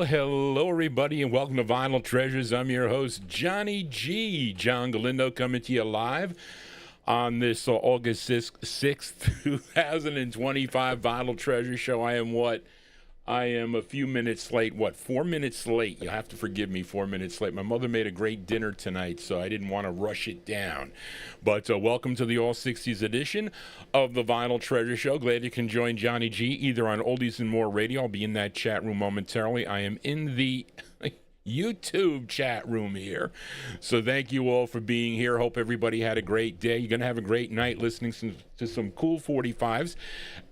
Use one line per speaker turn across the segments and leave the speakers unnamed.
hello, everybody, and welcome to Vinyltreasures. I'm your host, Johnny G. John Galindo, coming to you live on this August 6th, 2025 Vinyltreasure show. I am a few minutes late. 4 minutes late? You'll have to forgive me, 4 minutes late. My mother made a great dinner tonight, so I didn't want to rush it down. But welcome to the All 60's edition of the Vinyltreasure show. Glad you can join Johnny G either on Oldies and More Radio. I'll be in that chat room momentarily. I am in the YouTube chat room here. So thank you all for being here. Hope everybody had a great day. You're going to have a great night listening to some cool 45s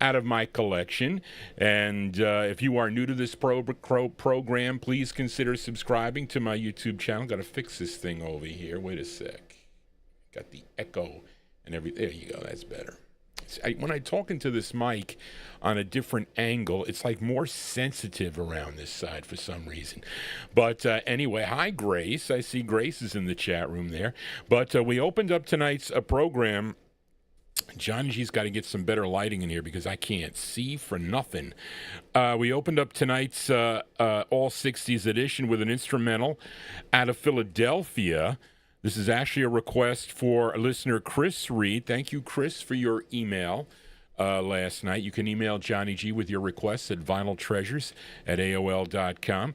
out of my collection. And if you are new to this program, please consider subscribing to my YouTube channel. Got to fix this thing over here. Wait a sec. Got the echo and everything. There you go. That's better. When I talk into this mic on a different angle, it's like more sensitive around this side for some reason. But anyway, hi, Grace. I see Grace is in the chat room there. But we opened up tonight's program. Johnny G's got to get some better lighting in here because I can't see for nothing. We opened up tonight's All 60's edition with an instrumental out of Philadelphia. This is actually a request for listener Chris Reed. Thank you, Chris, for your email last night. You can email Johnny G with your requests at vinyltreasures@aol.com.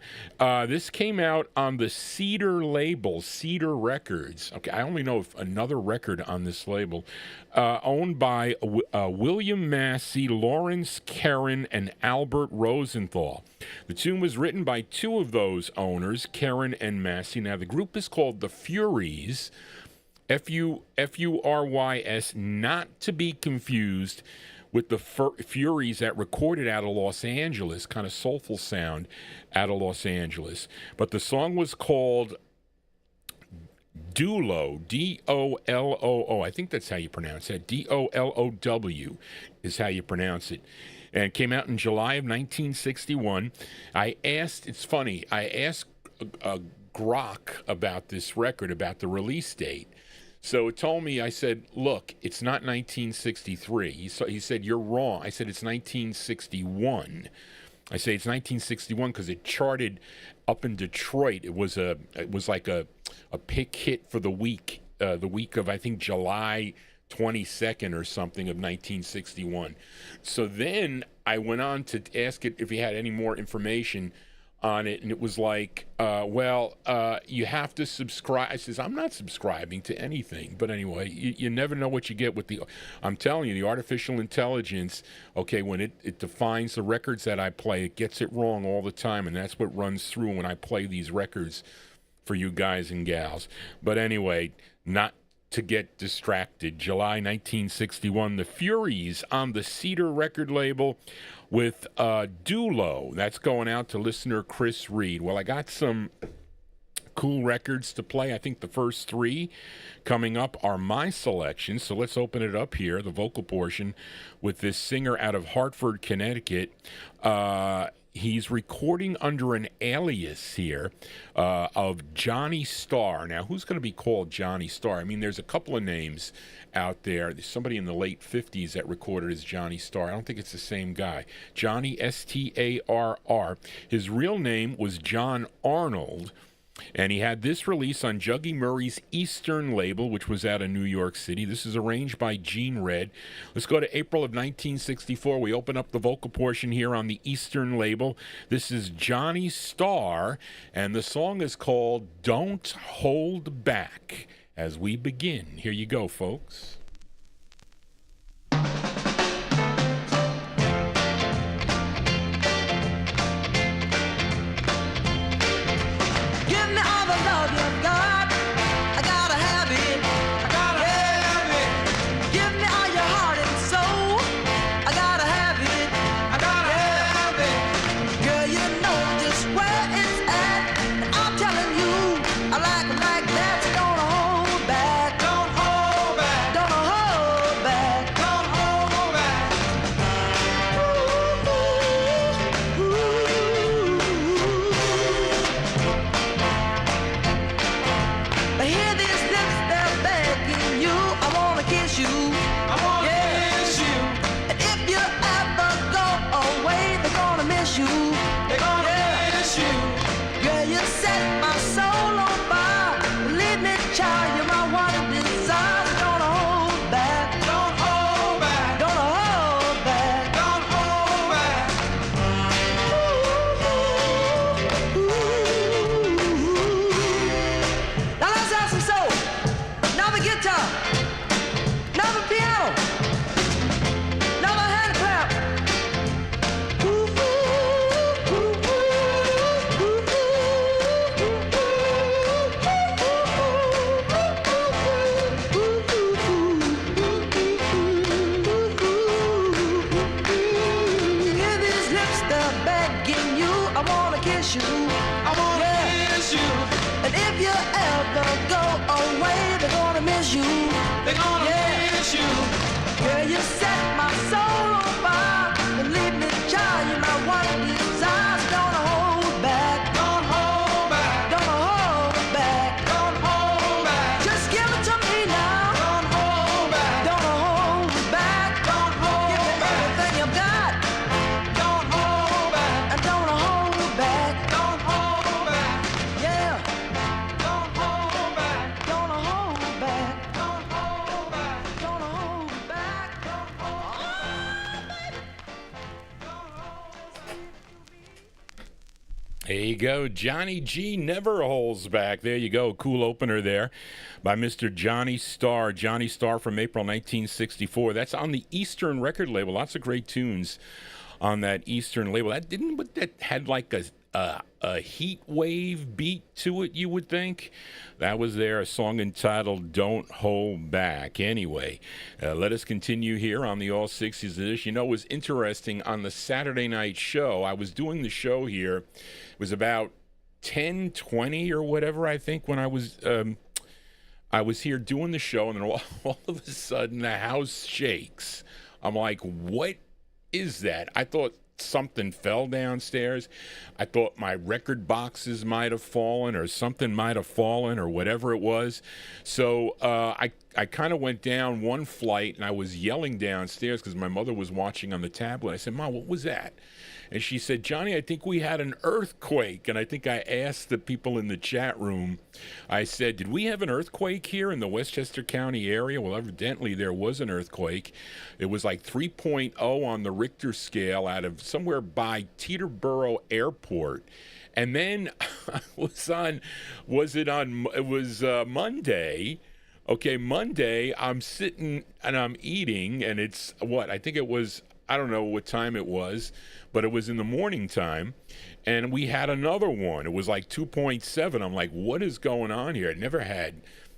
This came out on the Cedar label, Cedar Records. Okay, I only know of another record on this label, owned by William Massey, Lawrence Karen, and Albert Rosenthal. The tune was written by two of those owners, Karen and Massey. Now, the group is called the Furies, F-U-R-Y-S, not to be confused with the Furies that recorded out of Los Angeles, kind of soulful sound out of Los Angeles. But the song was called Doolow, D-O-L-O-O. I think that's how you pronounce it. D-O-L-O-W is how you pronounce it. And it came out in July of 1961. It's funny, I asked Grok about this record, about the release date. So it told me, I said, look, it's not 1963. He said, you're wrong. I said, it's 1961. I say it's 1961 because it charted up in Detroit. It was like a pick hit for the week of, I think, July 22nd or something of 1961. So then I went on to ask it if he had any more information on it, and it was like, you have to subscribe. I says, I'm not subscribing to anything. But anyway, you never know what you get with I'm telling you, the artificial intelligence, okay, when it defines the records that I play, it gets it wrong all the time, and that's what runs through when I play these records for you guys and gals. But anyway, not to get distracted. July 1961, the Furies on the Cedar record label with Doolow. That's going out to listener Chris Reed. Well, I got some cool records to play. I think the first three coming up are my selection. So let's open it up here, the vocal portion, with this singer out of Hartford, Connecticut. He's recording under an alias here of Johnny Starr. Now, who's going to be called Johnny Starr? I mean, there's a couple of names out there. There's somebody in the late 50s that recorded as Johnny Starr. I don't think it's the same guy. Johnny, S-T-A-R-R. His real name was John Arnold. And he had this release on Juggy Murray's Eastern label, which was out of New York City. This is arranged by Gene Red. Let's go to April of 1964. We open up the vocal portion here on the Eastern label. This is Johnny Starr, and the song is called Don't Hold Back. As we begin, here you go, folks.
Like that's gonna hold back. Don't hold back. Don't they're gonna miss you.
Girl, you set my soul on fire. Believe me, child, you're my one desire. Don't hold back.
Don't hold back.
Don't hold back.
Don't hold back.
Just give it to me now.
Don't hold back.
Don't hold back.
Don't hold
Give me
back.
everything you got.
Don't hold back.
And don't hold back.
Don't hold back.
Yeah.
Don't hold back.
Don't hold back.
Don't hold back.
Don't hold back.
There you go. Johnny G never holds back. There you go. Cool opener there by Mr. Johnny Starr. Johnny Starr from April 1964. That's on the Eastern record label. Lots of great tunes on that Eastern label. That had like a heat wave beat to it, you would think. That was there, a song entitled Don't Hold Back. Anyway, let us continue here on the All 60s edition. You know, it was interesting on the Saturday night show. I was doing the show here. It was about 10:20 or whatever, I think, when I was here doing the show, and then all of a sudden the house shakes. I'm like, what is that? I thought something fell downstairs. I thought my record boxes might have fallen or something might have fallen or whatever it was. So I kind of went down one flight and I was yelling downstairs because my mother was watching on the tablet. I said, Mom, what was that? And she said, Johnny, I think we had an earthquake. And I think I asked the people in the chat room, I said, did we have an earthquake here in the Westchester County area? Well, evidently there was an earthquake. It was like 3.0 on the Richter scale out of somewhere by Teterboro Airport. And then it was Monday. Okay, Monday, I'm sitting and I'm eating, and it's what? I think it was, I don't know what time it was, but it was in the morning time, and we had another one. It was like 2.7. I'm like, what is going on here?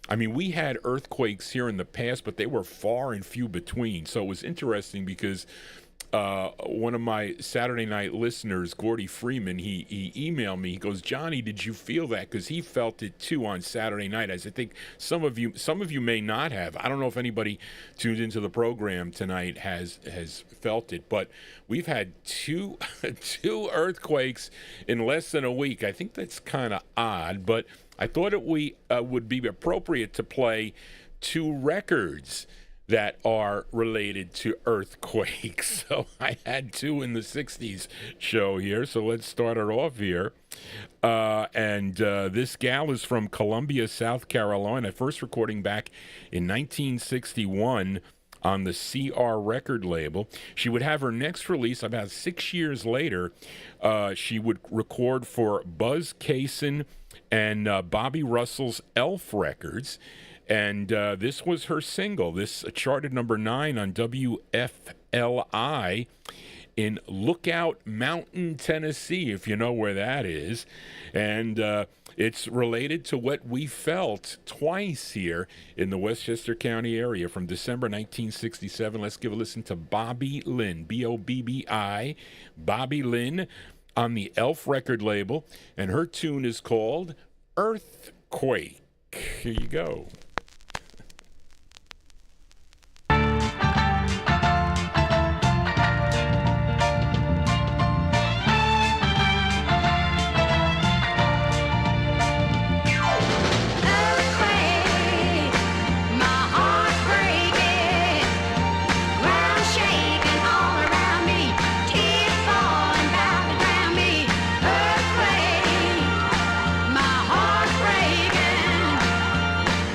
We had earthquakes here in the past, but they were far and few between. So it was interesting because one of my Saturday night listeners, Gordy Freeman, he emailed me. He goes, Johnny, did you feel that? Because he felt it too on Saturday night. As I think some of you may not have. I don't know if anybody tuned into the program tonight has felt it, but we've had two earthquakes in less than a week. I think that's kind of odd, but I thought it would be appropriate to play two records that are related to earthquakes. So I had two in the 60s show here. So let's start it off here. This gal is from Columbia, South Carolina, first recording back in 1961 on the CR record label. She would have her next release about 6 years later. She would record for Buzz Cason and Bobby Russell's Elf Records. And this was her single. This charted number 9 on WFLI in Lookout Mountain, Tennessee, if you know where that is. And it's related to what we felt twice here in the Westchester County area from December 1967. Let's give a listen to Bobby Lynn, B-O-B-B-I, Bobby Lynn on the Elf record label. And her tune is called Earthquake. Here you go.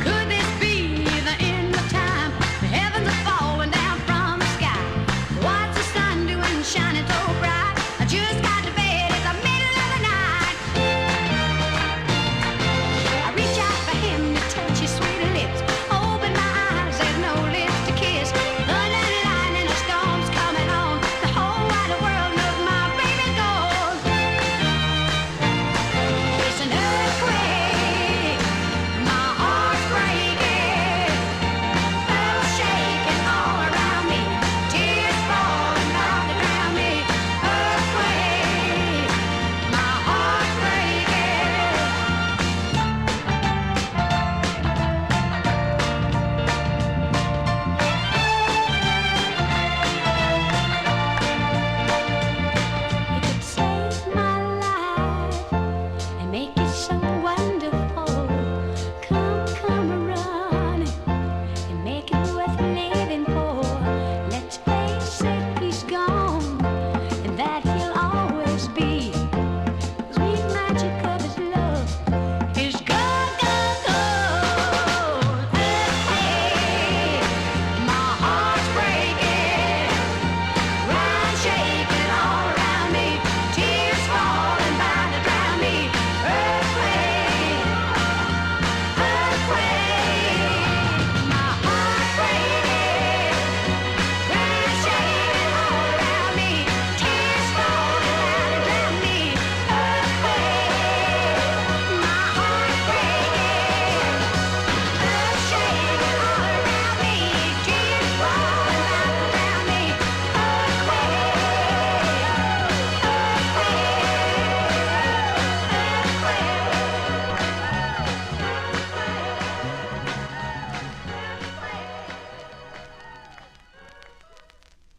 Could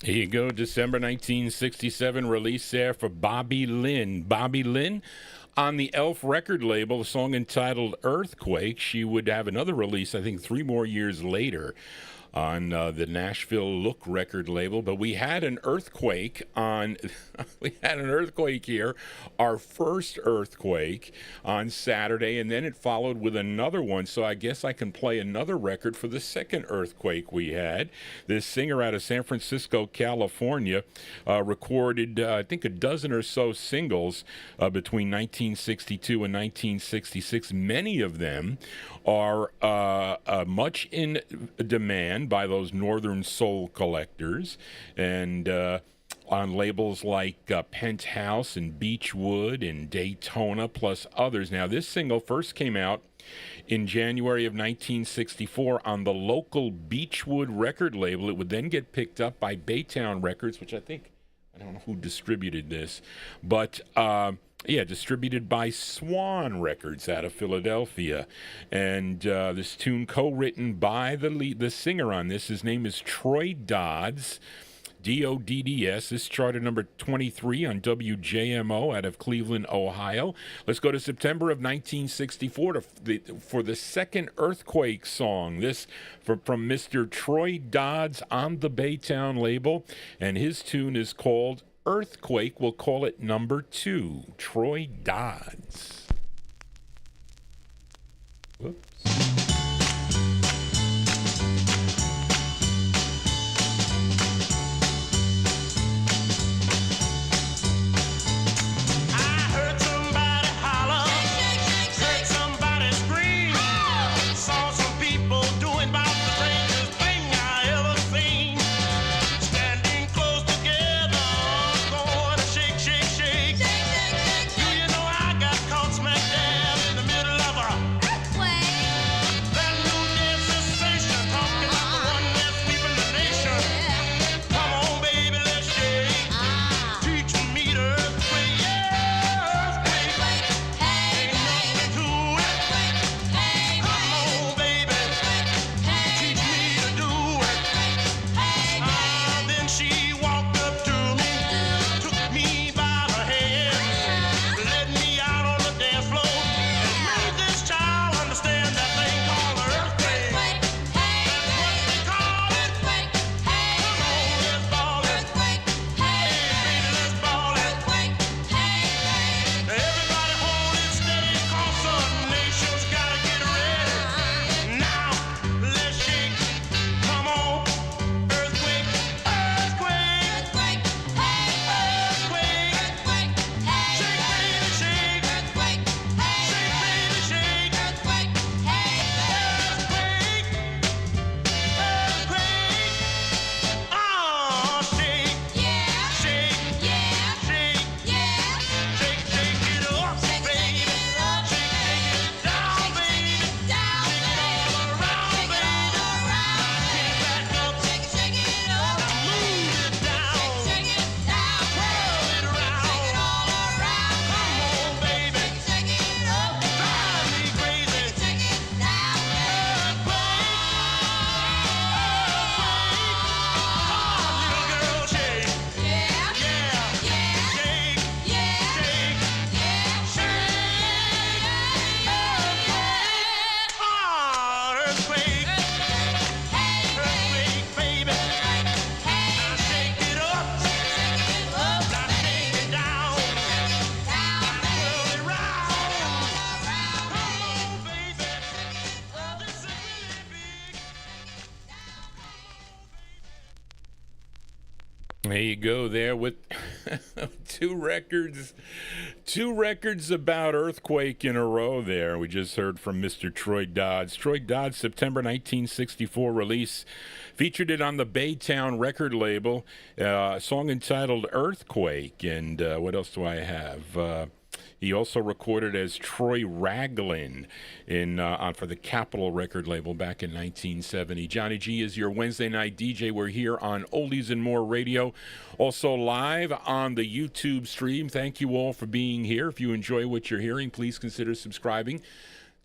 Here you go, December 1967 release there for Bobby Lynn. Bobby Lynn on the Elf record label, a song entitled Earthquake. She would have another release, I think, 3 more years later on the Nashville Look record label. But we had an earthquake on, we had an earthquake here, our first earthquake on Saturday, and then it followed with another one. So I guess I can play another record for the second earthquake we had. This singer out of San Francisco, California, recorded, I think, a dozen or so singles between 1962 and 1966. Many of them are much in demand by those Northern Soul collectors, and on labels like Penthouse and Beechwood and Daytona, plus others. Now, this single first came out in January of 1964 on the local Beechwood record label. It would then get picked up by Baytown Records, which I don't know who distributed this, but distributed by Swan Records out of Philadelphia. And this tune co-written by the singer on this. His name is Troy Dodds, D-O-D-D-S. This charted number 23 on WJMO out of Cleveland, Ohio. Let's go to September of 1964 for the second earthquake song. This from Mr. Troy Dodds on the Baytown label, and his tune is called Earthquake. We'll call it number 2. Troy Dodds. Whoops. There you go there with two records about earthquake in a row there. We just heard from Mr. Troy Dodds. Troy Dodds, September 1964 release, featured it on the Baytown record label, a song entitled Earthquake. And what else do I have? He also recorded as Troy Raglan for the Capitol record label back in 1970. Johnny G is your Wednesday night DJ. We're here on Oldies and More Radio, also live on the YouTube stream. Thank you all for being here. If you enjoy what you're hearing, please consider subscribing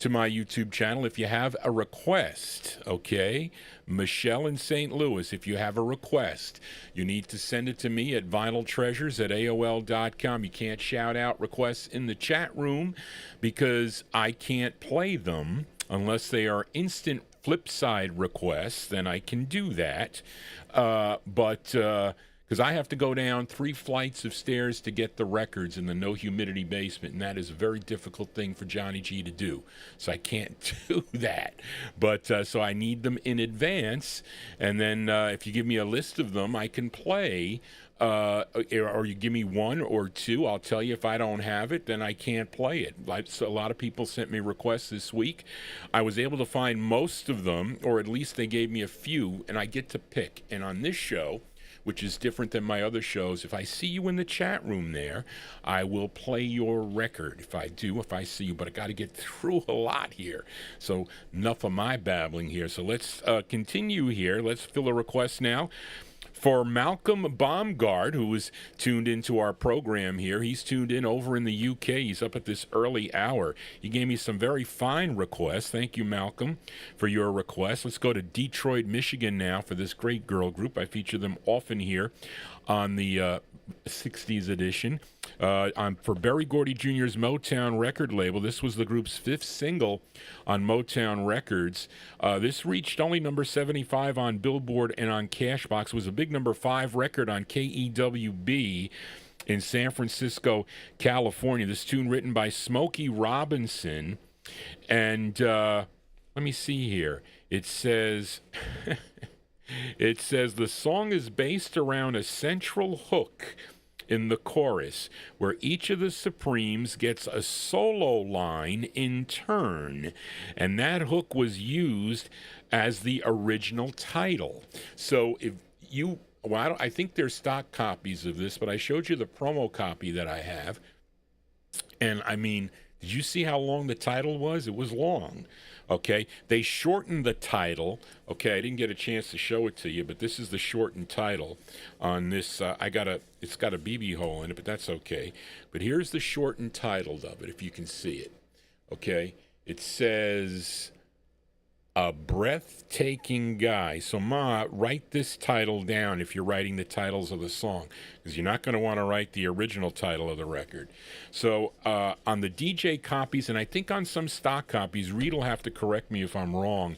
to my YouTube channel if you have a request, okay? Michelle in St. Louis, if you have a request, you need to send it to me at vinyltreasures@aol.com. You can't shout out requests in the chat room because I can't play them unless they are instant flip side requests. Then I can do that. But because I have to go down 3 flights of stairs to get the records in the no humidity basement, and that is a very difficult thing for Johnny G to do. So I can't do that. But so I need them in advance, and then if you give me a list of them, I can play. Or you give me 1 or 2, I'll tell you if I don't have it, then I can't play it. So a lot of people sent me requests this week. I was able to find most of them, or at least they gave me a few, and I get to pick. And on this show, which is different than my other shows, if I see you in the chat room there, I will play your record. If I see you, but I got to get through a lot here. So enough of my babbling here. So let's continue here. Let's fill a request now. For Malcolm Baumgard, who was tuned into our program here, he's tuned in over in the UK. He's up at this early hour. He gave me some very fine requests. Thank you, Malcolm, for your request. Let's go to Detroit, Michigan now for this great girl group. I feature them often here on the 60s edition. For Berry Gordy Jr.'s Motown record label. This was the group's 5th single on Motown Records. This reached only number 75 on Billboard and on Cashbox. It was a big number 5 record on KEWB in San Francisco, California. This tune written by Smokey Robinson. And let me see here. It says... It says the song is based around a central hook in the chorus where each of the Supremes gets a solo line in turn, and that hook was used as the original title. So if you, well, I think there's stock copies of this, but I showed you the promo copy that I have, and I mean, did you see how long the title was? It was long. Okay, they shortened the title. Okay, I didn't get a chance to show it to you, but this is the shortened title on this. It's got a BB hole in it, but that's okay. But here's the shortened title of it, if you can see it. Okay, it says A Breathtaking Guy. So Ma, write this title down if you're writing the titles of the song, because you're not going to want to write the original title of the record. So on the DJ copies, and I think on some stock copies, Reed will have to correct me if I'm wrong,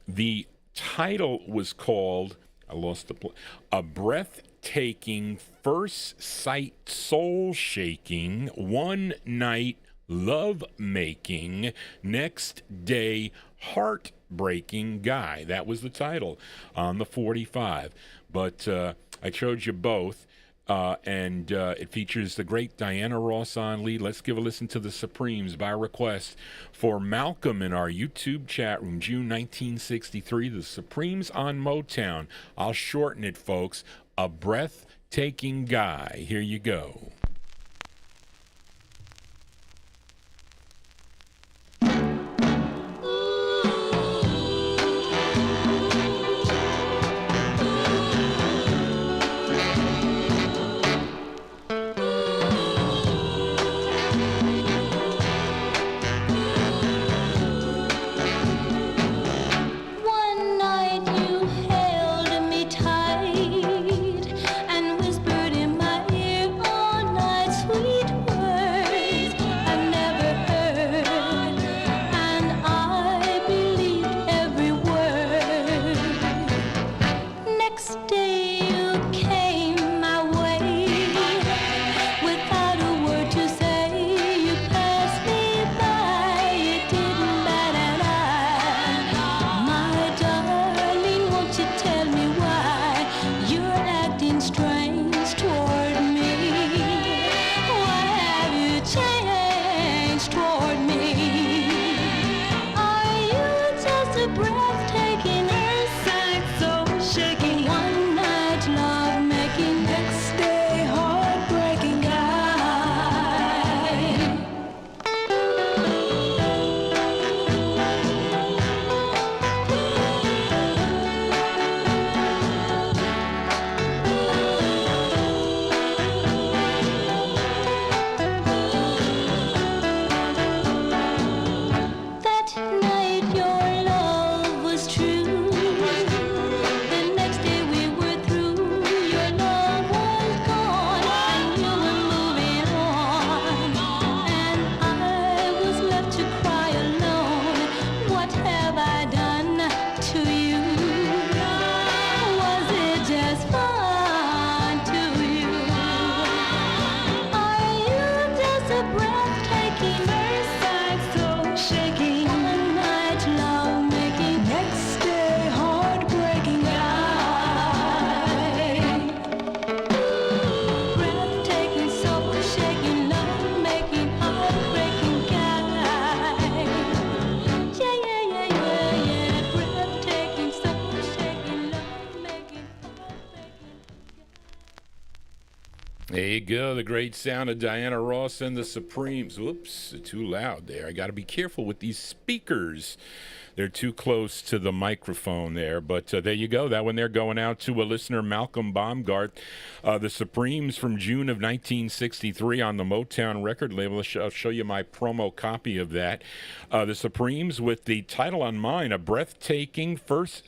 the title was called, A Breathtaking, First Sight, Soul Shaking, One Night, Love Making, Next Day, Heartbreaking Guy. That was the title on the 45. But I showed you both, and it features the great Diana Ross on lead. Let's give a listen to the Supremes by request for Malcolm in our YouTube chat room, June 1963. The Supremes on Motown. I'll shorten it, folks. A Breathtaking Guy. Here you go.
One night you held me tight and whispered in my ear all night.
There you go, the great sound of Diana Ross and the Supremes. Whoops, too loud there. I got to be careful with these speakers. They're too close to the microphone there. But there you go. That one there going out to a listener, Malcolm Baumgart. The Supremes from June of 1963 on the MOTOWN record label. I'll show you my promo copy of that. The Supremes with the title on mine, a breathtaking, first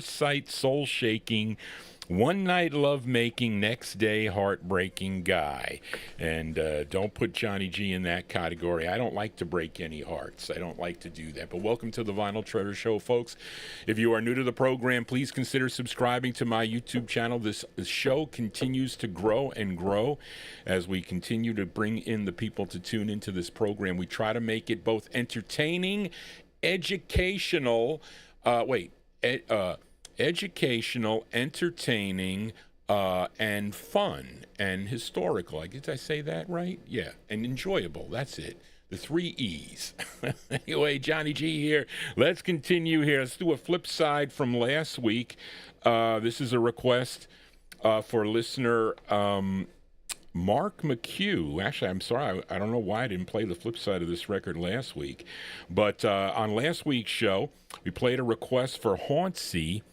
sight, soul-shaking, one night love making, next day heartbreaking guy. And don't put Johnny G in that category. I don't like to break any hearts. I don't like to do that. But welcome to the Vinyltreasure Show, folks. If you are new to the program, please consider subscribing to my YouTube channel. This show continues to grow and grow as we continue to bring in the people to tune into this program. We try to make it both entertaining, educational, educational, entertaining, and fun, and historical. Did I say that right? Yeah, and enjoyable. That's it. The 3 E's. Anyway, Johnny G here. Let's continue here. Let's do a flip side from last week. This is a request for listener Mark McHugh. Actually, I'm sorry. I don't know why I didn't play the flip side of this record last week. But on last week's show, we played a request for Hauntsy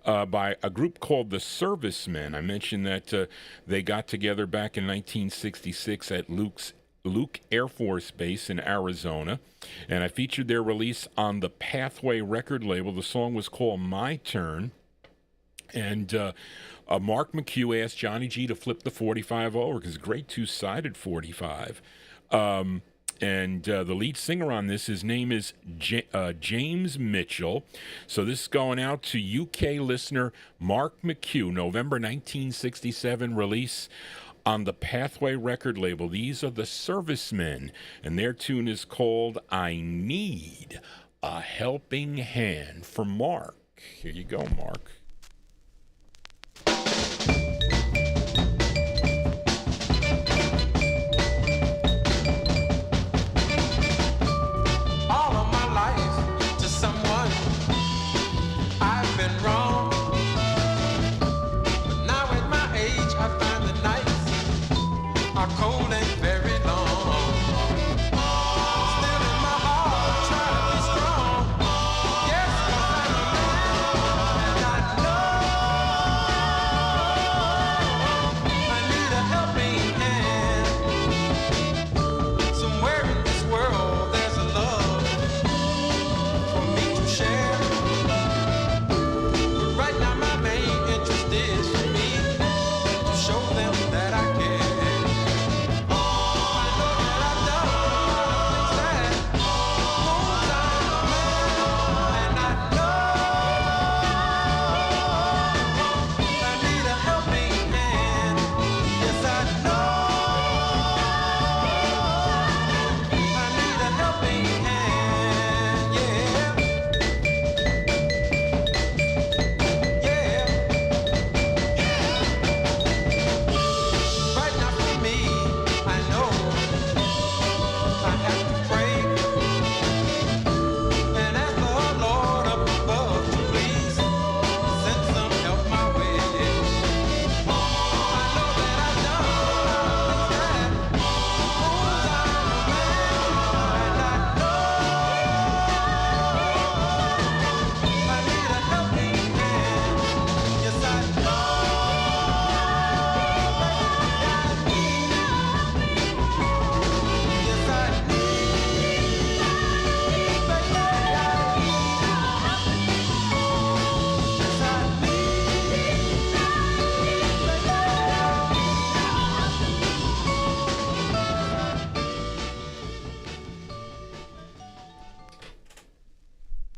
by a group called the Servicemen. I mentioned that they got together back in 1966 at Luke Air Force Base in Arizona, and I featured their release on the Pathway record label. The song was called My Turn, and Mark McHugh asked Johnny G to flip the 45 over because it's a great two-sided 45. And the lead singer on this, his name is James Mitchell. So this is going out to UK listener Mark McHugh, November 1967 release on the Pathway record label. These are the Servicemen, and their tune is called I Need a Helping Hand for Mark. Here you go, Mark.
Cold and very long. Still in my heart, trying to be strong. Yes, 'cause I'm a man, and I know I need a helping hand. Somewhere in this world, there's a love for me to share. But right now, my main interest is for me to show them that I care.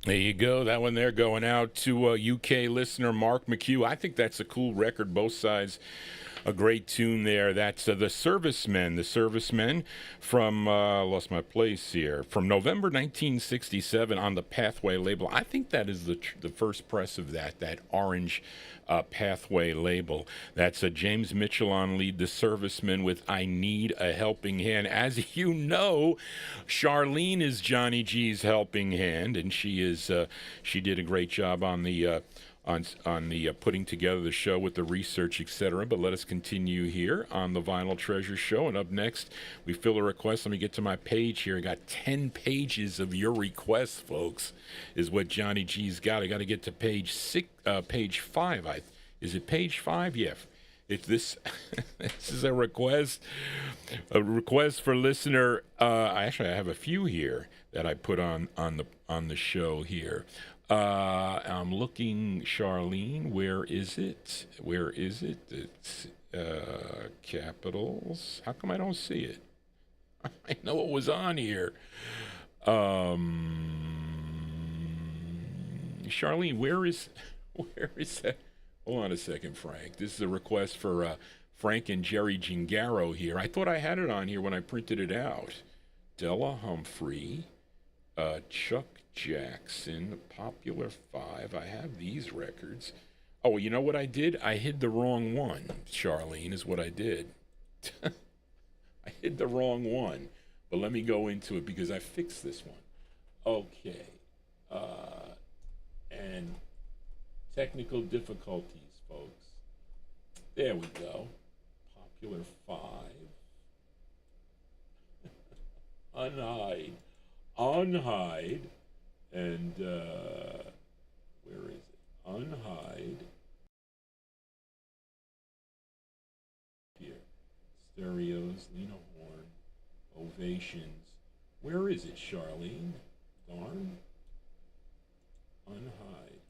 There you go. That one there going out to UK listener Mark McHugh. I think that's a cool record. Both sides, a great tune there. That's the Servicemen. The Servicemen from, lost my place here, from November 1967 on the Pathway label. I think that is the first press of that orange Pathway label. That's James Mitchell on lead, the Servicemen with I Need a Helping Hand. As you know, Charlene is Johnny G's helping hand, and she did a great job on the on the putting together the show with the research, etc. But let us continue here on the Vinyl Treasure Show. And up next, we fill a request. Let me get to my page here. I got 10 pages of your requests, folks, is what Johnny G's got. I got to get to page 5. Is it page 5? Yeah. It's this. This is a request for listener. Actually, I have a few here that I put on the show here. I'm looking, Charlene. Where is it? It's capitals. How come I don't see it? I know it was on here. Charlene, where is that? Hold on a second, Frank. This is a request for Frank and Jerry Gingaro here. I thought I had it on here when I printed it out. Della Humphrey, Chuck Jackson, Popular 5. I have these records. Oh, you know what I did? I hid the wrong one, Charlene, is what I did. I hid the wrong one. But let me go into it because I fixed this one. Okay. And technical difficulties, folks. There we go. Popular 5. Unhide. And where is it? Unhide. Here. Stereos, Lena Horne, Ovations. Where is it, Charlene? Darn. Unhide.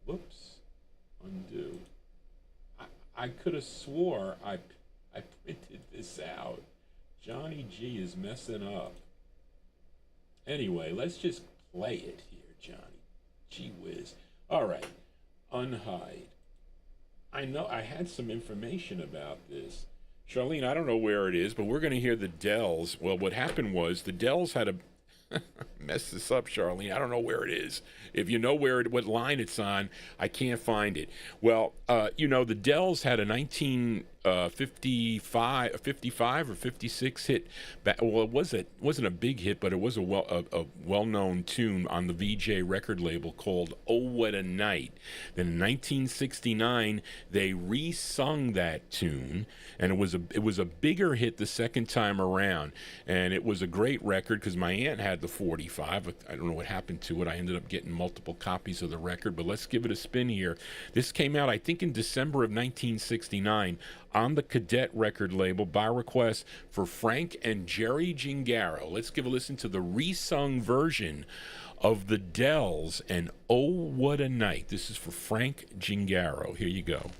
Whoops. Undo. I could have swore I printed this out. Johnny G is messing up. Anyway, let's just play it here, Johnny. Gee whiz. All right. Unhide. I know I had some information about this. Charlene, I don't know where it is, but we're going to hear the Dells. Well, what happened was the Dells had a mess this up, Charlene. I don't know where it is. If you know what line it's on, I can't find it. Well, the Dells had a 1955 or 56 hit. Well, it wasn't a big hit, but it was a well-known tune on the VJ record label called "Oh What a Night." Then in 1969, they re-sung that tune, and it was a bigger hit the second time around. And it was a great record because my aunt had the 45. I don't know what happened to it. I ended up getting multiple copies of the record, but let's give it a spin here. This came out, I think, in December of 1969 on the Cadet record label by request for Frank and Jerry Gingaro. Let's give a listen to the resung version of the Dells and "Oh What a Night." This is for Frank Gingaro. Here you go.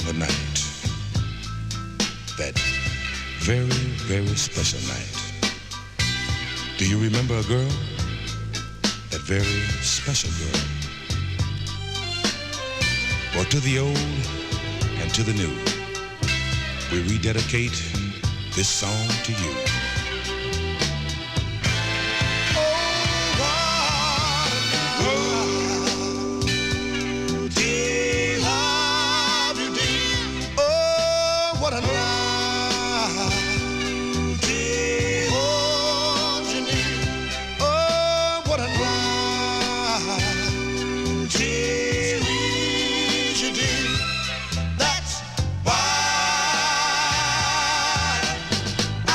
A night, that very, very special night. Do you remember a girl? That very special girl. Well, to the old and to the new, we rededicate this song to you.
That's why I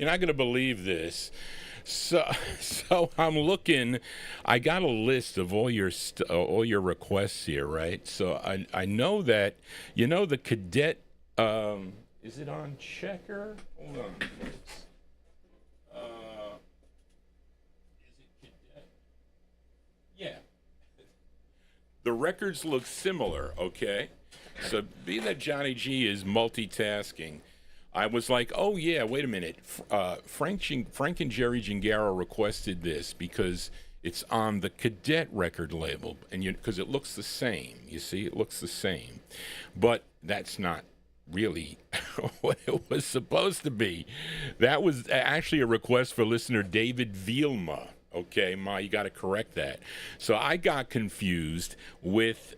you're not going to believe this. So I'm looking. I got a list of all your requests here, right? So I know that the cadet. Is it on Checker? Hold on, folks. Is it cadet? Yeah. The records look similar. Okay. So being that Johnny G is multitasking, I was like, oh, yeah, wait a minute. Frank and Jerry Gingaro requested this because it's on the Cadet record label, and because it looks the same. You see, it looks the same. But that's not really what it was supposed to be. That was actually a request for listener David Vielma. Okay, Ma, you got to correct that. So I got confused with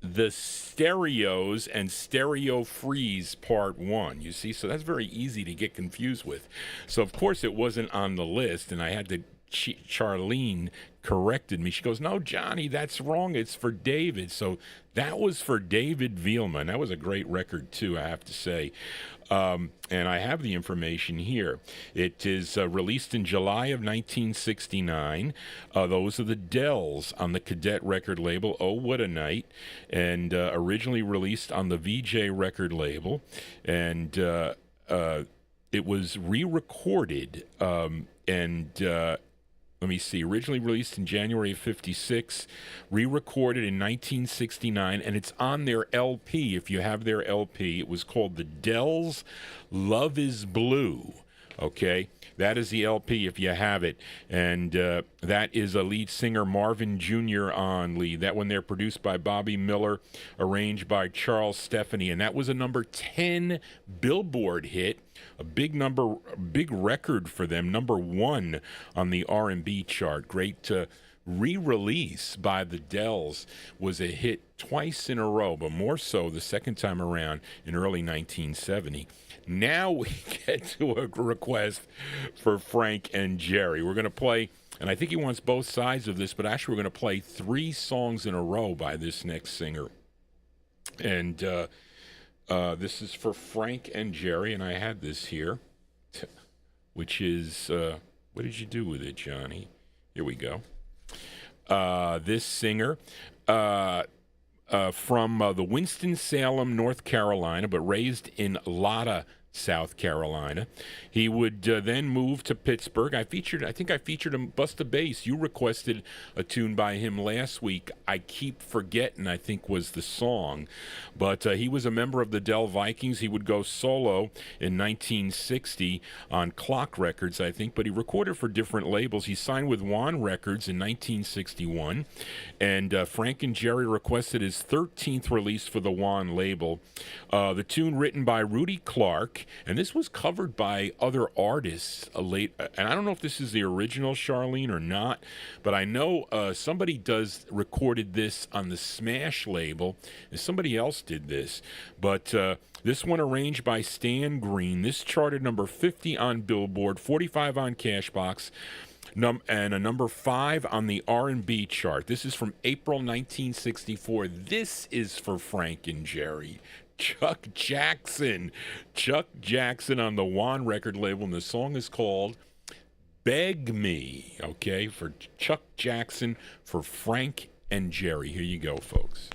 the Stereos and Stereo Freeze Part 1, you see? So that's very easy to get confused with. So, of course, it wasn't on the list, and I had to... Charlene corrected me. She goes, no, Johnny, that's wrong. It's for David. So that was for David Vielma, and that was a great record, too, I have to say. And I have the information here. It is released in July of 1969. Those are the Dells on the Cadet record label, Oh What a Night, and originally released on the VJ record label. And it was re-recorded let me see, originally released in January of 56, re-recorded in 1969, and it's on their LP. If you have their LP, it was called The Dells' Love is Blue. Okay, that is the LP if you have it, and that is a lead singer Marvin Jr. on lead. That one there produced by Bobby Miller, arranged by Charles Stephanie, and that was a number 10 Billboard hit, a big record for them, number 1 on the R&B chart. Great re-release by the Dells, was a hit twice in a row, but more so the second time around in early 1970. Now we get to a request for Frank and Jerry. We're going to play, and I think he wants both sides of this, but actually we're going to play 3 songs in a row by this next singer. And this is for Frank and Jerry, and I had this here, which is, what did you do with it, Johnny? Here we go. This singer from the Winston-Salem, North Carolina, but raised in Latta, South Carolina. He would then move to Pittsburgh. I think I featured him, Busta Bass. You requested a tune by him last week. I Keep Forgetting, I think, was the song. But he was a member of the Dell Vikings. He would go solo in 1960 on Clock Records, I think, but he recorded for different labels. He signed with Juan Records in 1961, and Frank and Jerry requested his 13th release for the Juan label. The tune written by Rudy Clark, and this was covered by other artists and I don't know if this is the original Charlene or not, but I know somebody recorded this on the Smash label, and somebody else did this, but this one arranged by Stan Green. This charted number 50 on Billboard, 45 on Cashbox, and a number 5 on the R&B chart. This is from April 1964. This is for Frank and Jerry. Chuck Jackson on the Juan record label, and the song is called Beg Me, okay, for Chuck Jackson, for Frank and Jerry. Here you go, folks.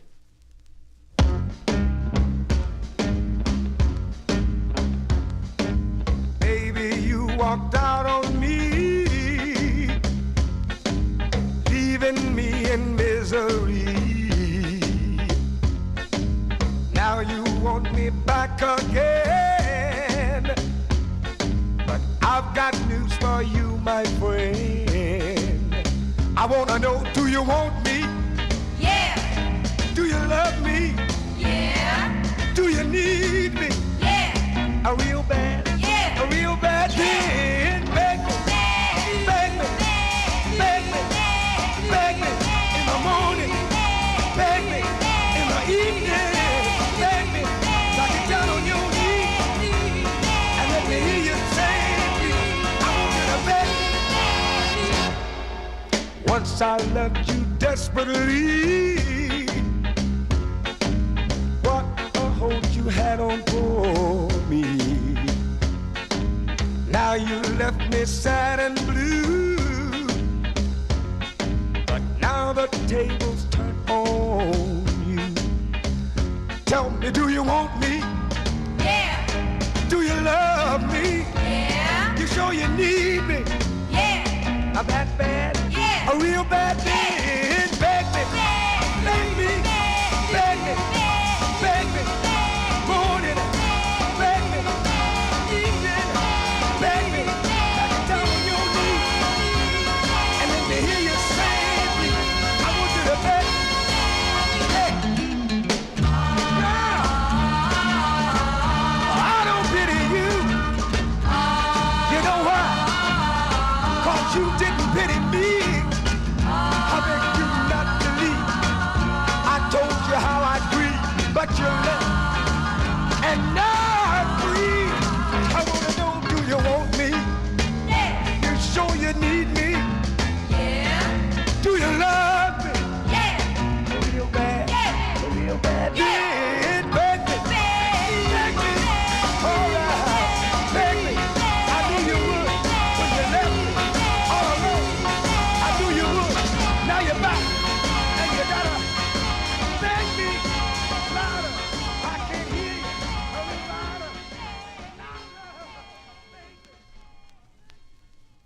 Baby, you walked out on me, leaving me in misery. Now you want me back again, but I've got news for you, my friend. I wanna know, do you want me?
Yeah,
Do you love me?
yeah,
Do you need me?
yeah,
A real bad,
yeah.
a real bad thing. Beg me, beg me, beg me, beg me in the morning, beg me in the evening, beg me, knock it down on your knees, and let me hear you say, I want you to beg me. Once I loved you desperately, what a hold you had on for me. Now Now you left me sad and blue, but now the tables turn on you. Tell me, do you want me?
Yeah.
Do you love me?
Yeah.
You sure you need me?
Yeah.
I'm that bad?
Yeah.
A real bad man? Beg me, beg me, beg me, beg me, morning, beg me, evening, beg me, like a down on your knees, and let me hear you say, I want you to beg me. Hey, now, I don't pity you. You know why? 'Cause you didn't pity me. I beg you not to leave. I told you how I'd grieve, but you left. And now I'm free. I wanna know, do you want me?
Yeah.
You sure you need me?
Yeah.
Do you love me?
Yeah.
Real bad,
Yeah.
real bad.
Yeah.
Yeah, beg me, beg me, all right, beg me. I knew you would when you left me all alone. I knew you would. Now you're back, and you gotta beg me louder. I can't hear you. A little louder.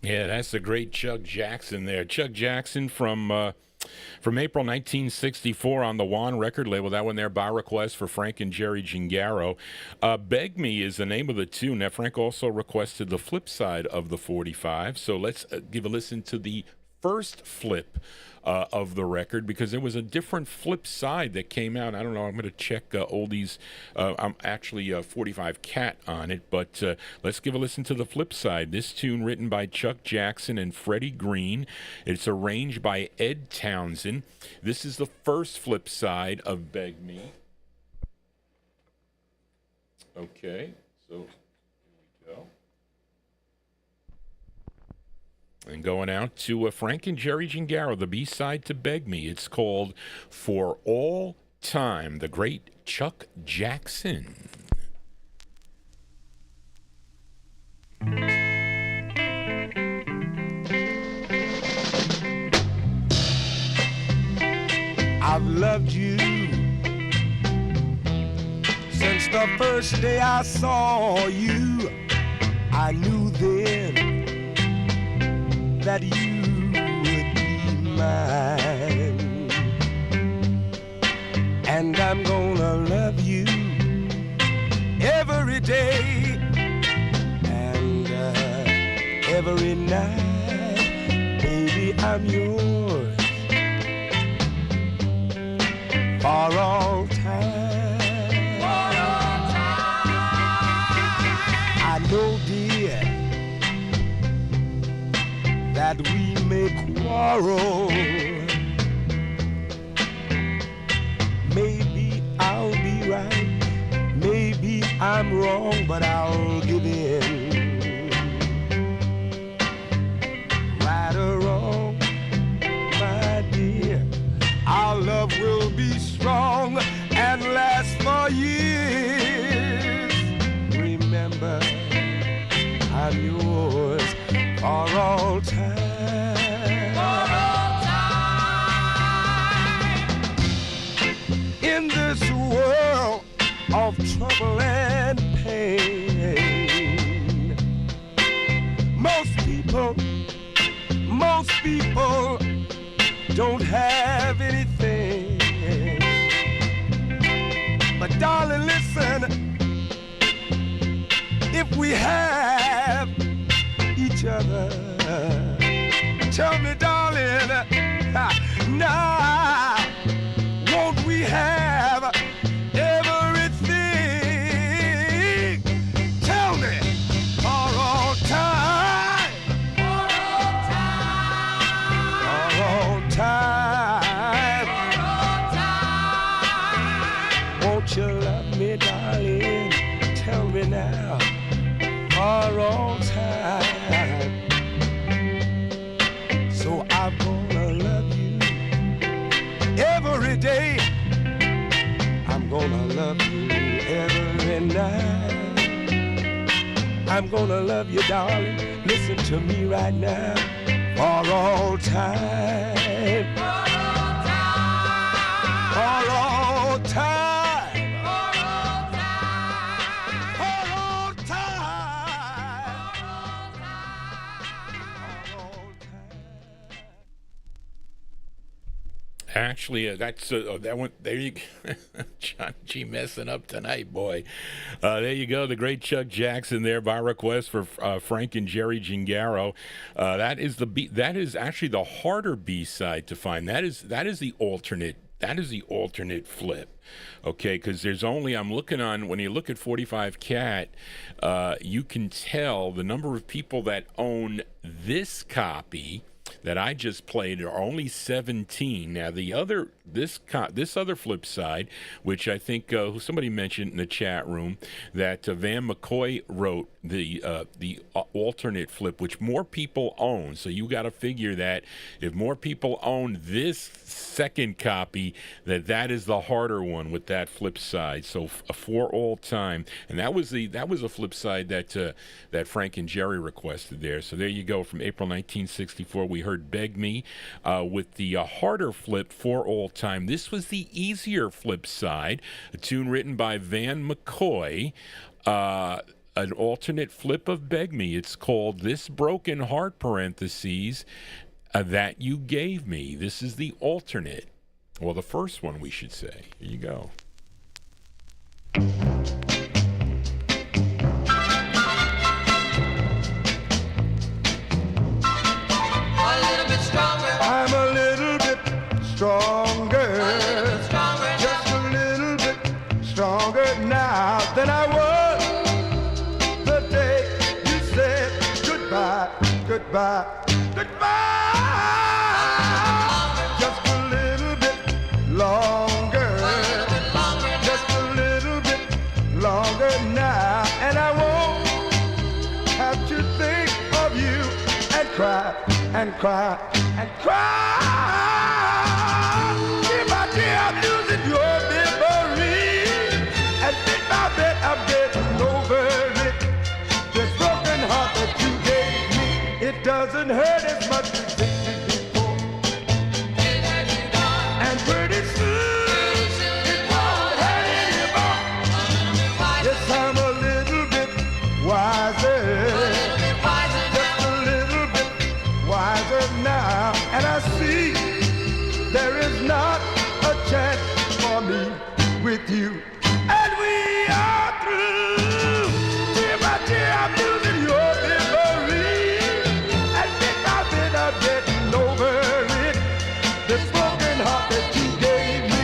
Yeah, that's the great Chuck Jackson there. Chuck Jackson from April 1964 on the Juan record label. That one there by request for Frank and Jerry Gingaro. Beg Me is the name of the tune. Now, Frank also requested the flip side of the 45. So let's give a listen to the first flip of the record, because there was a different flip side that came out. I don't know. I'm going to check oldies. I'm actually 45 Cat on it, but let's give a listen to the flip side. This tune written by Chuck Jackson and Freddie Green. It's arranged by Ed Townsend. This is the first flip side of Beg Me. Okay, so here we go. And going out to Frank and Jerry Gingaro, the B-side to Beg Me. It's called For All Time, the great Chuck Jackson.
I've loved you since the first day I saw you. I knew then that you would be mine, and I'm gonna love you every day and every night. Baby, I'm yours for all time. For all time. I know, dear, that we may quarrel. Maybe I'll be right, maybe I'm wrong, but I'll give in. Right or wrong, my dear, our love will be strong and last for years. Remember, I'm yours for all time. For all time. In this world of trouble and pain, most people don't have anything. But darling, listen, if we have each other, tell me, darling, now won't we have everything? Tell me, for all time, for all time, for all time, for all time. Won't you love me, darling? Tell me now, for all time. So I'm gonna love you every day. I'm gonna love you every night. I'm gonna love you, darling. Listen to me right now. For all time. For all time. For all time. For all time. For all time.
Actually, that's that one. There you go. Johnny G messing up tonight, boy. There you go. The great Chuck Jackson there by request for Frank and Jerry Gingaro. That is that is actually the harder B-side to find. That is the alternate. That is the alternate flip. Okay, because there's only, I'm looking on, when you look at 45 Cat, you can tell the number of people that own this copy that I just played are only 17. Now the other, this other flip side, which I think somebody mentioned in the chat room, that Van McCoy wrote the alternate flip, which more people own. So you got to figure that if more people own this second copy, that is the harder one with that flip side. So for all time, and that was a flip side that Frank and Jerry requested there. So there you go. From April 1964, we heard "Beg Me" with the harder flip for all time. This was the easier flip side, a tune written by Van McCoy. An alternate flip of "Beg Me." It's called "This Broken Heart," parentheses, "that you gave me." This is the alternate. Well, the first one, we should say. Here you go.
I'm a little bit stronger. Just a little bit stronger now than I was the day you said goodbye, goodbye, goodbye. Just a little bit longer. Just a little bit longer now, and I won't have to think of you and cry and cry and cry. Dear, my dear, I'm losing your memory, and bit by bit I'm getting over it. This broken heart that you gave me, it doesn't hurt as much as it did before. And pretty soon it won't hurt anymore. Yes, I'm a little bit wiser. Wiser now, and I see there is not a chance for me with you, and we are through. Dear by dear, I'm losing your memory, and bit by bit I'm getting over it. This broken heart that you gave me.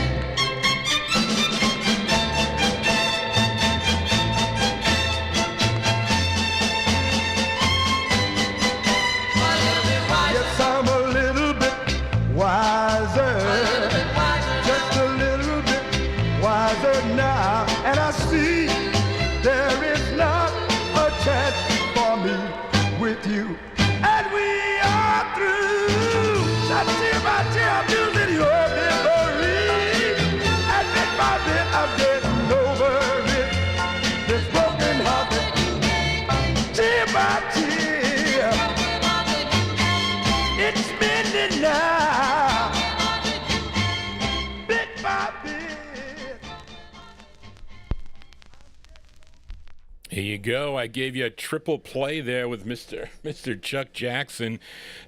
I'm a little bit wiser, just a little bit wiser now, and I see there is not a chance for me with you, and we are through. Now tear by tear I'm losing your memory, and bit by bit I'm getting over it. This broken heart that tear by tear, it's mending now, bit by bit.
Here you go. I gave you a triple play there with Mr. Chuck Jackson,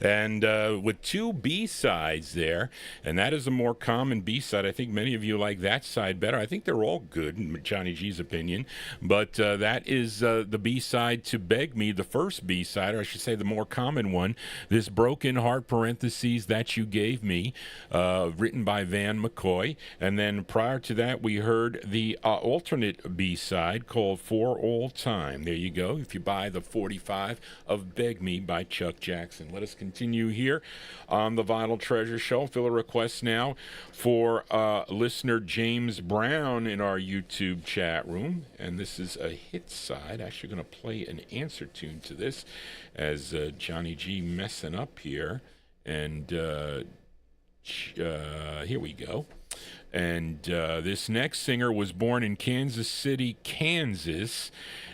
and with two B-sides there, and that is a more common B-side. I think many of you like that side better. I think they're all good, in Johnny G's opinion, but that is the B-side to "Beg Me," the first B-side, or I should say the more common one, "This Broken Heart," parentheses, "that you gave me," written by Van McCoy, and then prior to that we heard the alternate B-side called "For All Time." There you go. If you buy the 45 of "Beg Me" by Chuck Jackson. Let us continue here on the Vinyltreasure Show. Fill a request now for listener James Brown in our YouTube chat room. And this is a hit side. Actually going to play an answer tune to this as Johnny G messing up here. And here we go. And this next singer was born in Kansas City, Kansas,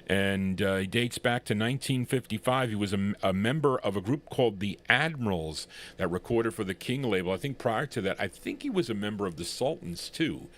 and he dates back to 1955. He was a member of a group called the Admirals that recorded for the King label. I think prior to that, I think he was a member of the Sultans, too.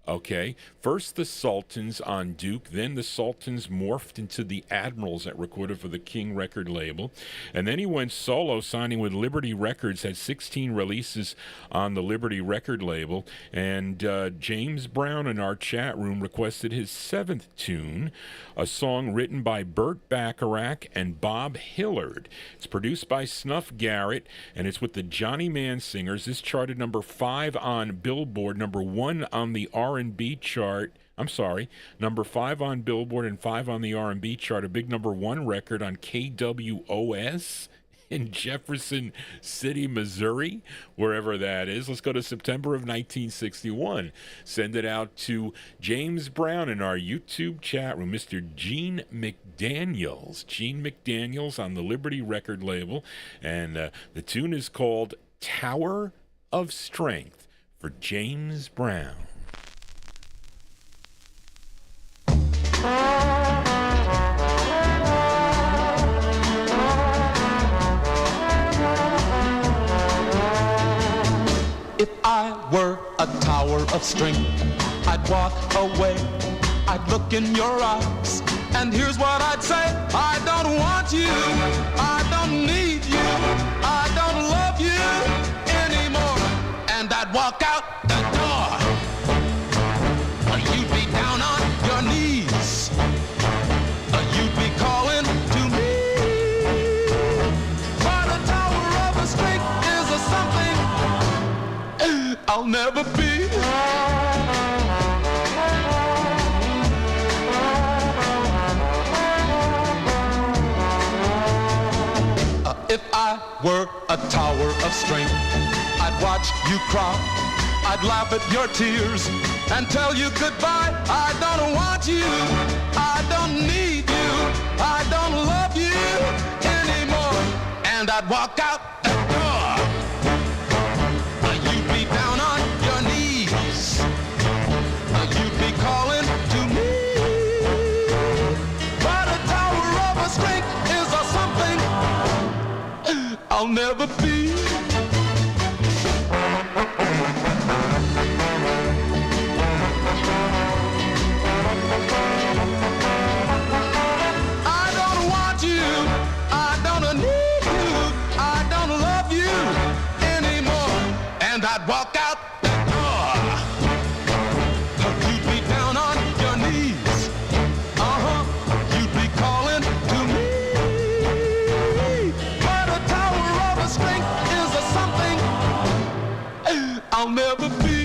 Okay, first the Sultans on Duke, then the Sultans morphed into the Admirals that recorded for the King record label, and then he went solo, signing with Liberty Records, had 16 releases on the Liberty record label, and James Brown in our chat room requested his 7th tune, a song written by Burt Bacharach and Bob Hillard. It's produced by Snuff Garrett, and it's with the Johnny Man Singers. This charted number 5 on Billboard, number 1 on the R&B chart. I'm sorry, number 5 on Billboard and 5 on the R&B chart. A big number 1 record on KWOS in Jefferson City, Missouri, wherever that is. Let's go to September of 1961. Send it out to James Brown in our YouTube chat room, Mr. Gene McDaniels. Gene McDaniels on the Liberty record label. And the tune is called Tower of Strength for James Brown.
If I were a tower of strength, I'd walk away, I'd look in your eyes, and here's what I'd say: I don't want you, I don't need you, I don't love you anymore. And I'd walk out the door. You'd be down on your knees, you'd be calling to me. But a tower of strength is a something I'll never be. If I were a tower of strength, I'd watch you cry, I'd laugh at your tears and tell you goodbye. I don't want you, I don't need you, I don't love you anymore. And I'd walk out the door. You'd be down on your knees, you'd be calling to me. But a tower of a strength is a something I'll never be. I don't want you, I don't need you, I don't love you anymore. And I'd walk out the door. You'd be down on your knees, you'd be calling to me. But a tower of a strength is a something I'll never be.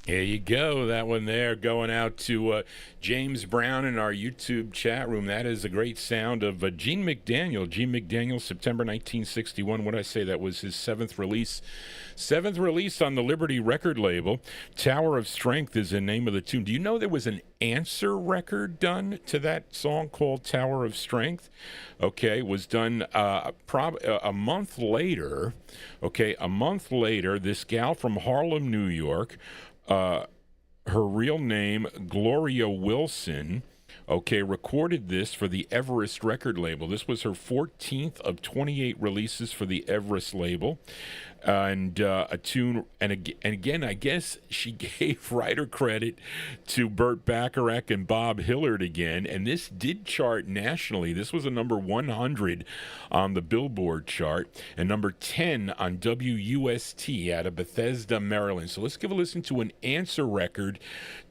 There you go. That one there going out to James Brown in our YouTube chat room. That is a great sound of Gene McDaniel. Gene McDaniel, September 1961. What did I say? That was his 7th release. 7th release on the Liberty record label. Tower of Strength is the name of the tune. Do you know there was an answer record done to that song called Tower of Strength? Okay, it was done a month later. Okay, a month later, this gal from Harlem, New York, her real name, Gloria Wilson, okay, recorded this for the Everest record label. This was her 14th of 28 releases for the Everest label. And a tune, and again, I guess she gave writer credit to Burt Bacharach and Bob Hillard again, and this did chart nationally. This was a number 100 on the Billboard chart and number 10 on WUST out of Bethesda, Maryland. So let's give a listen to an answer record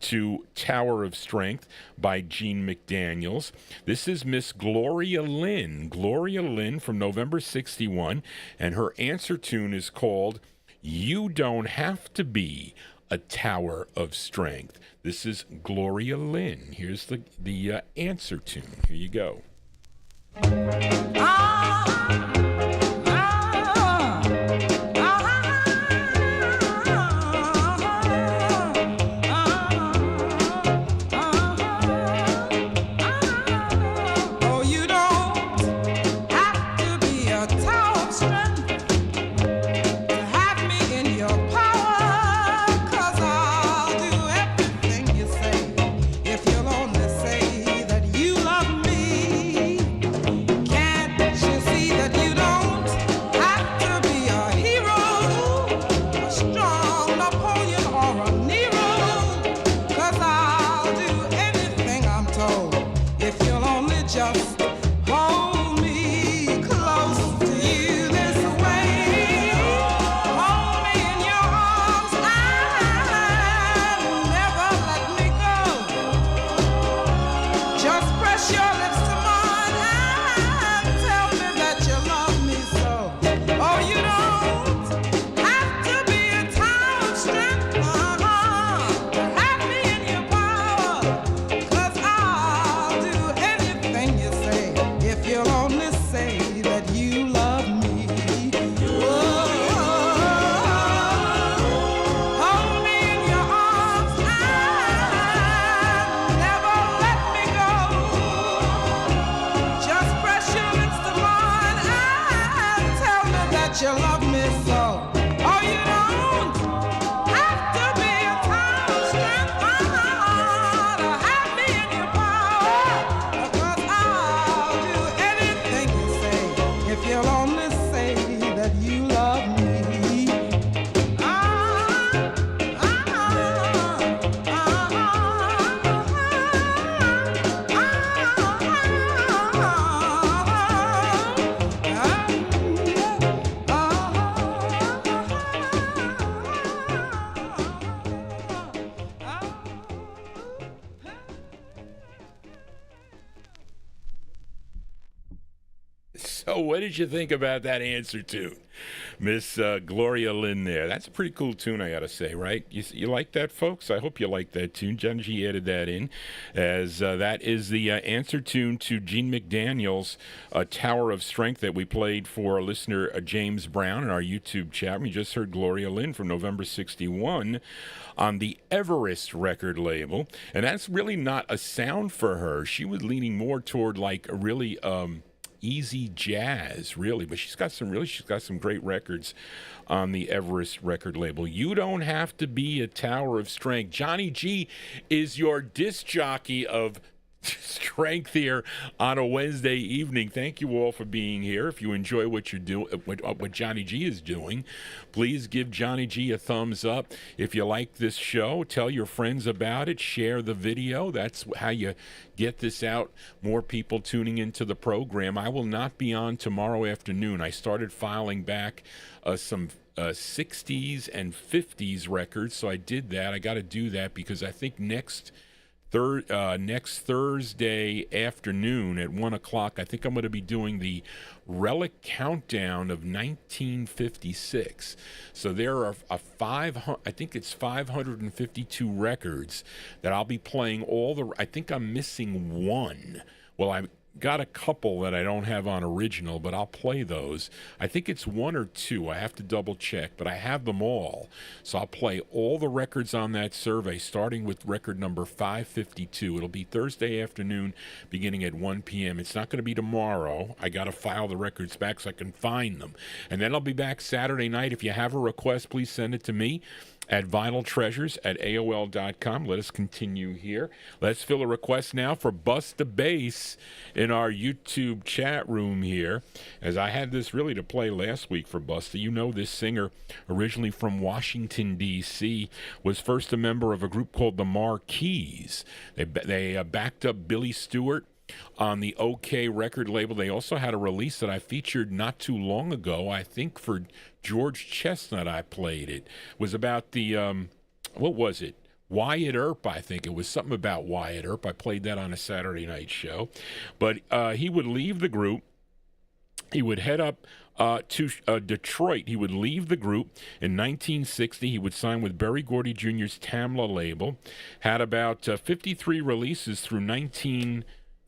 to Tower of Strength by Gene McDaniels. This is Miss Gloria Lynn from November 61, and her answer tune is called You Don't Have to Be a Tower of Strength. This is Gloria Lynn. Here's the answer tune. Here you go.
Oh, oh,
that you love me so. Oh, you don't have to be a town of strength to have me in your power. 'Cause I'll do anything you say if you'll only say that you love me.
So what did you think about that answer tune? Miss Gloria Lynn there. That's a pretty cool tune, I got to say, right? You like that, folks? I hope you like that tune. Johnny G added that in, as that is the answer tune to Gene McDaniel's Tower of Strength that we played for listener James Brown in our YouTube chat. We just heard Gloria Lynn from November 61 on the Everest record label. And that's really not a sound for her. She was leaning more toward like a really... easy jazz, really, but she's got some great records on the Everest record label. You don't have to be a tower of strength. Johnny G is your disc jockey of strength here on a Wednesday evening. Thank you all for being here. If you enjoy what you're doing, what Johnny G is doing, please give Johnny G a thumbs up. If you like this show, tell your friends about it. Share the video. That's how you get this out. More people tuning into the program. I will not be on tomorrow afternoon. I started filing back some 60s and 50s records, so I did that. I got to do that because I think next Thursday afternoon at 1 o'clock, I think I'm going to be doing the Relic Countdown of 1956. So there are I think it's 552 records that I'll be playing I think I'm missing one. Well, I got a couple that I don't have on original, but I'll play those. I think it's one or two. I have to double check, but I have them all. So I'll play all the records on that survey, starting with record number 552. It'll be Thursday afternoon, beginning at 1 p.m. It's not going to be tomorrow. I got to file the records back so I can find them. And then I'll be back Saturday night. If you have a request, please send it to me at vinyltreasures@aol.com. Let us continue here. Let's fill a request now for Bust the Bass in our YouTube chat room here, as I had this really to play last week for Busta. You know, this singer, originally from Washington, D.C., was first a member of a group called the Marquis. They backed up Billy Stewart on the OK record label. They also had a release that I featured not too long ago, I think for George Chestnut. I played it. It was about the what was it, Wyatt Earp, I think. It was something about Wyatt Earp. I played that on a Saturday night show. But he would leave the group. He would head up to Detroit. He would leave the group in 1960. He would sign with Berry Gordy Jr.'s Tamla label. Had about 53 releases through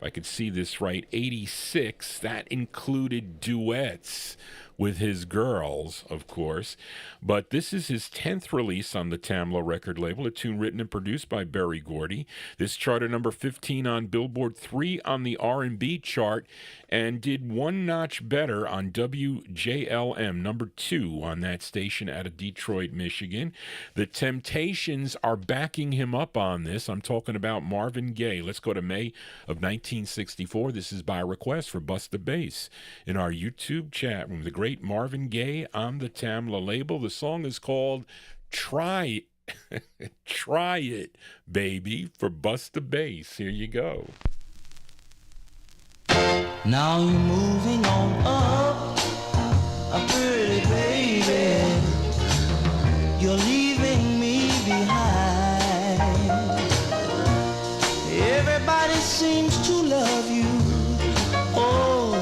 if I could see this right, 86. That included duets with his girls, of course. But this is his 10th release on the Tamla record label, a tune written and produced by Berry Gordy. This charted number 15 on Billboard, 3 on the R&B chart, and did one notch better on WJLM, number 2 on that station out of Detroit, Michigan. The Temptations are backing him up on this. I'm talking about Marvin Gaye. Let's go to May of 1964. This is by request for Bust the Bass in our YouTube chat room. The great Marvin Gaye on the Tamla label. The song is called Try Try It, Baby, for Bust the Bass. Here you go.
Now you're moving on up, a pretty baby. You're leaving me behind. Everybody seems to love you. Oh,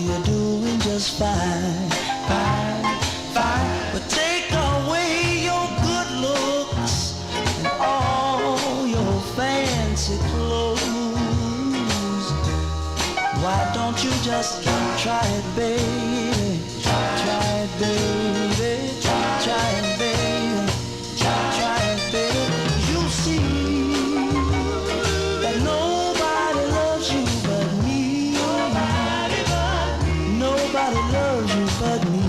you're doing just fine, fine, fine. But take away your good looks and all your fancy clothes. Why don't you just try it, baby? Try it, baby. Try it, baby. Try it, baby. You'll see that nobody loves you but me. Nobody loves you but me.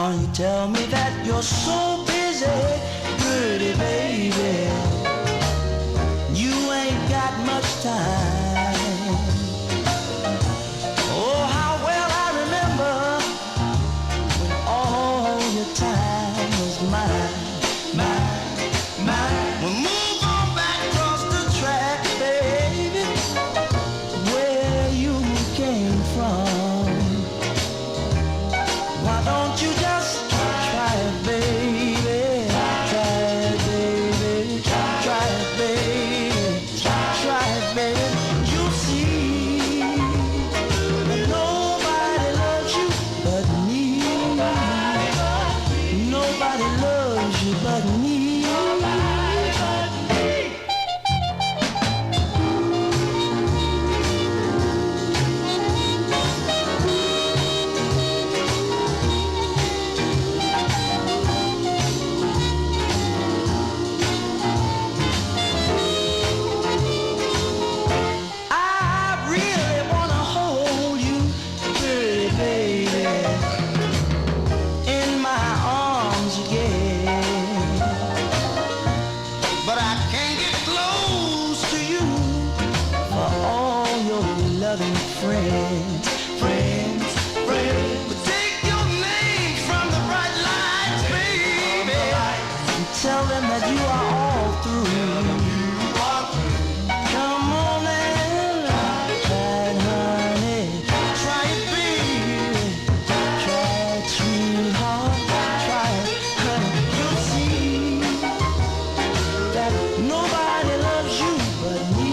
Now you tell me that you're so busy, pretty baby. You ain't got much time. Oh, how well I remember when all your time was mine, mine. Well, move on back across the track, baby, where you came from. Why don't you just try it, baby? Try it, baby. Try it, baby. Try it, baby. You'll see that nobody loves you but me. Nobody loves you but me. I really wanna hold you, pretty baby, in my arms again. But I can't get close to you for all your loving friends, friends. But take your name from the bright lights, baby, and tell them that you are all through. Come on and try it, honey. Try it, baby. Try it, sweetheart. Try it, honey. You'll see that nobody loves you but me.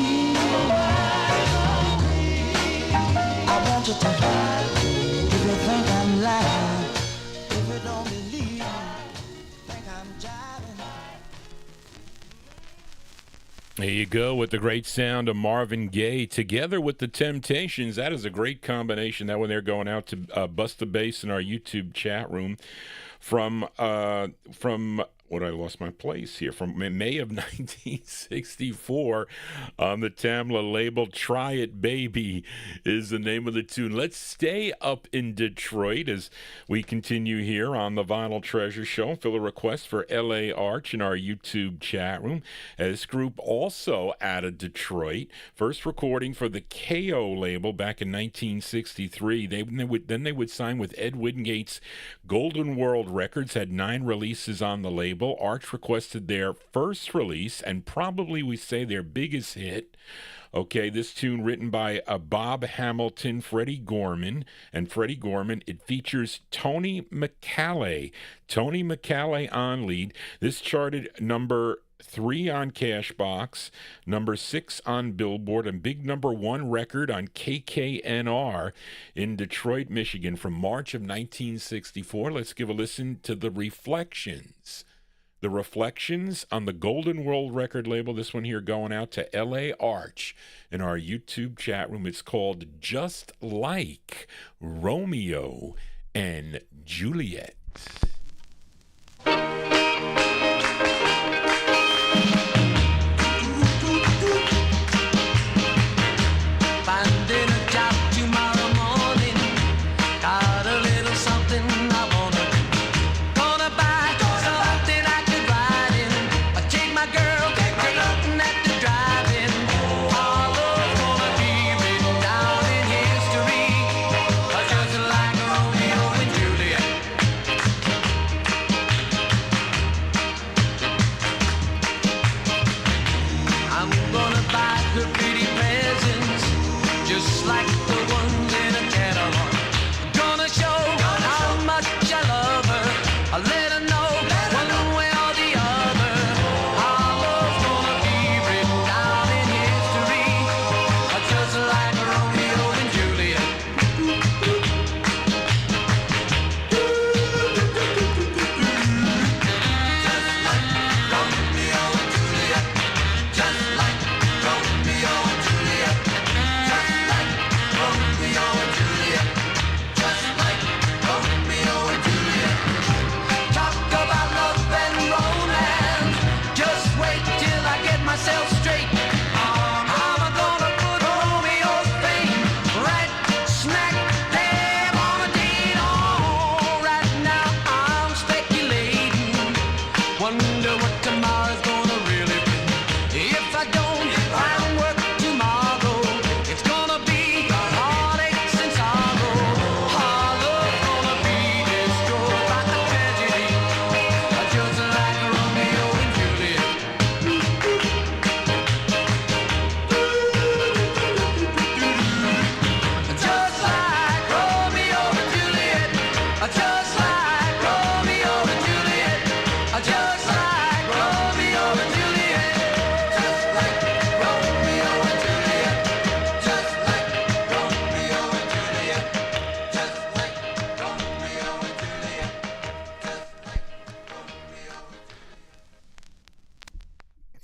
I want you to try if you think I'm lying. If you don't believe me, think I'm jiving.
There you go with the great sound of Marvin Gaye together with the Temptations. That is a great combination. That one they're going out to Bust the Bass in our YouTube chat room from what I lost my place here from May of 1964 on the Tamla label. Try It Baby is the name of the tune. Let's stay up in Detroit as we continue here on the Vinyltreasure Show. Fill a request for L.A. Arch in our YouTube chat room. This group also out of Detroit. First recording for the KO label back in 1963. Then they would sign with Ed Wingate's Golden World Records, had 9 releases on the label. Arch requested their first release and probably we say their biggest hit. Okay, this tune written by Bob Hamilton, Freddie Gorman. It features Tony McCalley on lead. This charted number 3 on Cashbox, number 6 on Billboard, and big number 1 record on KKNR in Detroit, Michigan from March of 1964. Let's give a listen to The Reflections. The Reflections on the Golden World record label. This one here going out to L.A. Arch in our YouTube chat room. It's called Just Like Romeo and Juliet.
Finding a job tomorrow morning. Got a little something I wanna do. Gonna buy something I could ride in. I take my girl, take looking at the drive-in. Our love's gonna be written down in history. Just like Romeo and Juliet. I'm gonna buy her pretty presents, just like the ones in a catalog. Gonna show how much I love her. I'll let her know one way or the other. Our love's gonna be written down in history, just like Romeo and Juliet. Just like Romeo and Juliet. Just like Romeo and Juliet. Just like Romeo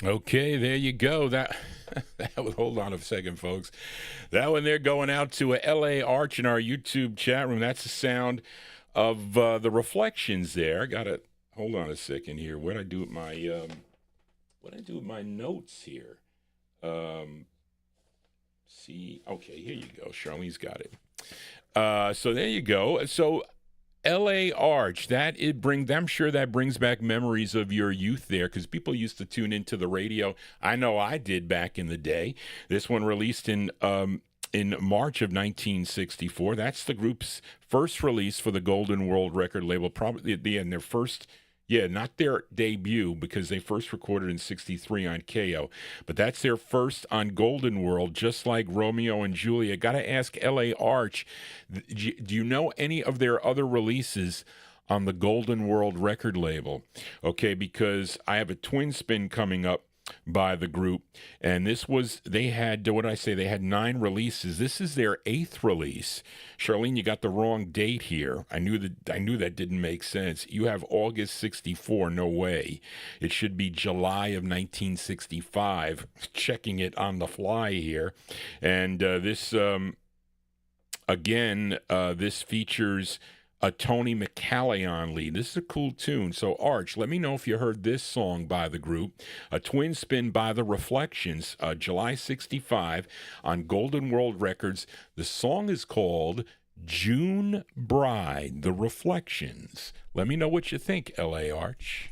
Okay, there you go. That hold on a second, folks. That one there going out to a L.A. Arch in our YouTube chat room. That's the sound of the Reflections there. Hold on a second here. What I do with my notes here? See, okay, here you go. Charlene's got it. So there you go. So L.A. Arch, I'm sure that brings back memories of your youth there, because people used to tune into the radio. I know I did back in the day. This one released in March of 1964. That's the group's first release for the Golden World record label, probably in their first. Yeah, not their debut, because they first recorded in 63 on KO. But that's their first on Golden World, just like Romeo and Juliet. Got to ask L.A. Arch, do you know any of their other releases on the Golden World record label? Okay, because I have a twin spin coming up by the group, and they had 9 releases. This is their 8th release. Charlene, you got the wrong date here. I knew that didn't make sense. You have August 64. No way. It should be July of 1965. Checking it on the fly here. And this features a Tony McCalley on lead. This is a cool tune. So, Arch, let me know if you heard this song by the group. A twin spin by the Reflections, July 65 on Golden World Records. The song is called June Bride, the Reflections. Let me know what you think, L.A. Arch.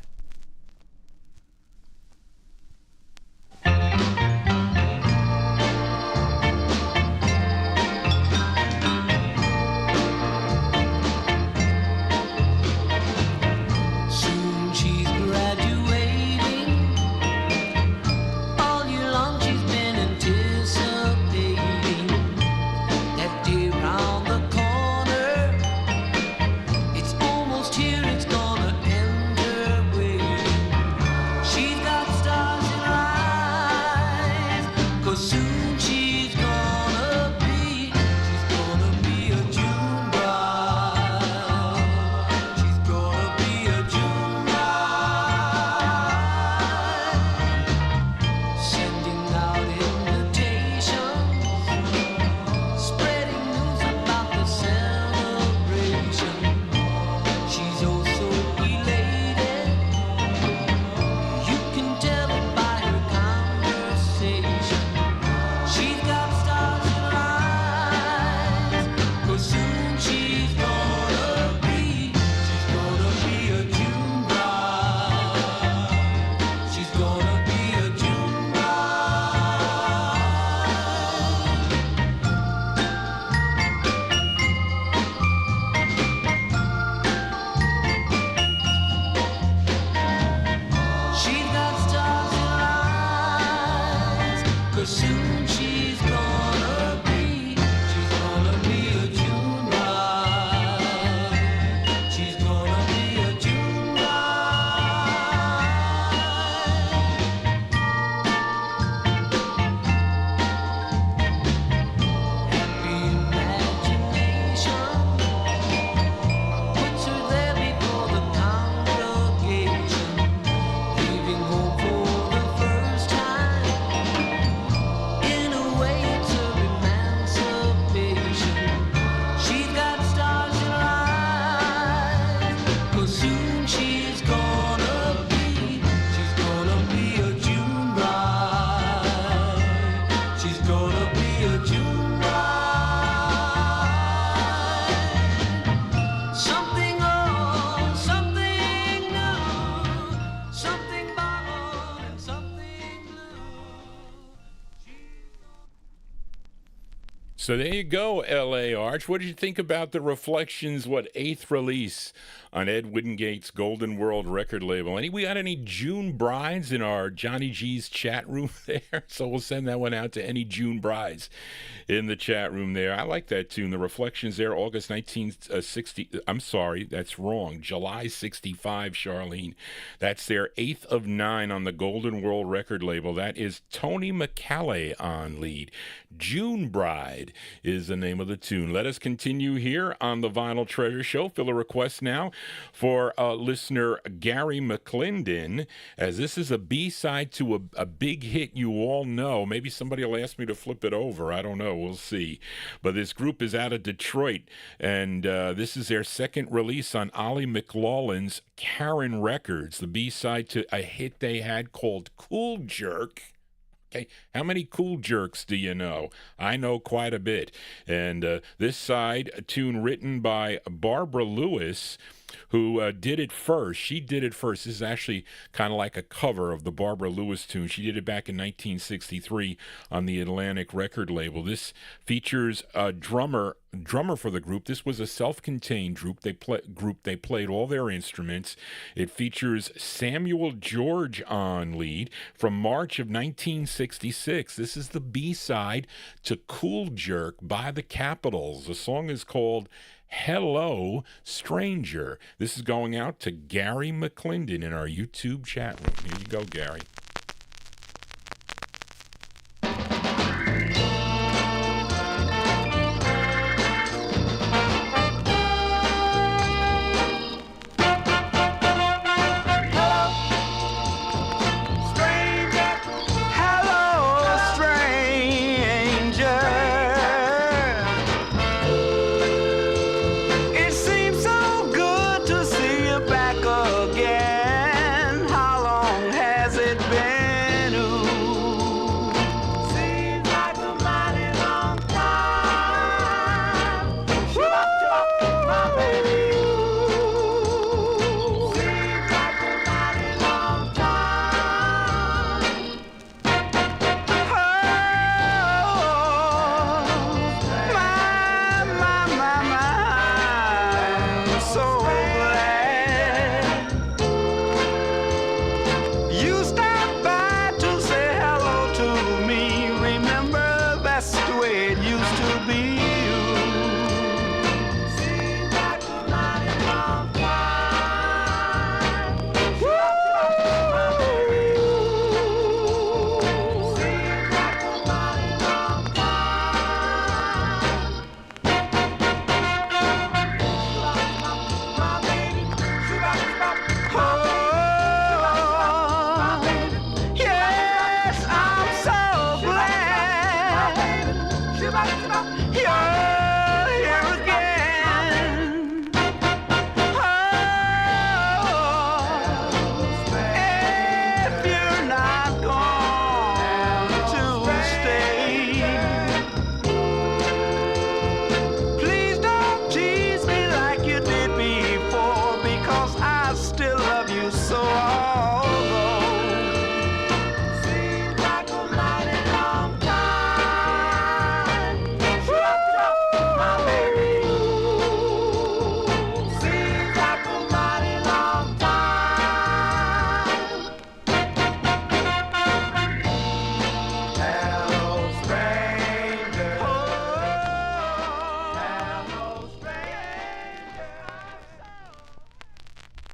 So there you go, L.A. Arch. What did you think about the Reflections, 8th release on Ed Widengate's Golden World record label? We got any June brides in our Johnny G's chat room there? So we'll send that one out to any June brides in the chat room there. I like that tune. The Reflections there, August 1960. I'm sorry, that's wrong. July 65, Charlene. That's their 8th of 9 on the Golden World record label. That is Tony McCalley on lead. June Bride is the name of the tune. Let us continue here on the Vinyl Treasure Show. Fill a request now for listener Gary McClendon, as this is a B-side to a big hit you all know. Maybe somebody will ask me to flip it over. I don't know. We'll see. But this group is out of Detroit, and this is their second release on Ollie McLaughlin's Karen Records, the B-side to a hit they had called Cool Jerk. Okay, how many Cool Jerks do you know? I know quite a bit. And this side, a tune written by Barbara Lewis, who did it first. She did it first. This is actually kind of like a cover of the Barbara Lewis tune. She did it back in 1963 on the Atlantic record label. This features a drummer for the group. This was a self-contained group. They played all their instruments. It features Samuel George on lead from March of 1966. This is the B-side to Cool Jerk by the Capitals. The song is called Hello, Stranger. This is going out to Gary McClendon in our YouTube chat room. Here you go, Gary.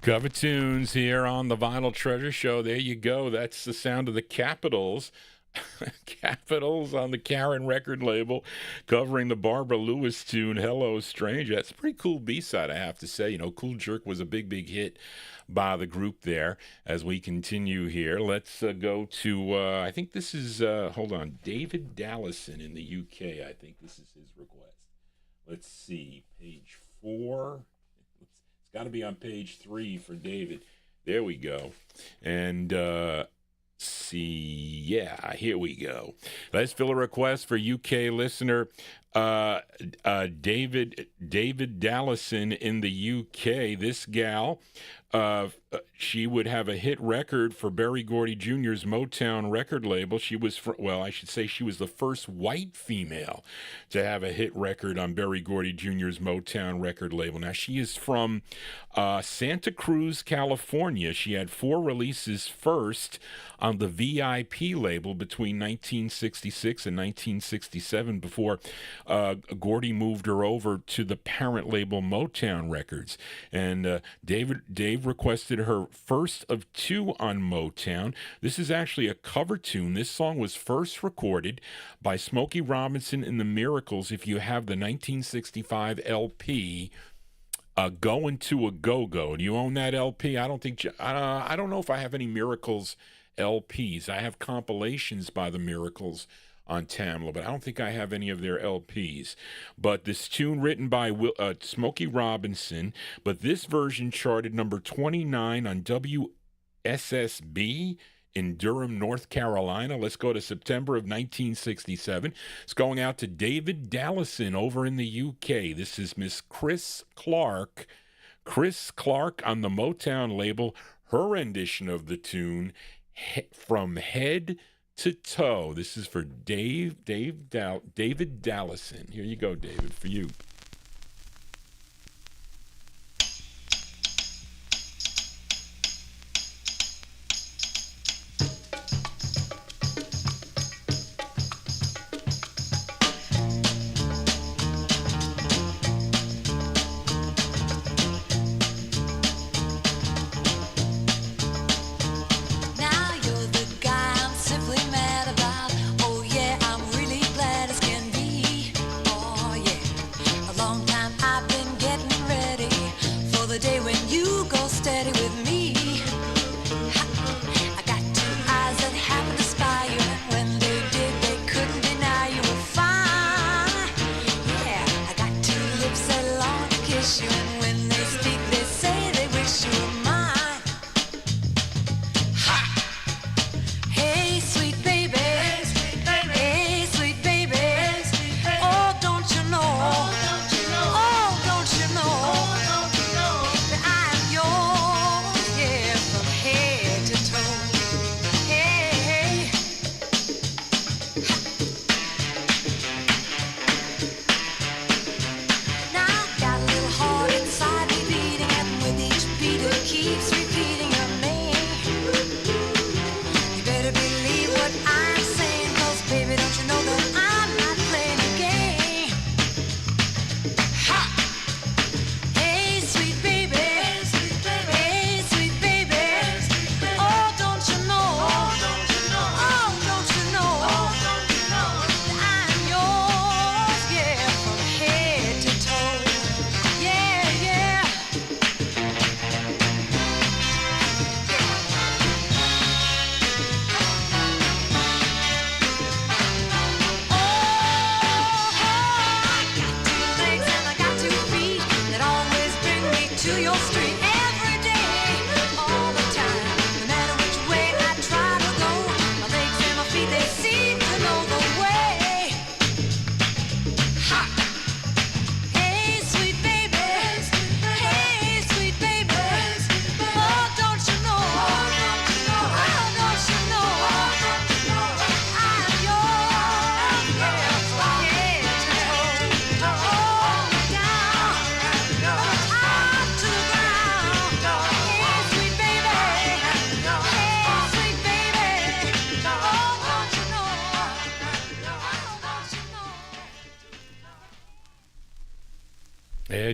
Cover tunes here on the Vinyl Treasure Show. There you go. That's the sound of the Capitals. Capitals on the Karen record label covering the Barbara Lewis tune Hello Stranger. That's a pretty cool B-side, I have to say. You know, Cool Jerk was a big hit by the group there. As we continue here, let's go to, I think this is, hold on, David Dallison in the UK. I think this is his request. Let's see, page 4. It's got to be on page 3 for David. There we go. And see, yeah, here we go. Let's fill a request for UK listener David Dallison in the UK. This gal, she would have a hit record for Berry Gordy Jr.'s Motown record label. She was, I should say she was the first white female to have a hit record on Berry Gordy Jr.'s Motown record label. Now, she is from Santa Cruz, California. She had 4 releases first on the VIP label between 1966 and 1967 before Gordy moved her over to the parent label Motown Records. And David Dave requested her first of two on Motown. This is actually a cover tune. This song was first recorded by Smokey Robinson and the Miracles. If you have the 1965 LP, Going to a Go-Go. Do you own that LP? I don't think. I don't know if I have any Miracles LPs. I have compilations by the Miracles on Tamla, but I don't think I have any of their LPs. But this tune written by Smokey Robinson, but this version charted number 29 on WSSB in Durham, North Carolina. Let's go to September of 1967. It's going out to David Dallison over in the UK. This is Miss Chris Clark. Chris Clark on the Motown label, her rendition of the tune, From Head to Toe. This is for David Dallison. Here you go, David, for you.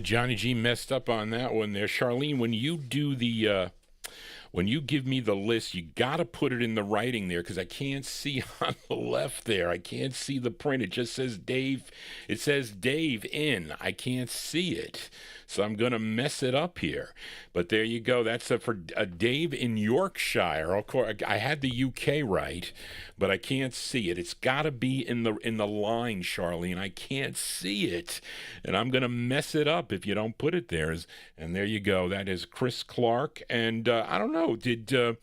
Johnny G messed up on that one there. Charlene, when you do the, when you give me the list, you got to put it in the writing there because I can't see on the left there. I can't see the print. It just says Dave. It says Dave in. I can't see it. So I'm going to mess it up here. But there you go. That's for a Dave in Yorkshire. Of course, I had the UK right, but I can't see it. It's got to be in the line, Charlene. I can't see it. And I'm going to mess it up if you don't put it there. And there you go. That is Chris Clark. And I don't know, did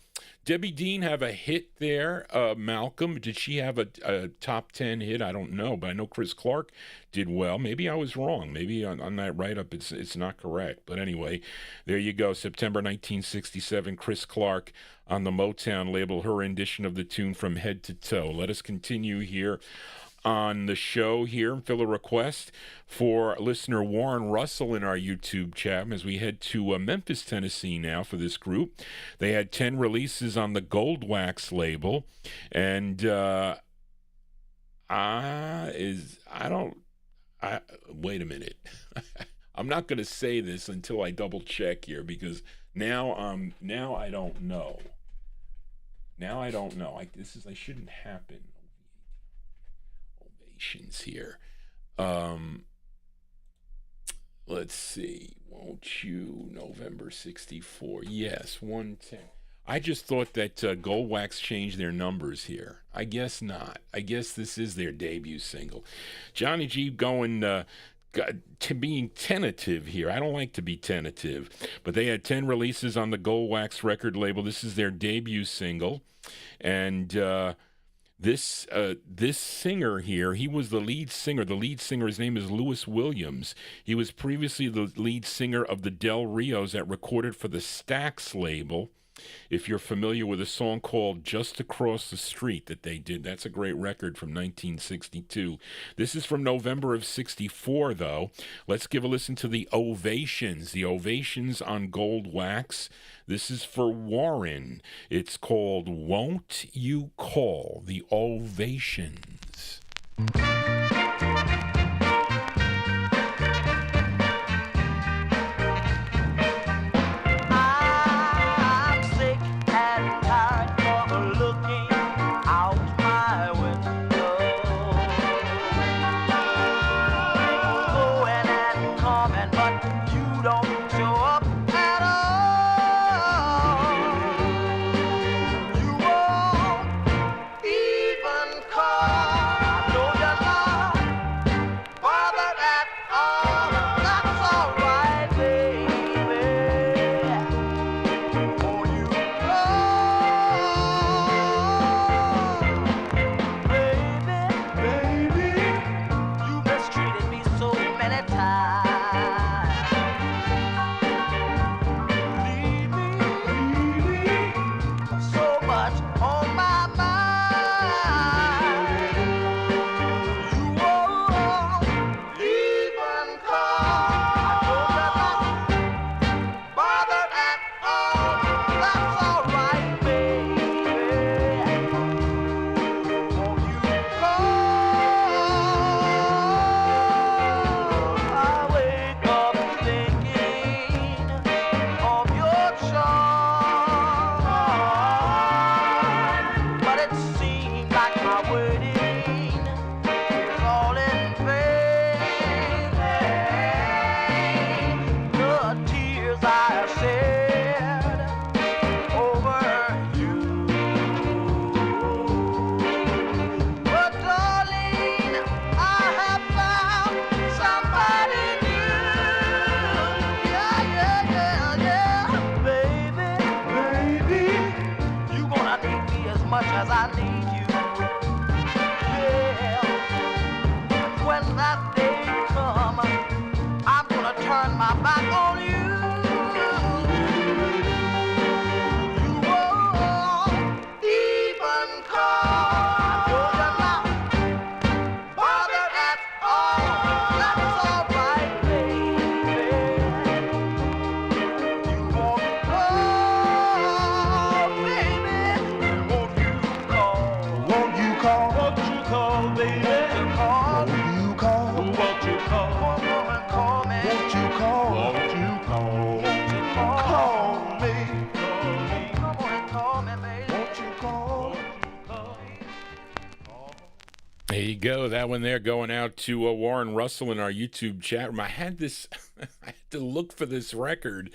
Debbie Dean have a hit there? Malcolm, did she have a top 10 hit? I don't know, but I know Chris Clark did well. Maybe I was wrong. Maybe on that write-up it's not correct. But anyway, there you go. September 1967, Chris Clark on the Motown label, her rendition of the tune From Head to Toe. Let us continue here on the show here and fill a request for listener Warren Russell in our YouTube chat as we head to Memphis, Tennessee now for this group. They had 10 releases on the Gold Wax label, and wait a minute. I'm not going to say this until I double check here because Now I don't know. I shouldn't happen. Ovations here. Let's see. Won't you? November 64. Yes, 110. I just thought that Gold Wax changed their numbers here. I guess not. I guess this is their debut single. Johnny G going to being tentative here. I don't like to be tentative, but they had 10 releases on the Gold Wax record label. This is their debut single, and this singer here, he was the lead singer. The lead singer, his name is Lewis Williams. He was previously the lead singer of the Del Rios that recorded for the Stax label. If you're familiar with a song called Just Across the Street that they did, that's a great record from 1962. This is from November of 64, though. Let's give a listen to the Ovations. The Ovations on Gold Wax. This is for Warren. It's called Won't You Call? The Ovations. There you go. That one there going out to Warren Russell in our YouTube chat room. I had this, I had to look for this record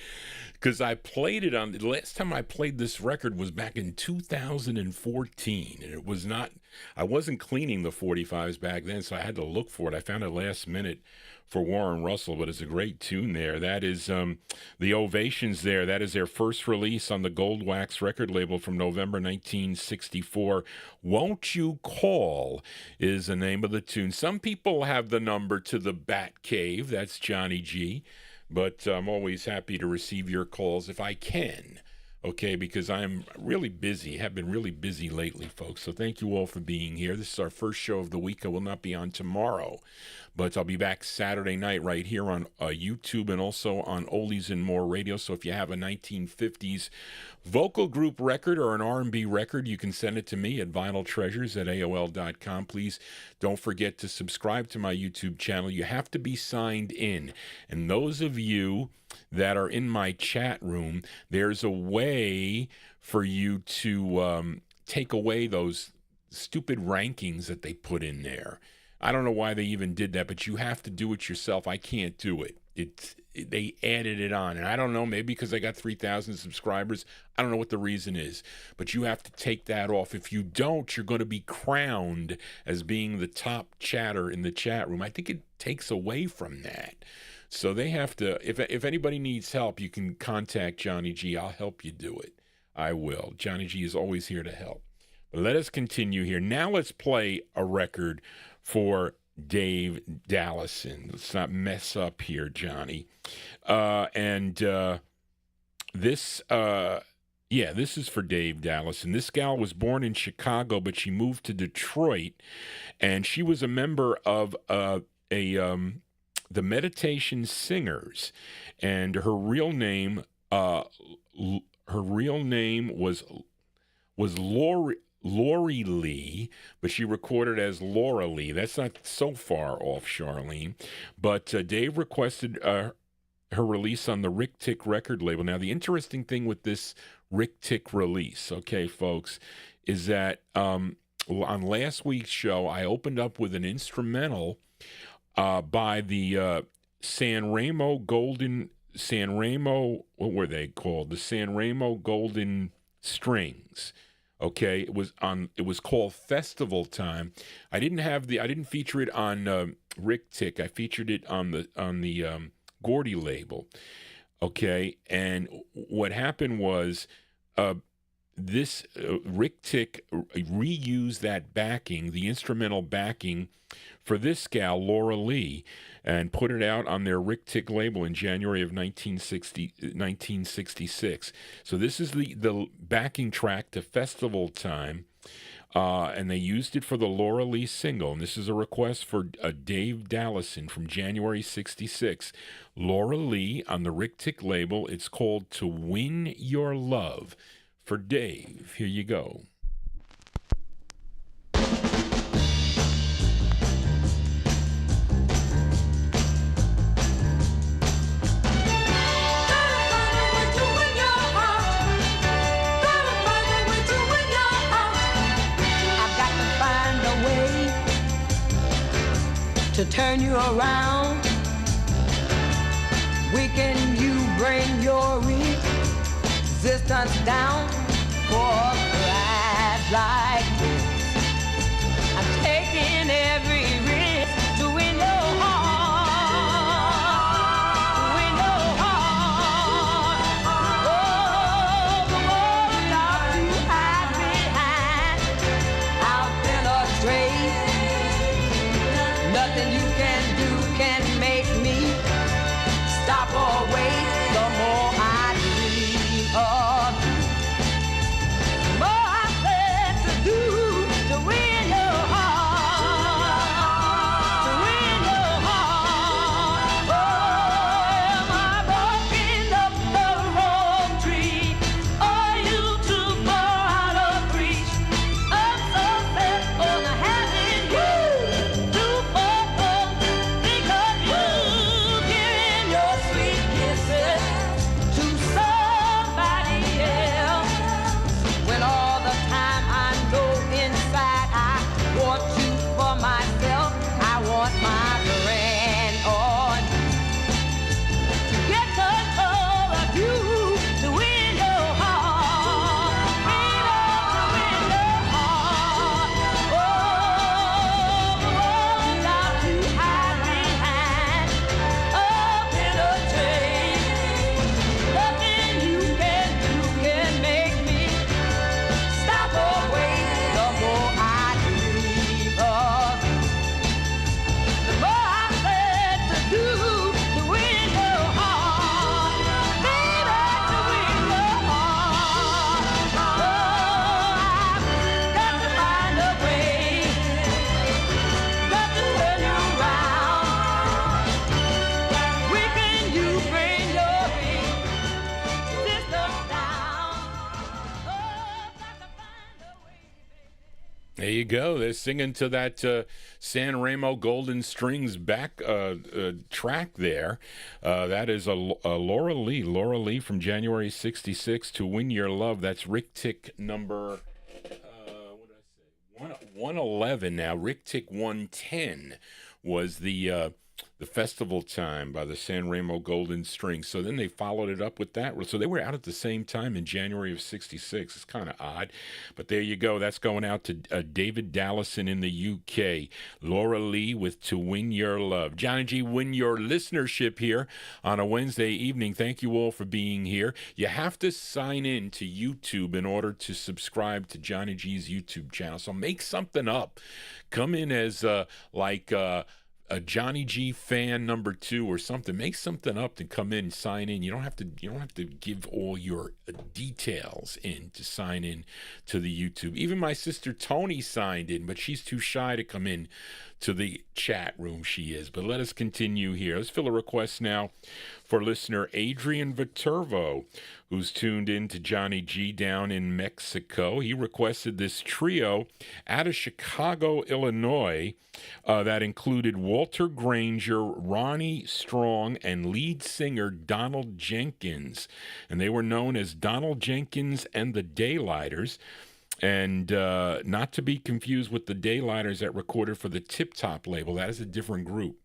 because I played it on, the last time I played this record was back in 2014. And it was not, I wasn't cleaning the 45s back then, so I had to look for it. I found it last minute for Warren Russell, but it's a great tune there. That is the Ovations there. That is their first release on the Gold Wax record label from November 1964. Won't You Call is the name of the tune. Some people have the number to the Bat Cave. That's Johnny G. But I'm always happy to receive your calls if I can. okay, because I'm really busy, have been really busy lately, folks. So thank you all for being here. This is our first show of the week. I will not be on tomorrow, but I'll be back Saturday night right here on YouTube and also on Oldies and More Radio. So if you have a 1950s vocal group record or an R&B record, you can send it to me at vinyltreasures@aol.com. Please don't forget to subscribe to my YouTube channel. You have to be signed in. And those of you that are in my chat room, there's a way for you to take away those stupid rankings that they put in there. I don't know why they even did that, but you have to do it yourself. I can't do it. They added it on, and I don't know, maybe because I got 3,000 subscribers. I don't know what the reason is, but you have to take that off. If you don't, you're going to be crowned as being the top chatter in the chat room. I think it takes away from that. So they have to, if anybody needs help, you can contact Johnny G. I'll help you do it. I will. Johnny G is always here to help. But let us continue here. Now let's play a record for Dave Dallison. Let's not mess up here, Johnny. This is for Dave Dallison. This gal was born in Chicago, but she moved to Detroit, and she was a member of the Meditation Singers, and her real name was Lori Lee, but she recorded as Laura Lee. That's not so far off, Charlene. But Dave requested her release on the Rick Tick record label. Now, the interesting thing with this Rick Tick release, okay, folks, is that on last week's show, I opened up with an instrumental by the San Remo, what were they called? The San Remo Golden Strings. Okay, it was called Festival Time. I didn't feature it on Rick Tick. I featured it on the Gordy label. Okay, and what happened was this Rick Tick reused that backing, the instrumental backing, for this gal, Laura Lee, and put it out on their Rick Tick label in January of 1966. So this is the backing track to Festival Time, and they used it for the Laura Lee single. And this is a request for Dave Dallison from January 66. Laura Lee on the Rick Tick label. It's called To Win Your Love. For Dave, here you go.
To turn you around, weaken you, bring your resistance down for a ride like this. I'm taking every risk to win your heart, win your heart. Oh, the world without you hide behind, I've been astray. Nothing you can do can make me stop or wait. The more I dream of you, the more I plan to do.
go. They're singing to that San Remo Golden Strings back track there. That is a Laura Lee from January 66, To Win Your Love. That's Rick Tick number, what did I say? 111 now. Rick Tick 110 was the festival time by the San Remo Golden Strings. So then they followed it up with that. So they were out at the same time in January of 66. It's kind of odd. But there you go. That's going out to David Dallison in the UK. Laura Lee with To Win Your Love. Johnny G, win your listenership here on a Wednesday evening. Thank you all for being here. You have to sign in to YouTube in order to subscribe to Johnny G's YouTube channel. So make something up. Come in as a Johnny G fan number 2 or something. Make something up to come in and sign in. You don't have to give all your details in to sign in to the YouTube. Even my sister Tony signed in, but she's too shy to come in to the chat room. She is. But let us continue here. Let's fill a request now for listener Adrian Viterbo, who's tuned in to Johnny G down in Mexico. He requested this trio out of Chicago, Illinois, that included Walter Granger, Ronnie Strong, and lead singer Donald Jenkins. And they were known as Donald Jenkins and the Daylighters. And not to be confused with the Daylighters that recorded for the Tip Top label. That is a different group.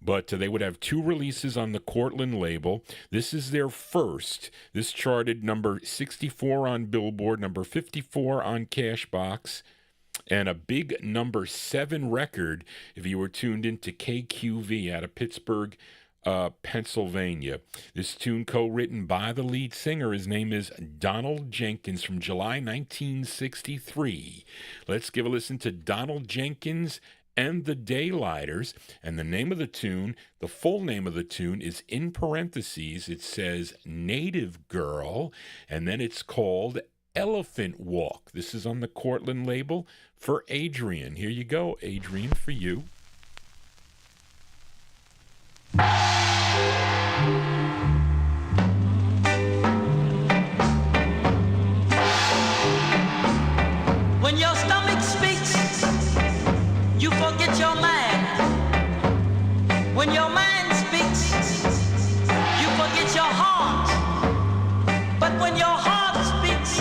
But they would have 2 releases on the Cortland label. This is their first. This charted number 64 on Billboard, number 54 on Cashbox, and a big number 7 record if you were tuned into KQV out of Pittsburgh, Pennsylvania. This tune co-written by the lead singer. His name is Donald Jenkins from July 1963. Let's give a listen to Donald Jenkins and the Daylighters. And the name of the tune, the full name of the tune is in parentheses. It says Native Girl, and then it's called Elephant Walk. This is on the Cortland label for Adrian. Here you go, Adrian, for you.
When your stomach speaks, you forget your mind. When your mind speaks, you forget your heart. But when your heart speaks,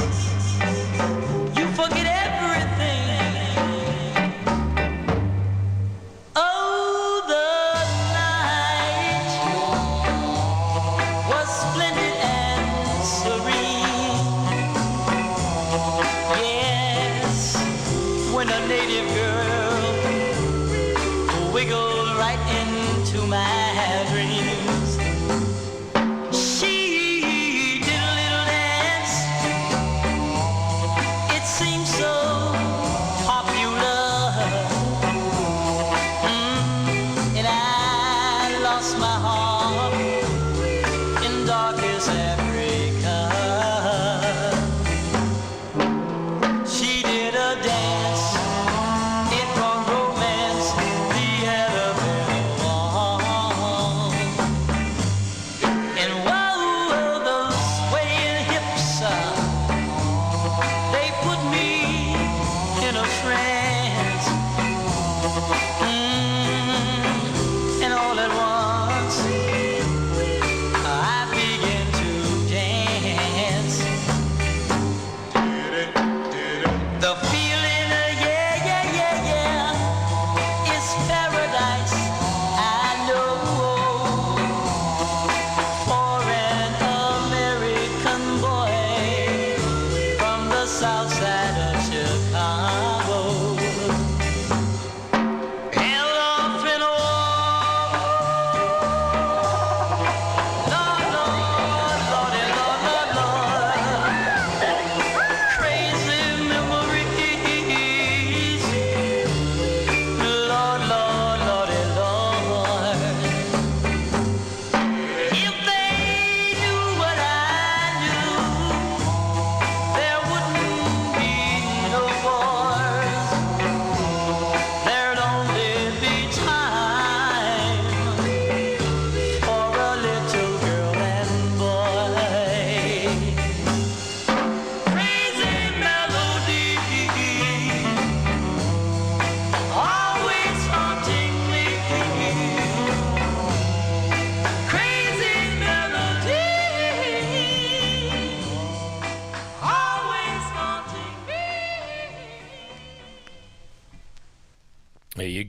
you forget everything.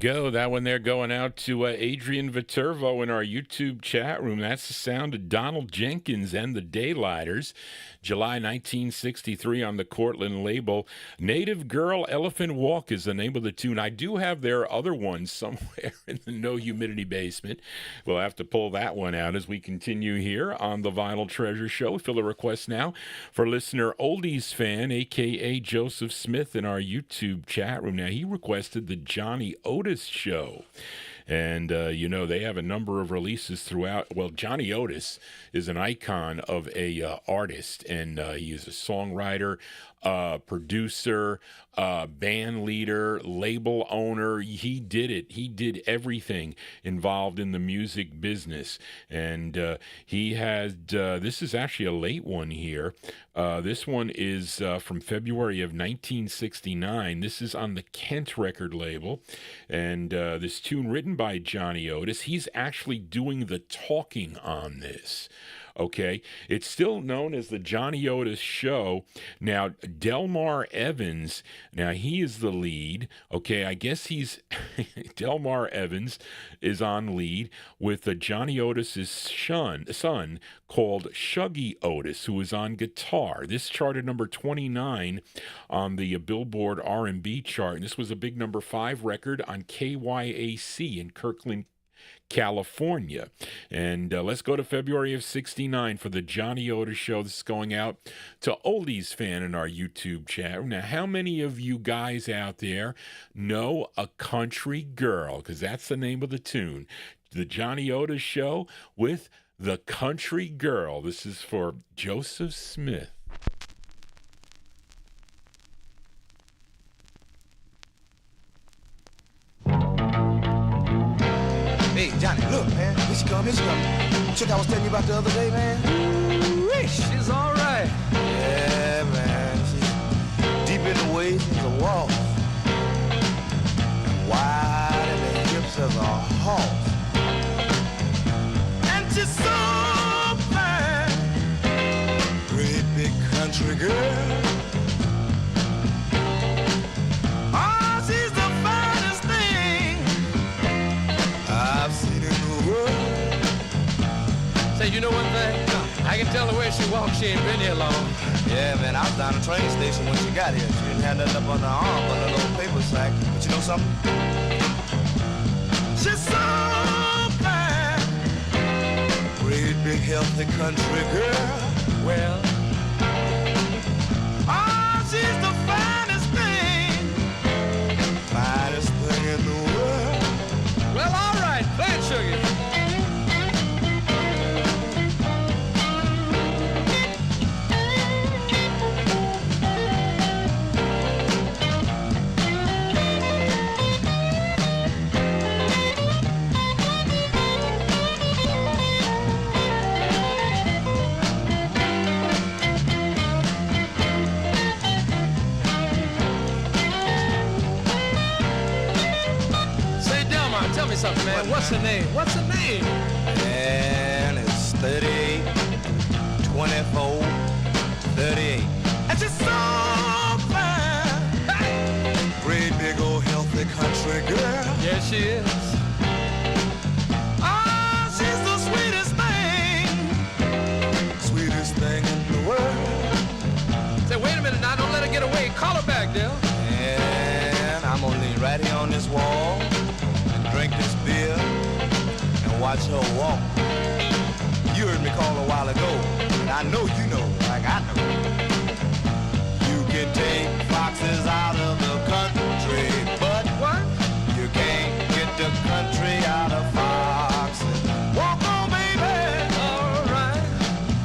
go. That one there going out to Adrian Viterbo in our YouTube chat room. That's the sound of Donald Jenkins and the Daylighters. July 1963 on the Cortland label. Native Girl Elephant Walk is the name of the tune. I do have their other ones somewhere in the No Humidity basement. We'll have to pull that one out as we continue here on the Vinyltreasure Show. Fill a request now for listener Oldies Fan, a.k.a. Joseph Smith, in our YouTube chat room. Now, he requested the Johnny Otis Show. And, they have a number of releases throughout. Well, Johnny Otis is an icon of a artist, and he is a songwriter, producer, band leader, label owner. He did it. He did everything involved in the music business. And he had, this is actually a late one here. This one is from February of 1969. This is on the Kent record label. And this tune written by Johnny Otis. He's actually doing the talking on this. Okay, it's still known as the Johnny Otis Show. Now, Delmar Evans, now he is the lead. Okay, I guess he's Delmar Evans is on lead with Johnny Otis's son called Shuggy Otis, who is on guitar. This charted number 29 on the Billboard R&B chart, and this was a big number 5 record on KYAC in Kirkland, California. And let's go to February of 69 for the Johnny Otis Show. This is going out to Oldies Fan in our YouTube chat. Now, how many of you guys out there know A Country Girl? Because that's the name of the tune. The Johnny Otis Show with The Country Girl. This is for Joseph Smith.
Hey, Johnny, look, man. Here she come, here she come. Chick I was telling you about the other day, man. Ooh, she's all right. Yeah, man. She's deep in the waist as a waltz. And wide in the hips as a horse. And she's so fine. Great big country girl. Oh, she's the finest thing I've seen in the world.
Say, you know one thing? I can tell the way she walks, she ain't been here long.
Yeah, man, I was down the train station when she got here. She didn't have nothing up on her arm but a little paper sack. But you know something? She's so fine. Great big healthy country girl.
Well,
oh, she's the finest thing. Finest thing in the world.
well, all right, play it, Sugar. Say, Delmar, tell me something, man. What's her name? What's her name?
And it's 38, 24, 38. And she's so fine. Great big old healthy country girl.
Yeah, she is.
Oh, she's the sweetest thing. Sweetest thing in the world.
Say, wait a minute now, don't let her get away. Call her back, Del.
And I'm gonna lean right here on this wall and drink this beer and watch her walk. You heard me call a while ago, and I know you know, like I know. You can take foxes out of the country, but
What?
you can't get the country out of foxes. Walk on, baby.
All right.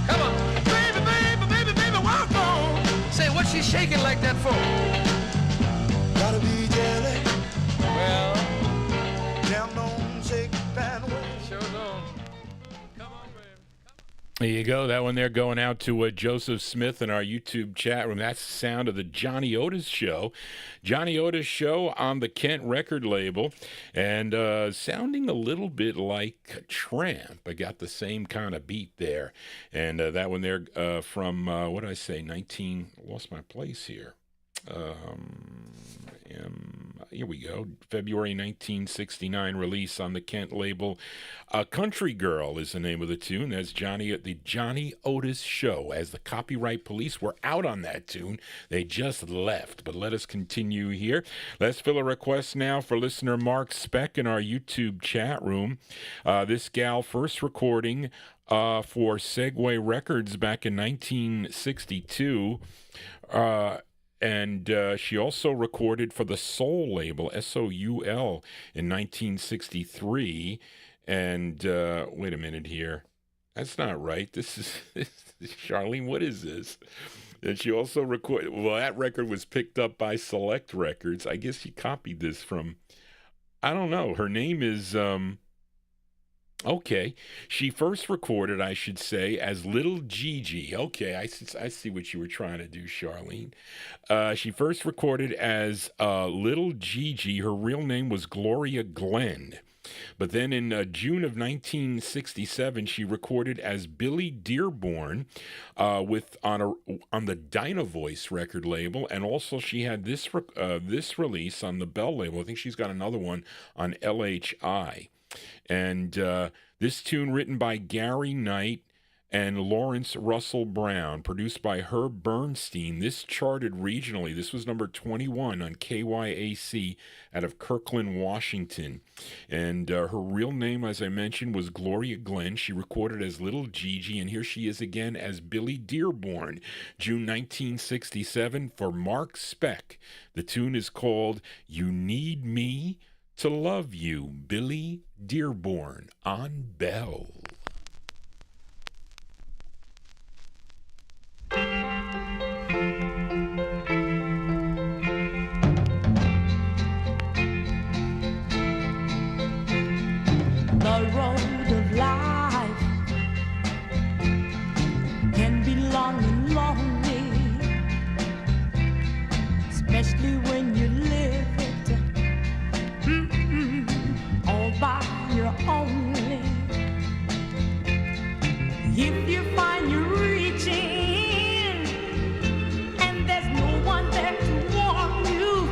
Come on.
Baby, baby, baby, baby, walk on.
Say, what's she shaking like that for?
Gotta be jelly.
Well,
Damn, don't shake that way.
sure don't. Come on, baby.
There you go. That one there going out to Joseph Smith in our YouTube chat room. That's the sound of the Johnny Otis Show. Johnny Otis Show on the Kent record label. And sounding a little bit like Tramp. I got the same kind of beat there. And that one there from, what did I say, lost my place here. here we go, February 1969 release on the Kent label. Country Girl is the name of the tune. That's the Johnny Otis Show. As the copyright police were out on that tune, they just left. But let us continue here. Let's fill a request now for listener Mark Speck in our YouTube chat room. This gal first recording for Segway Records back in 1962. And she also recorded for the Soul label, S-O-U-L, in 1963. And wait a minute here. That's not right. This is Charlene, what is this? And she also recorded, well, that record was picked up by Select Records. I guess she copied this from, I don't know. Her name is, okay. She first recorded, I should say, as Little Gigi. Okay, I see what you were trying to do, Charlene. She first recorded as Little Gigi. Her real name was Gloria Glenn. But then in June of 1967, she recorded as Billy Dearborn on the Dynavoice record label, and also she had this release on the Bell label. I think she's got another one on LHI. And this tune written by Gary Knight and Lawrence Russell Brown, produced by Herb Bernstein. This charted regionally. This was number 21 on KYAC out of Kirkland, Washington. And her real name, as I mentioned, was Gloria Glenn. She recorded as Little Gigi, and here she is again as Billy Dearborn, June 1967, for Mark Speck. The tune is called You Need Me to Love You, Billy Dearborn on Bell.
The road of life can be long and lonely, especially when you live it all by your only. If you find you're reaching and there's no one there to warn you,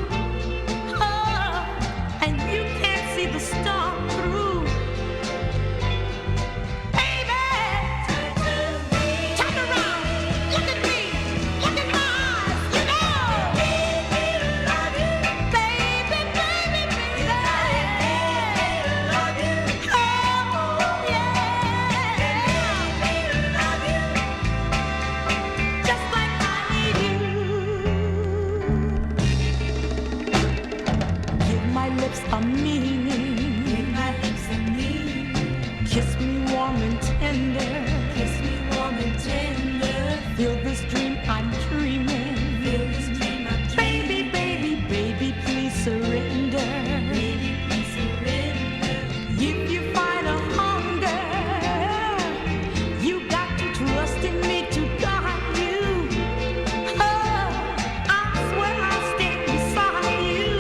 and you can't see the storm through, a meaning. Give my lips a meaning. Kiss me warm and tender. Kiss me warm and tender. Feel this dream I'm dreaming. Feel this dream I'm dreaming. Baby, baby, baby, please surrender. Baby, please surrender. If you find a hunger, you got to trust in me to guide you. Oh, I swear I'll stay beside you.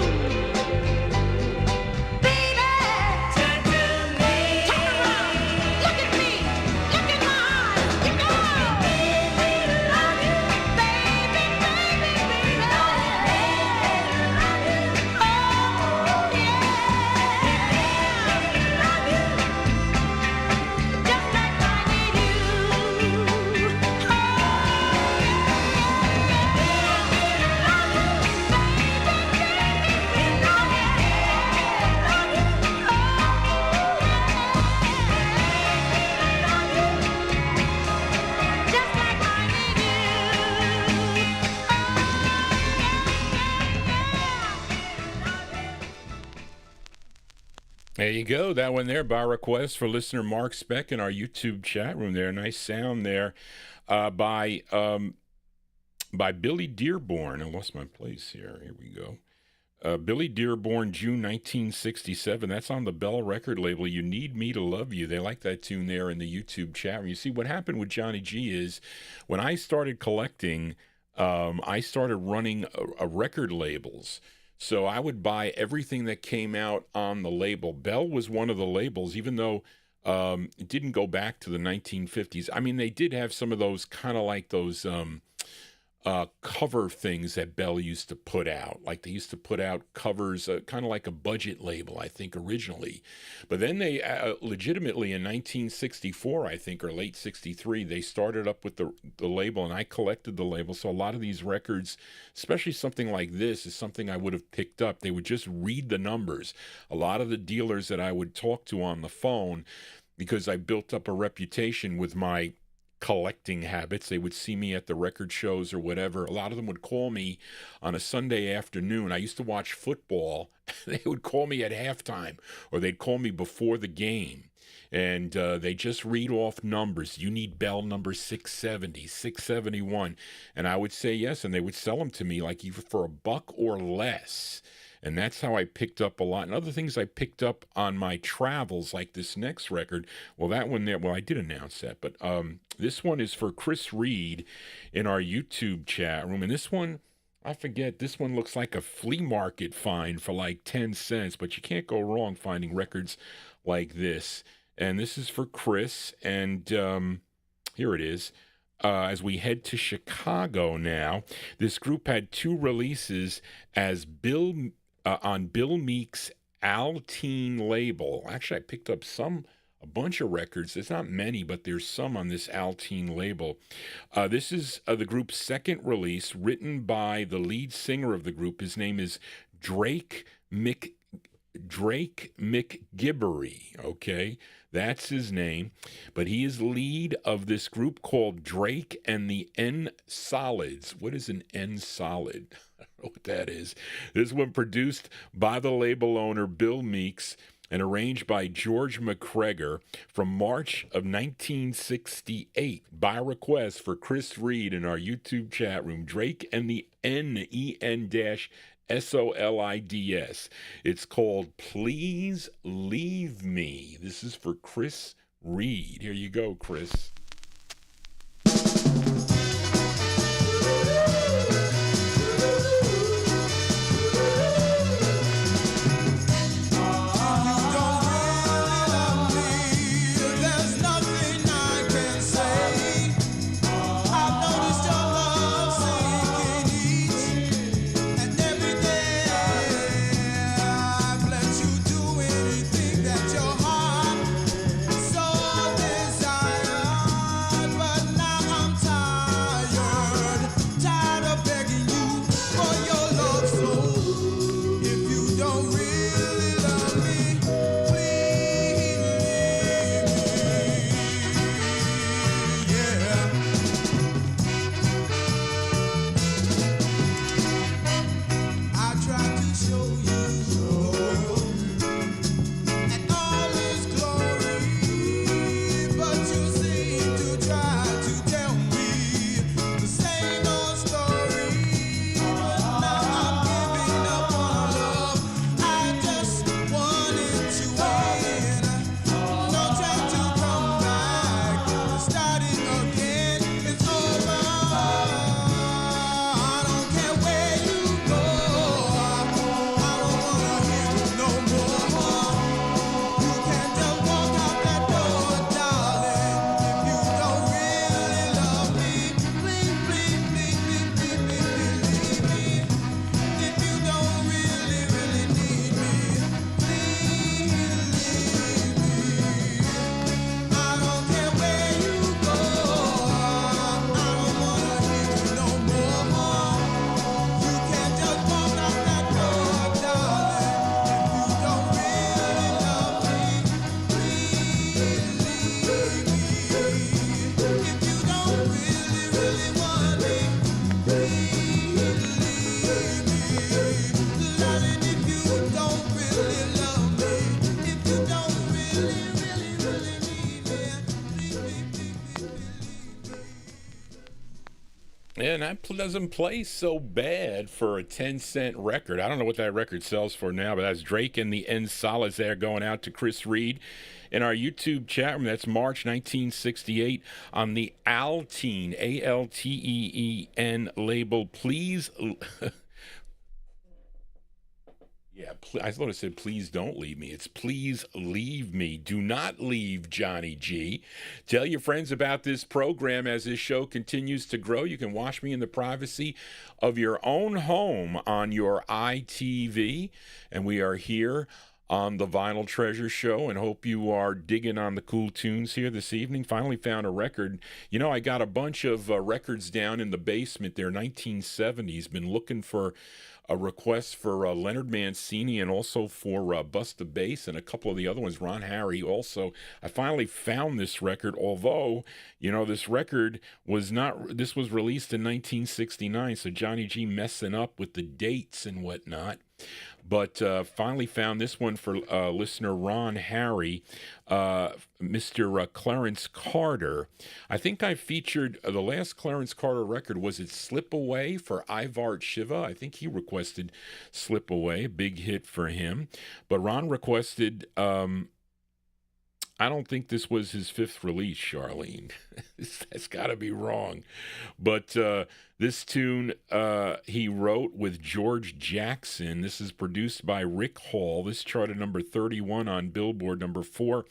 There you go. That one there by request for listener Mark Speck in our YouTube chat room there. Nice sound there by Billy Dearborn. I lost my place here. Here we go. Billy Dearborn, June 1967. That's on the Bell record label. You Need Me to Love You. They like that tune there in the YouTube chat room. You see, what happened with Johnny G is when I started collecting, I started running record labels. So I would buy everything that came out on the label. Bell was one of the labels, even though it didn't go back to the 1950s. I mean, they did have some of those kind of like those cover things that Bell used to put out. Like they used to put out covers, kind of like a budget label, I think, originally. But then they legitimately in 1964, I think, or late 63, they started up with the label, and I collected the label. So a lot of these records, especially something like this, is something I would have picked up. They would just read the numbers. A lot of the dealers that I would talk to on the phone, because I built up a reputation with my collecting habits. They would see me at the record shows or whatever. A lot of them would call me on a Sunday afternoon. I used to watch football. They would call me at halftime, or they'd call me before the game. And they just read off numbers. You need Bell number 670, 671. And I would say yes, and they would sell them to me like even for $1 or less. And that's how I picked up a lot. And other things I picked up on my travels, like this next record. Well, that one there, well, I did announce that. But this one is for Chris Reed in our YouTube chat room. And this one, I forget, this one looks like a flea market find for like 10 cents. But you can't go wrong finding records like this. And this is for Chris. And here it is. As we head to Chicago now, this group had 2 releases as on Bill Meek's Alteen label. Actually, I picked up a bunch of records. There's not many, but there's some on this Alteen label. This is the group's second release, written by the lead singer of the group. His name is Drake McGibbery, okay? That's his name. But he is lead of this group called Drake and the N Solids. What is an N Solid? I don't know what that is. This one produced by the label owner Bill Meeks and arranged by George McGregor from March of 1968 by request for Chris Reed in our YouTube chat room. Drake and the N-E-N-Solids. It's called Please Leave Me. This is for Chris Reed. Here you go, Chris. And that doesn't play so bad for a 10-cent record. I don't know what that record sells for now, but that's Drake and the N Solids there going out to Chris Reed in our YouTube chat room. That's March 1968 on the Alteen, A-L-T-E-E-N label. Please Yeah, I thought it said, please don't leave me. It's please leave me. Do not leave Johnny G. Tell your friends about this program as this show continues to grow. You can watch me in the privacy of your own home on your iTV. And we are here on the Vinyltreasure show, and hope you are digging on the cool tunes here this evening. Finally found a record. You know, I got a bunch of records down in the basement there, 1970s. Been looking for a request for Leonard Mancini and also for Bust the Bass and a couple of the other ones, Ron Harry also. I finally found this record, although, you know, this record was not, this was released in 1969, so Johnny G messing up with the dates and whatnot. But finally found this one for listener Ron Harry, Mr. Clarence Carter. I think I featured the last Clarence Carter record. Was it Slip Away for Ivart Shiva? I think he requested Slip Away, big hit for him. But Ron requested, I don't think this was his fifth release, Charlene. That's got to be wrong. But this tune he wrote with George Jackson. This is produced by Rick Hall. This charted number 31 on Billboard, number 4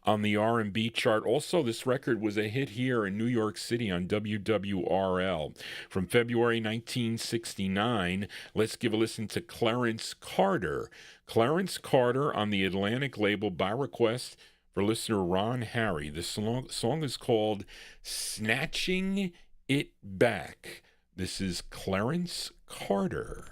on the R&B chart. Also, this record was a hit here in New York City on WWRL. From February 1969, let's give a listen to Clarence Carter. Clarence Carter on the Atlantic label by request for listener Ron Harry. The song is called Snatching It Back. This is Clarence Carter.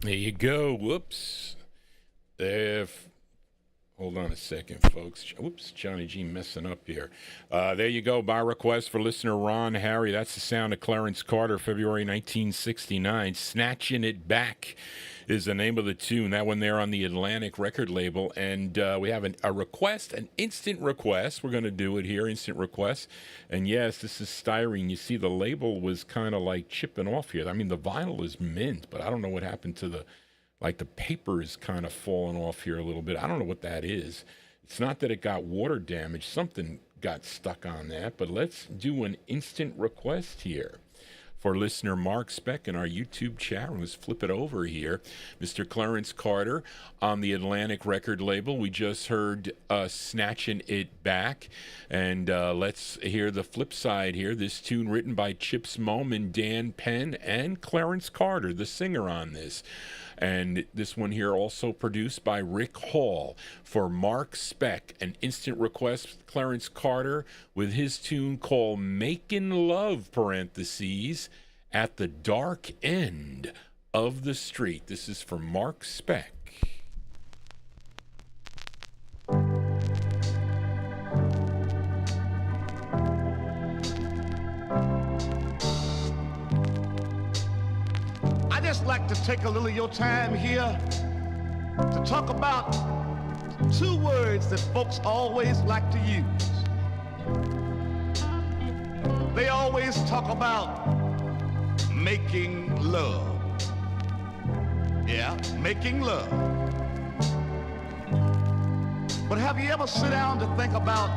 There you go. Whoops. Hold on a second, folks. Whoops, Johnny G messing up here. There you go, by request for listener Ron Harry. That's the sound of Clarence Carter, February 1969. Snatching It Back is the name of the tune. That one there on the Atlantic record label. And we have a request, an instant request. We're going to do it here, instant request. And yes, this is styrene. You see the label was kind of like chipping off here. I mean, the vinyl is mint, but I don't know what happened to the paper is kind of falling off here a little bit. I don't know what that is. It's not that it got water damage. Something got stuck on that. But let's do an instant request here for listener Mark Speck in our YouTube chat room. Let's flip it over here. Mr. Clarence Carter on the Atlantic record label. We just heard Snatching It Back. And let's hear the flip side here. This tune written by Chips Mohm and Dan Penn and Clarence Carter, the singer on this. And this one here also produced by Rick Hall for Mark Speck. An instant request, Clarence Carter, with his tune called Makin' Love, parentheses, at the dark end of the street. This is for Mark Speck.
I just like to take a little of your time here to talk about two words that folks always like to use. They always talk about making love. Yeah, making love. But have you ever sit down to think about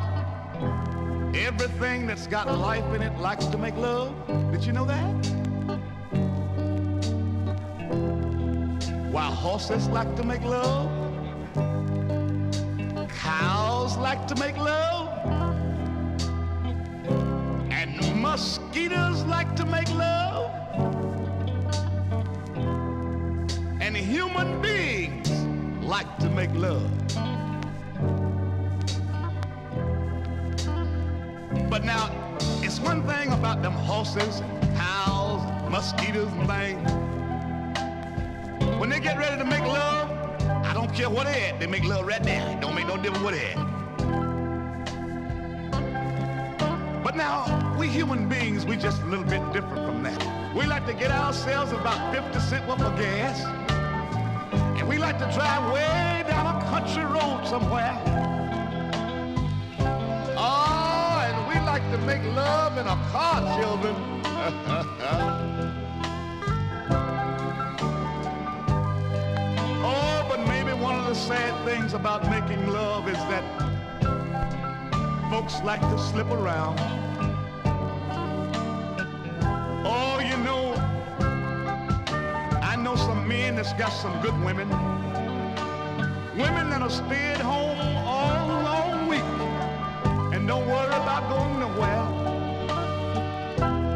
everything that's got life in it likes to make love? Did you know that? While horses like to make love, cows like to make love, and mosquitoes like to make love, and human beings like to make love. But now, it's one thing about them horses, cows, mosquitoes, and things. When they get ready to make love, I don't care what they at, they make love right now. It don't make no difference what they at. But now, we human beings, we just a little bit different from that. We like to get ourselves about 50 cents worth of gas, and we like to drive way down a country road somewhere. Oh, and we like to make love in a car, children. One of the sad things about making love is that folks like to slip around. Oh, you know, I know some men that's got some good women. Women that'll stay at home all long week and don't worry about going nowhere.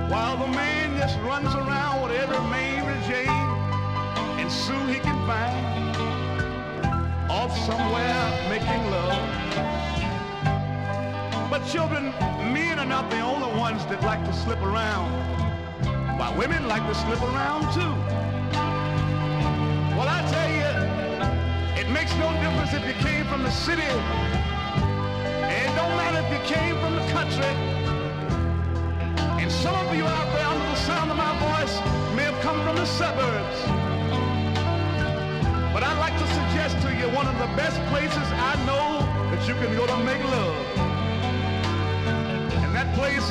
While the man just runs around with every Mary Jane and Sue he can find, off somewhere making love. But children, men are not the only ones that like to slip around. Why, women like to slip around too. Well, I tell you, it makes no difference if you came from the city. It don't matter if you came from the country. And some of you out there under the sound of my voice may have come from the suburbs. But I'd like to suggest to you one of the best places I know that you can go to make love. And that place is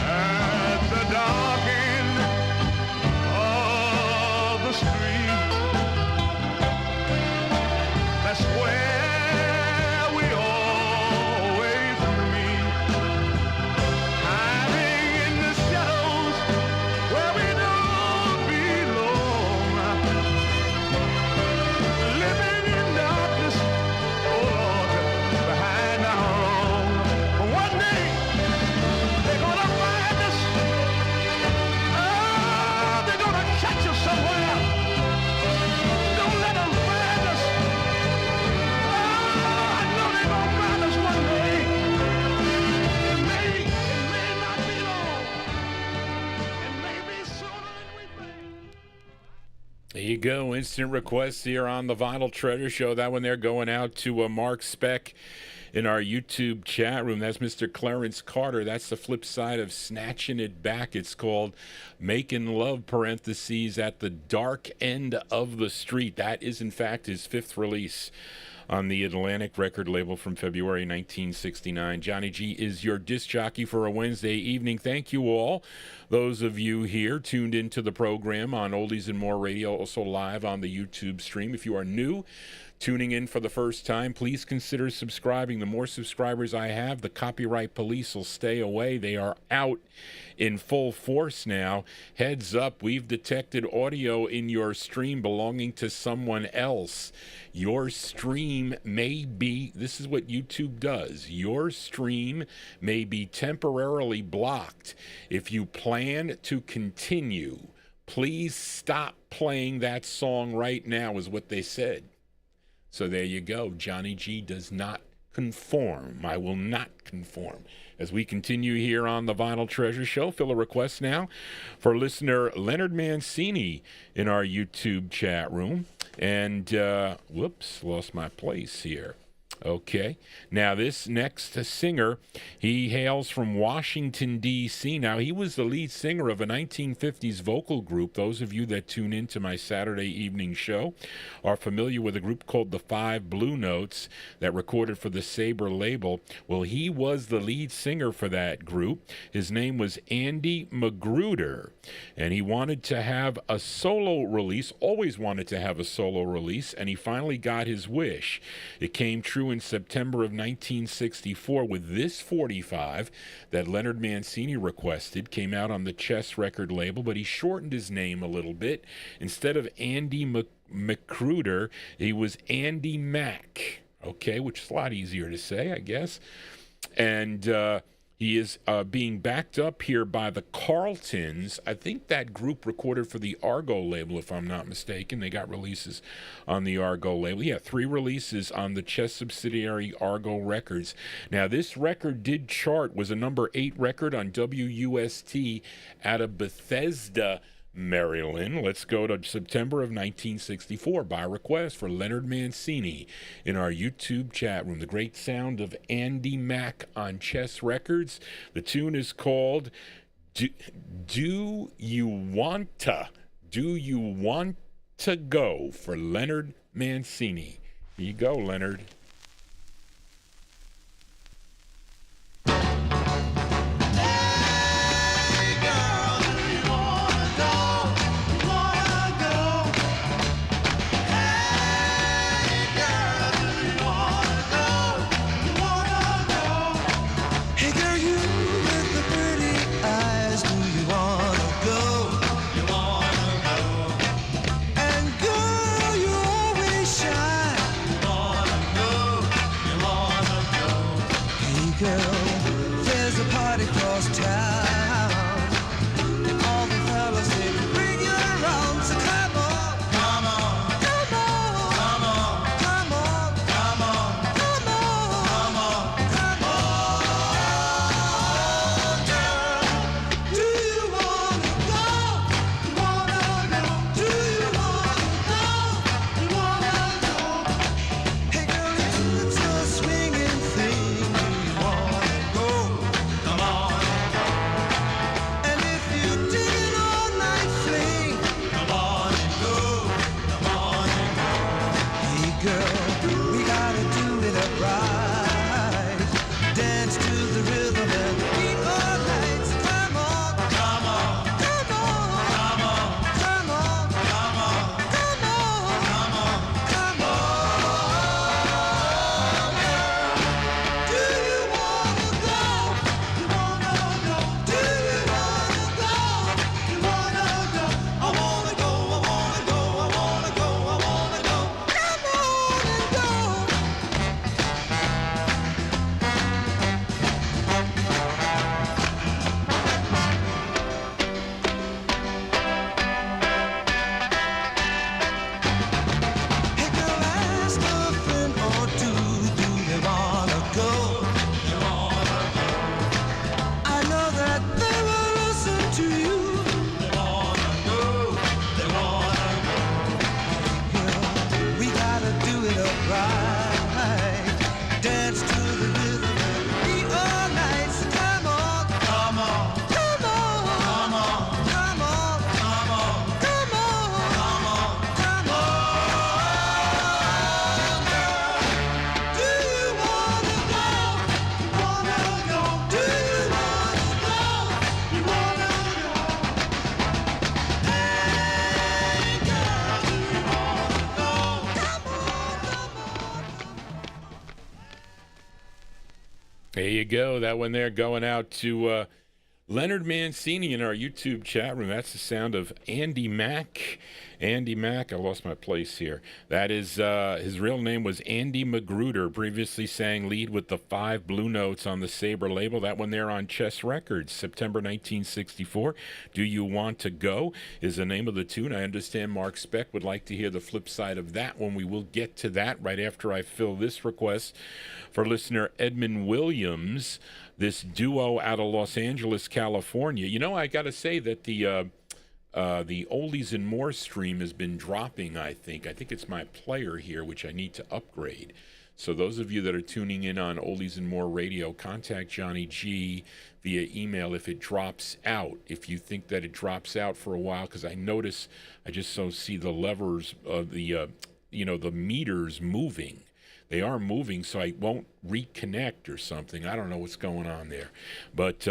at the dark end of the street. That's where we always meet, hiding in the shadows where we don't belong. Living in darkness, oh Lord, behind our own. But one day, they're gonna find us. Oh, they're gonna catch us somewhere. Don't let them find us. Oh, I know they're gonna find us one day. It may not be long. It may be sooner than we think.
There you go. Instant requests here on the Vinyltreasure Show. That one there going out to Mark Speck in our YouTube chat room. That's Mr. Clarence Carter. That's the flip side of Snatching It Back. It's called Making Love, parentheses, at the dark end of the street. That is, in fact, his fifth release on the Atlantic record label from February 1969. Johnny G is your disc jockey for a Wednesday evening. Thank you all, those of you here tuned into the program on Oldies and More Radio, also live on the YouTube stream. If you are new tuning in for the first time, please consider subscribing. The more subscribers I have, the copyright police will stay away. They are out in full force now. Heads up, we've detected audio in your stream belonging to someone else. Your stream may be, this is what YouTube does, your stream may be temporarily blocked. If you plan to continue, please stop playing that song right now, is what they said. So there you go. Johnny G does not conform. I will not conform. As we continue here on the Vinyltreasure Show, fill a request now for listener Leonard Mancini in our YouTube chat room. And, whoops, lost my place here. Okay. Now, this next singer, he hails from Washington, D.C. Now, he was the lead singer of a 1950s vocal group. Those of you that tune into my Saturday evening show are familiar with a group called the Five Blue Notes that recorded for the Sabre label. Well, he was the lead singer for that group. His name was Andy Magruder, and he wanted to have a solo release, always wanted to have a solo release, and he finally got his wish. It came true in September of 1964 with this 45 that Leonard Mancini requested. Came out on the Chess record label, but he shortened his name a little bit. Instead of Andy Magruder, he was Andy Mack, okay, which is a lot easier to say, I guess. And he is being backed up here by the Carltons. I think that group recorded for the Argo label, if I'm not mistaken. They got releases on the Argo label. Yeah, 3 releases on the Chess subsidiary Argo Records. Now, this record did chart, was a number 8 record on WUST out of Bethesda, Maryland. Let's go to September of 1964 by request for Leonard Mancini in our YouTube chat room. The great sound of Andy Mack on Chess Records. The tune is called Do You Want to Go for Leonard Mancini. Here you go, Leonard.
And girl, you always shine.
you go. That one there going out to Leonard Mancini in our YouTube chat room. That's the sound of Andy Mack. Andy Mack, I lost my place here. That is, his real name was Andy Magruder, previously sang lead with the 5 Blue Notes on the Sabre label. That one there on Chess Records, September 1964. Do You Want to Go is the name of the tune. I understand Mark Speck would like to hear the flip side of that one. We will get to that right after I fill this request for listener Edmund Williams, this duo out of Los Angeles, California. You know, I got to say that the Oldies and More stream has been dropping, I think. I think it's my player here, which I need to upgrade. So those of you that are tuning in on Oldies and More Radio, contact Johnny G via email if it drops out, if you think that it drops out for a while, because I notice I just don't see the levers of the, the meters moving. They are moving, so I won't reconnect or something. I don't know what's going on there. But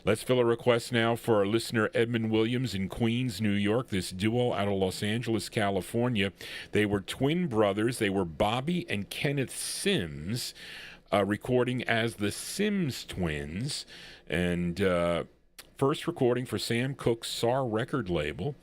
let's fill a request now for our listener Edmund Williams in Queens, New York. This duo out of Los Angeles, California. They were twin brothers. They were Bobby and Kenneth Sims, recording as the Sims Twins. And first recording for Sam Cooke's SAR record label,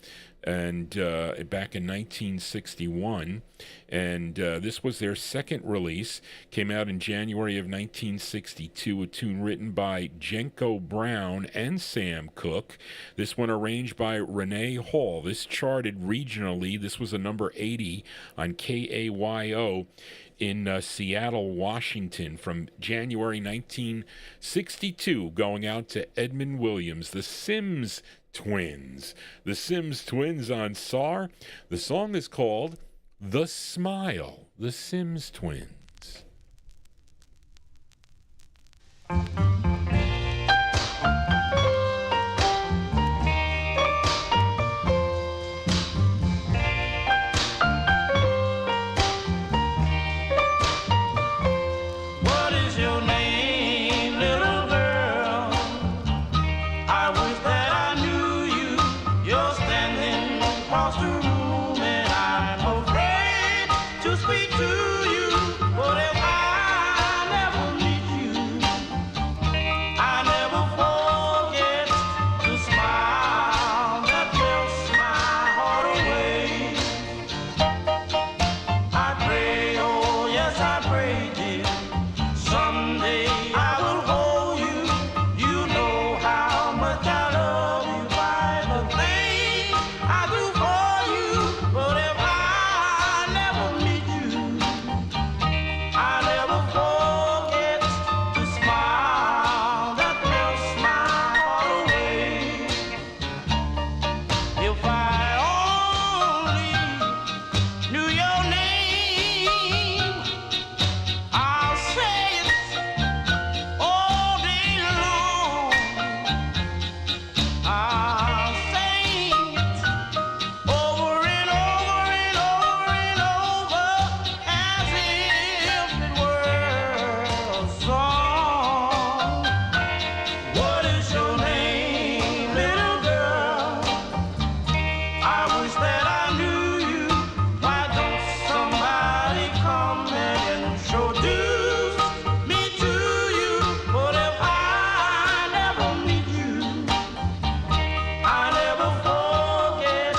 and back in 1961, and this was their second release. Came out in January of 1962, a tune written by Jenko Brown and Sam Cooke. This one arranged by Renee Hall. This charted regionally. This was a number 80 on KAYO in Seattle, Washington, from January 1962, going out to Edmund Williams, the Sims Twins. The Sims Twins on SAR. The song is called The Smile. The Sims Twins.
What is your name, little girl? I wish that I knew you. You're standing across the room and I'm afraid to speak to you. What if I never meet you? I never forget the smile that melts my heart away. I pray, oh yes I pray, dear, someday I will hold you. You know how much I love you by the things I do for you. But if I never meet you, I never forget the smile that melts my heart away. If I only knew your name, I'll say it all day long. I'll sing it over and over and over and over as if it were a song. What is your name, little girl? I wish that I knew you. Why don't somebody come and introduce me to you? But if I never meet you, I never forget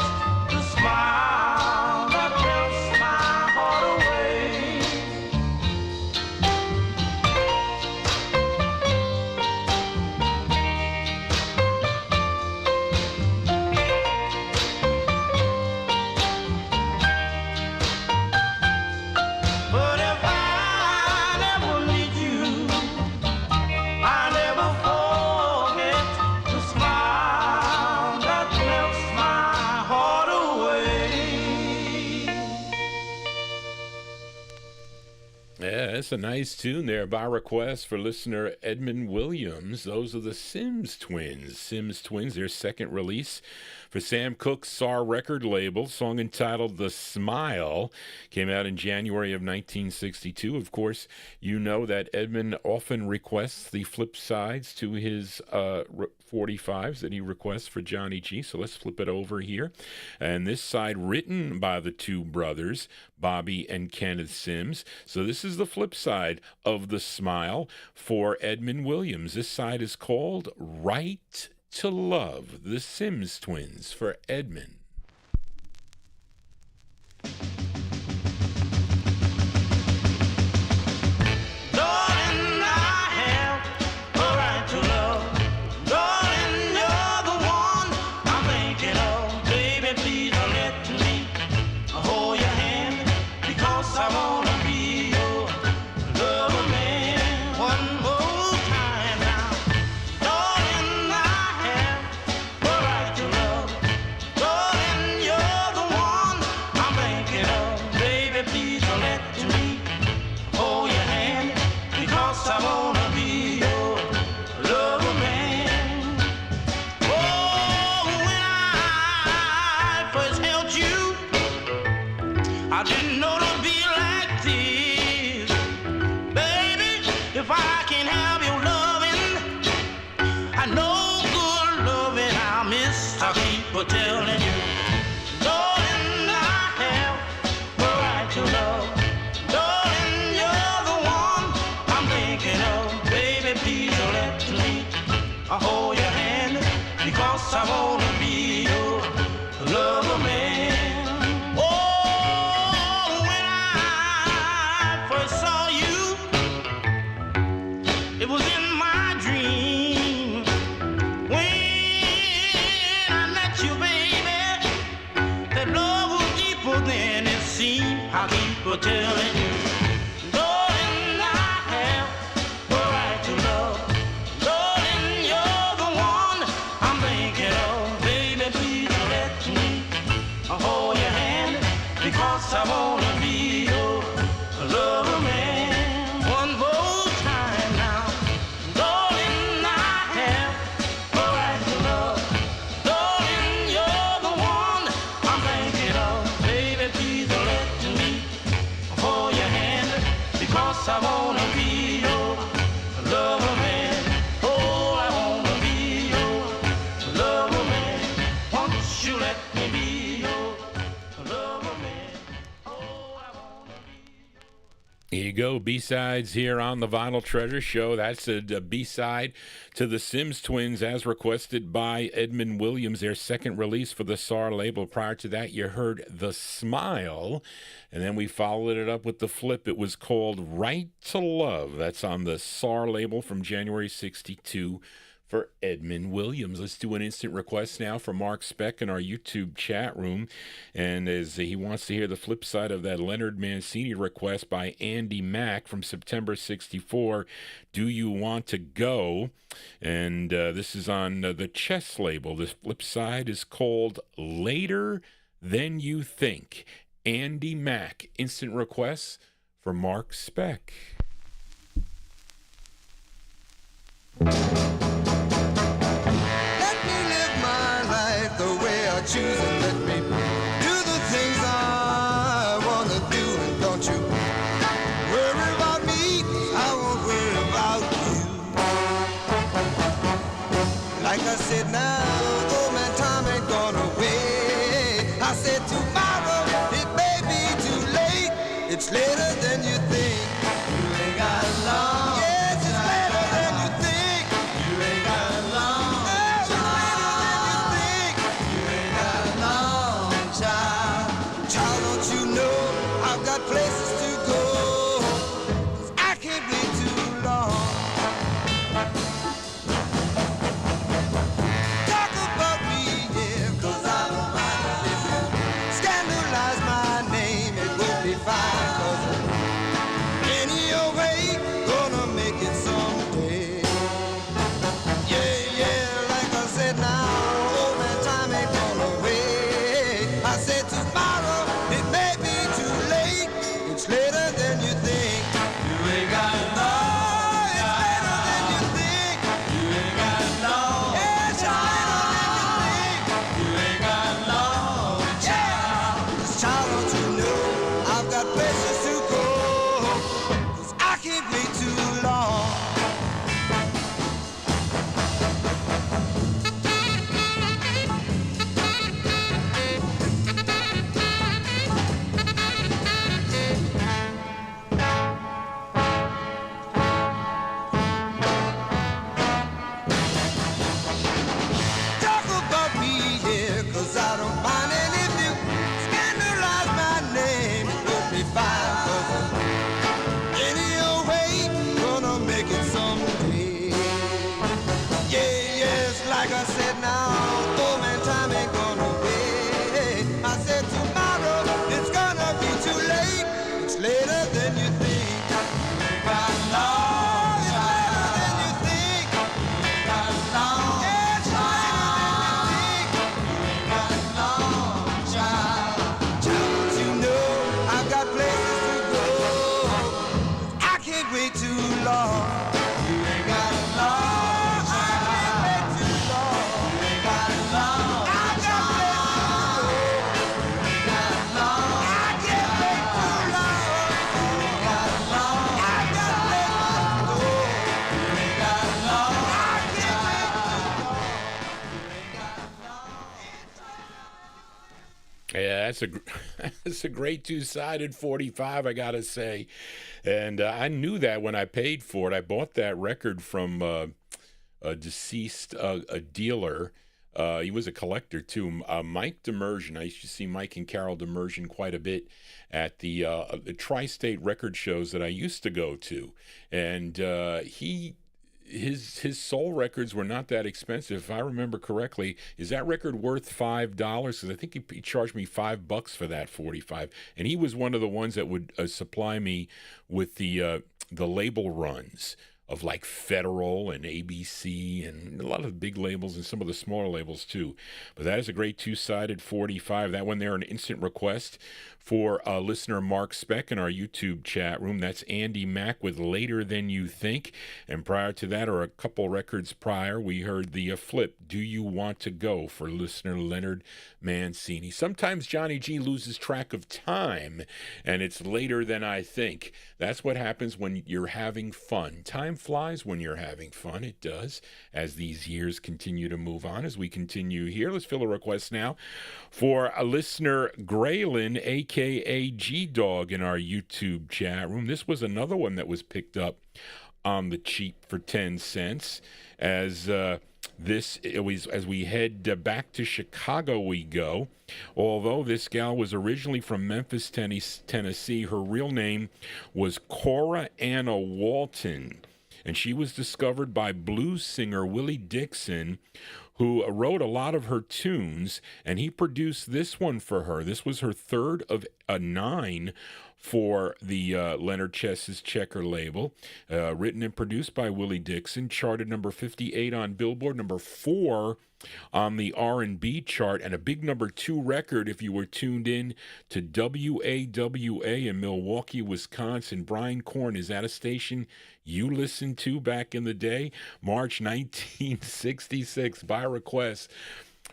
the smile that melts my heart away. But if I never meet you, I never forget the smile that melts my heart away.
Yeah, that's a nice tune there by request for listener Edmund Williams. Those are the Sims Twins. Sims Twins, their second release for Sam Cooke's SAR record label. Song entitled The Smile came out in January of 1962. Of course, you know that Edmund often requests the flip sides to his 45s that he requests for Johnny G. So let's flip it over here. And this side written by the two brothers, Bobby and Kenneth Sims. So this is the flip side of The Smile for Edmund Williams. This side is called Right to Love, the Sims Twins for Edmund. Go B-sides here on the Vinyltreasure Show. That's a B-side to the Sims Twins as requested by Edmund Williams, their second release for the SAR label. Prior to that, you heard The Smile, and then we followed it up with the flip. It was called Right to Love. That's on the SAR label from January 62 for Edmund Williams. Let's do an instant request now for Mark Speck in our YouTube chat room. And as he wants to hear the flip side of that Leonard Mancini request by Andy Mack from September 64, Do You Want to Go? And this is on the Chess label. The flip side is called Later Than You Think. Andy Mack, instant requests for Mark Speck.
Choose and let me do the things I want to do, and don't you worry about me, I won't worry about you. Like I said, now old man Tom ain't gone away. I said tomorrow it may be too late. It's later than you think. You ain't got long. Yes, it's later than you think. You ain't got long. Long.
Yeah, that's a great two-sided 45, I gotta say, and I knew that when I paid for it. I bought that record from a deceased a dealer. He was a collector too, Mike Demersion. I used to see Mike and Carol Demersion quite a bit at the tri-state record shows that I used to go to, and his soul records were not that expensive, if I remember correctly. Is that record worth $5? Because I think he charged me $5 for that 45, and he was one of the ones that would supply me with the label runs of like Federal and ABC and a lot of the big labels and some of the smaller labels too. But that is a great two-sided 45. That one there, an instant request for listener Mark Speck in our YouTube chat room. That's Andy Mack with Later Than You Think. And prior to that, or a couple records prior, we heard the flip, Do You Want to Go, for listener Leonard Mancini. Sometimes Johnny G loses track of time, and it's later than I think. That's what happens when you're having fun. Time flies when you're having fun. It does, as these years continue to move on. As we continue here, let's fill a request now for a listener Graylin, a.k.a. G-Dog, in our YouTube chat room. This was another one that was picked up on the cheap for 10 cents. As we head back to Chicago we go. Although this gal was originally from Memphis, Tennessee, her real name was Cora Anna Walton, and she was discovered by blues singer Willie Dixon, who wrote a lot of her tunes, and he produced this one for her. This was her third of 9 for the Leonard Chess's Checker label, written and produced by Willie Dixon, charted number 58 on Billboard, number 4 on the R&B chart, and a big number 2 record if you were tuned in to WAWA in Milwaukee, Wisconsin. Brian Korn, is that a station you listened to back in the day? March 1966, by request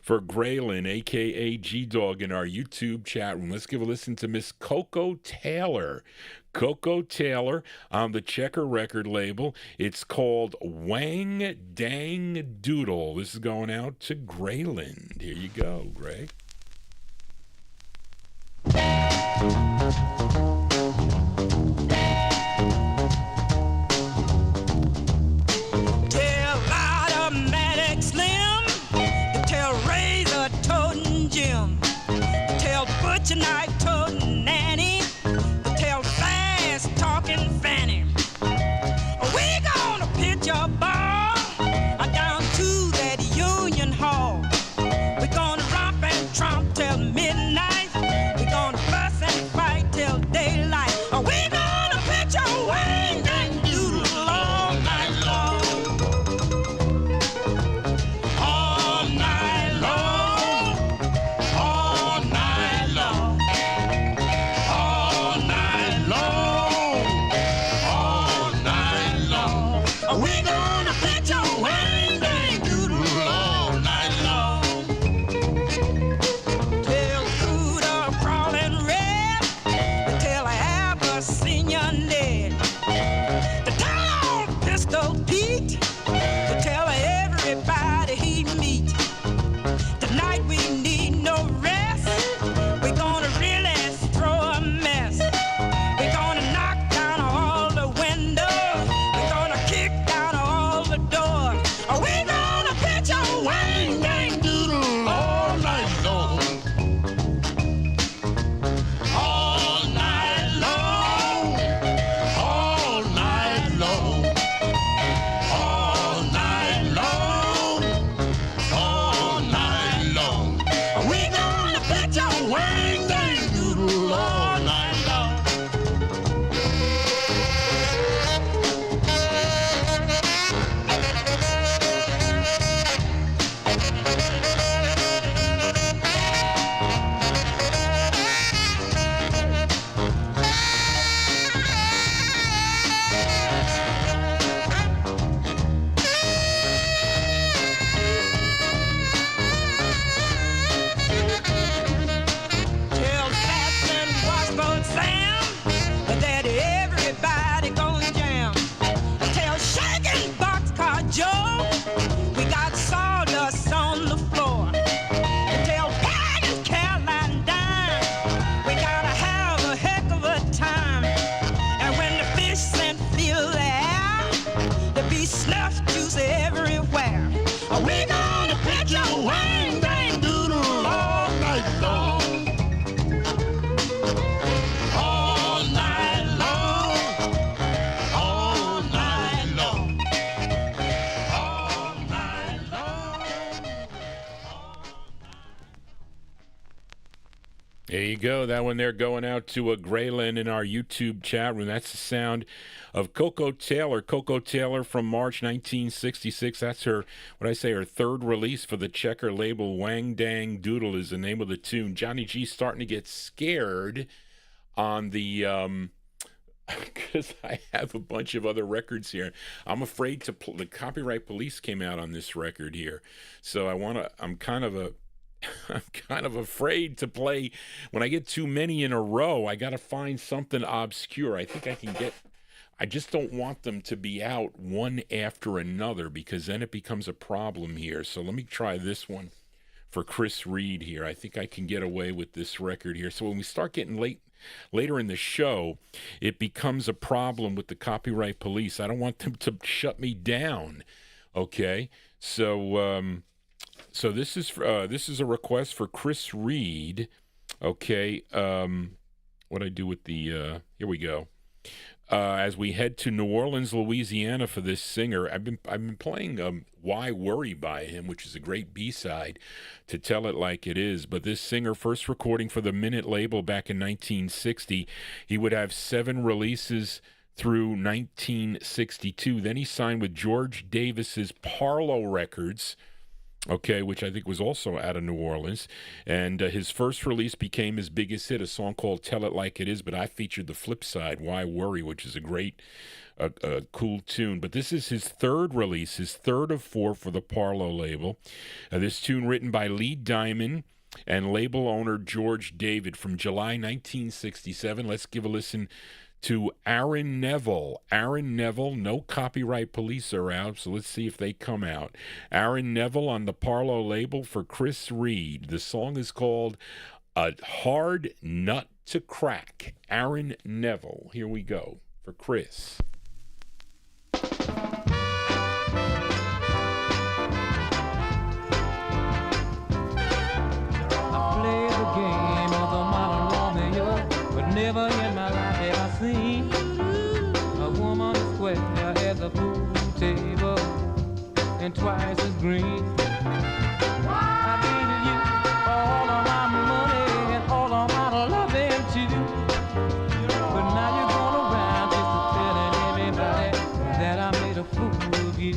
for Graylin, a.k.a. G-Dog, in our YouTube chat room. Let's give a listen to Miss Coco Taylor. Coco Taylor on the Checker record label. It's called Wang Dang Doodle. This is going out to Graylin. Here you go, Gray.
Tonight, toting Nanny, tell fast talking Fanny. We gonna pitch a ball down to that Union Hall. We gonna romp and tromp till midnight. We gonna fuss and fight till daylight. We gonna pitch a wing and doodle all night long. All night long. All night long. All night long. All night long. We gonna pitch a wing and doodle all night long. Till Cooter crawling red, till I ever seen your Ned. The down Pistol Pete, tell everybody he meet. Tonight we need no rest. We're gonna really throw a mess. We're gonna knock down all the windows. We're gonna kick down all the doors. We're gonna pitch a wang dang doodle all night long. All night long. All night long. All night long. All night long. We gonna
There you go. That one there going out to a Grayland in our YouTube chat room. That's the sound of Coco Taylor. Coco Taylor from March 1966. That's her, her third release for the Checker label. Wang Dang Doodle is the name of the tune. Johnny G's starting to get scared on the, because I have a bunch of other records here. I'm afraid to, the copyright police came out on this record here. So I'm kind of afraid to play. When I get too many in a row, I got to find something obscure. I just don't want them to be out one after another, because then it becomes a problem here. So let me try this one for Chris Reed here. I think I can get away with this record here. So when we start getting later in the show, it becomes a problem with the copyright police. I don't want them to shut me down. Okay? So this is a request for Chris Reed. Okay, what I do with the here we go. As we head to New Orleans, Louisiana for this singer, I've been playing "Why Worry" by him, which is a great B-side to Tell It Like It Is. But this singer, first recording for the Minute label back in 1960, he would have 7 releases through 1962. Then he signed with George Davis's Parlo Records, okay, which I think was also out of New Orleans. And his first release became his biggest hit, a song called Tell It Like It Is, but I featured the flip side, Why Worry, which is a great, cool tune. But this is his third release, his third of 4 for the Parlo label. This tune written by Lee Diamond and label owner George David from July 1967. Let's give a listen to Aaron Neville. Aaron Neville, no copyright police are out, so let's see if they come out. Aaron Neville on the Parlo label for Chris Reed. The song is called A Hard Nut to Crack. Aaron Neville. Here we go for Chris.
Never in my life have I seen a woman as square as a pool table and twice as green. I gave you all of my money and all of my loving too, but now you're going around just telling everybody that I made a fool of you.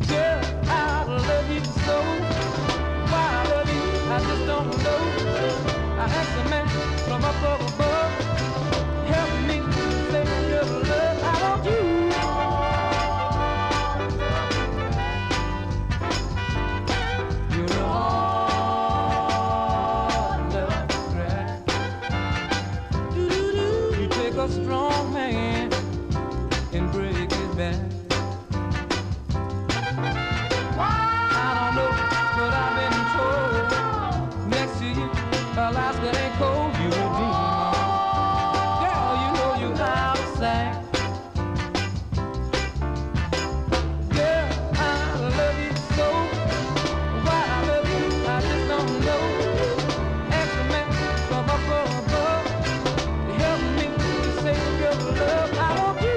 Girl, I love you so. Why I love you, I just don't know. I asked a man from up above, help me save your love. I want you. You're a hard love to crack. You take a strong man and break his back. I don't know, but I've been told next to you Alaska ain't cold, you a demon. Girl, you know you out of sight. Girl, I love you so. Why I love you, I just don't know. Ask a man from up above to help me to save your love. I want you.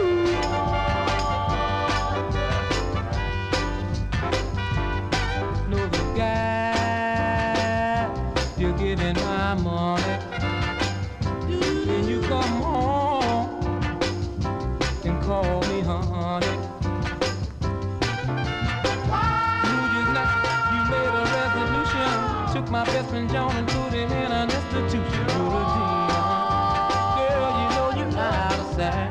Know the guy you're giving my money, and you come home and call me honey. You just now, you made a resolution, took my best friend John and put him in an institution. You're a demon. Girl, you know you're out of sight.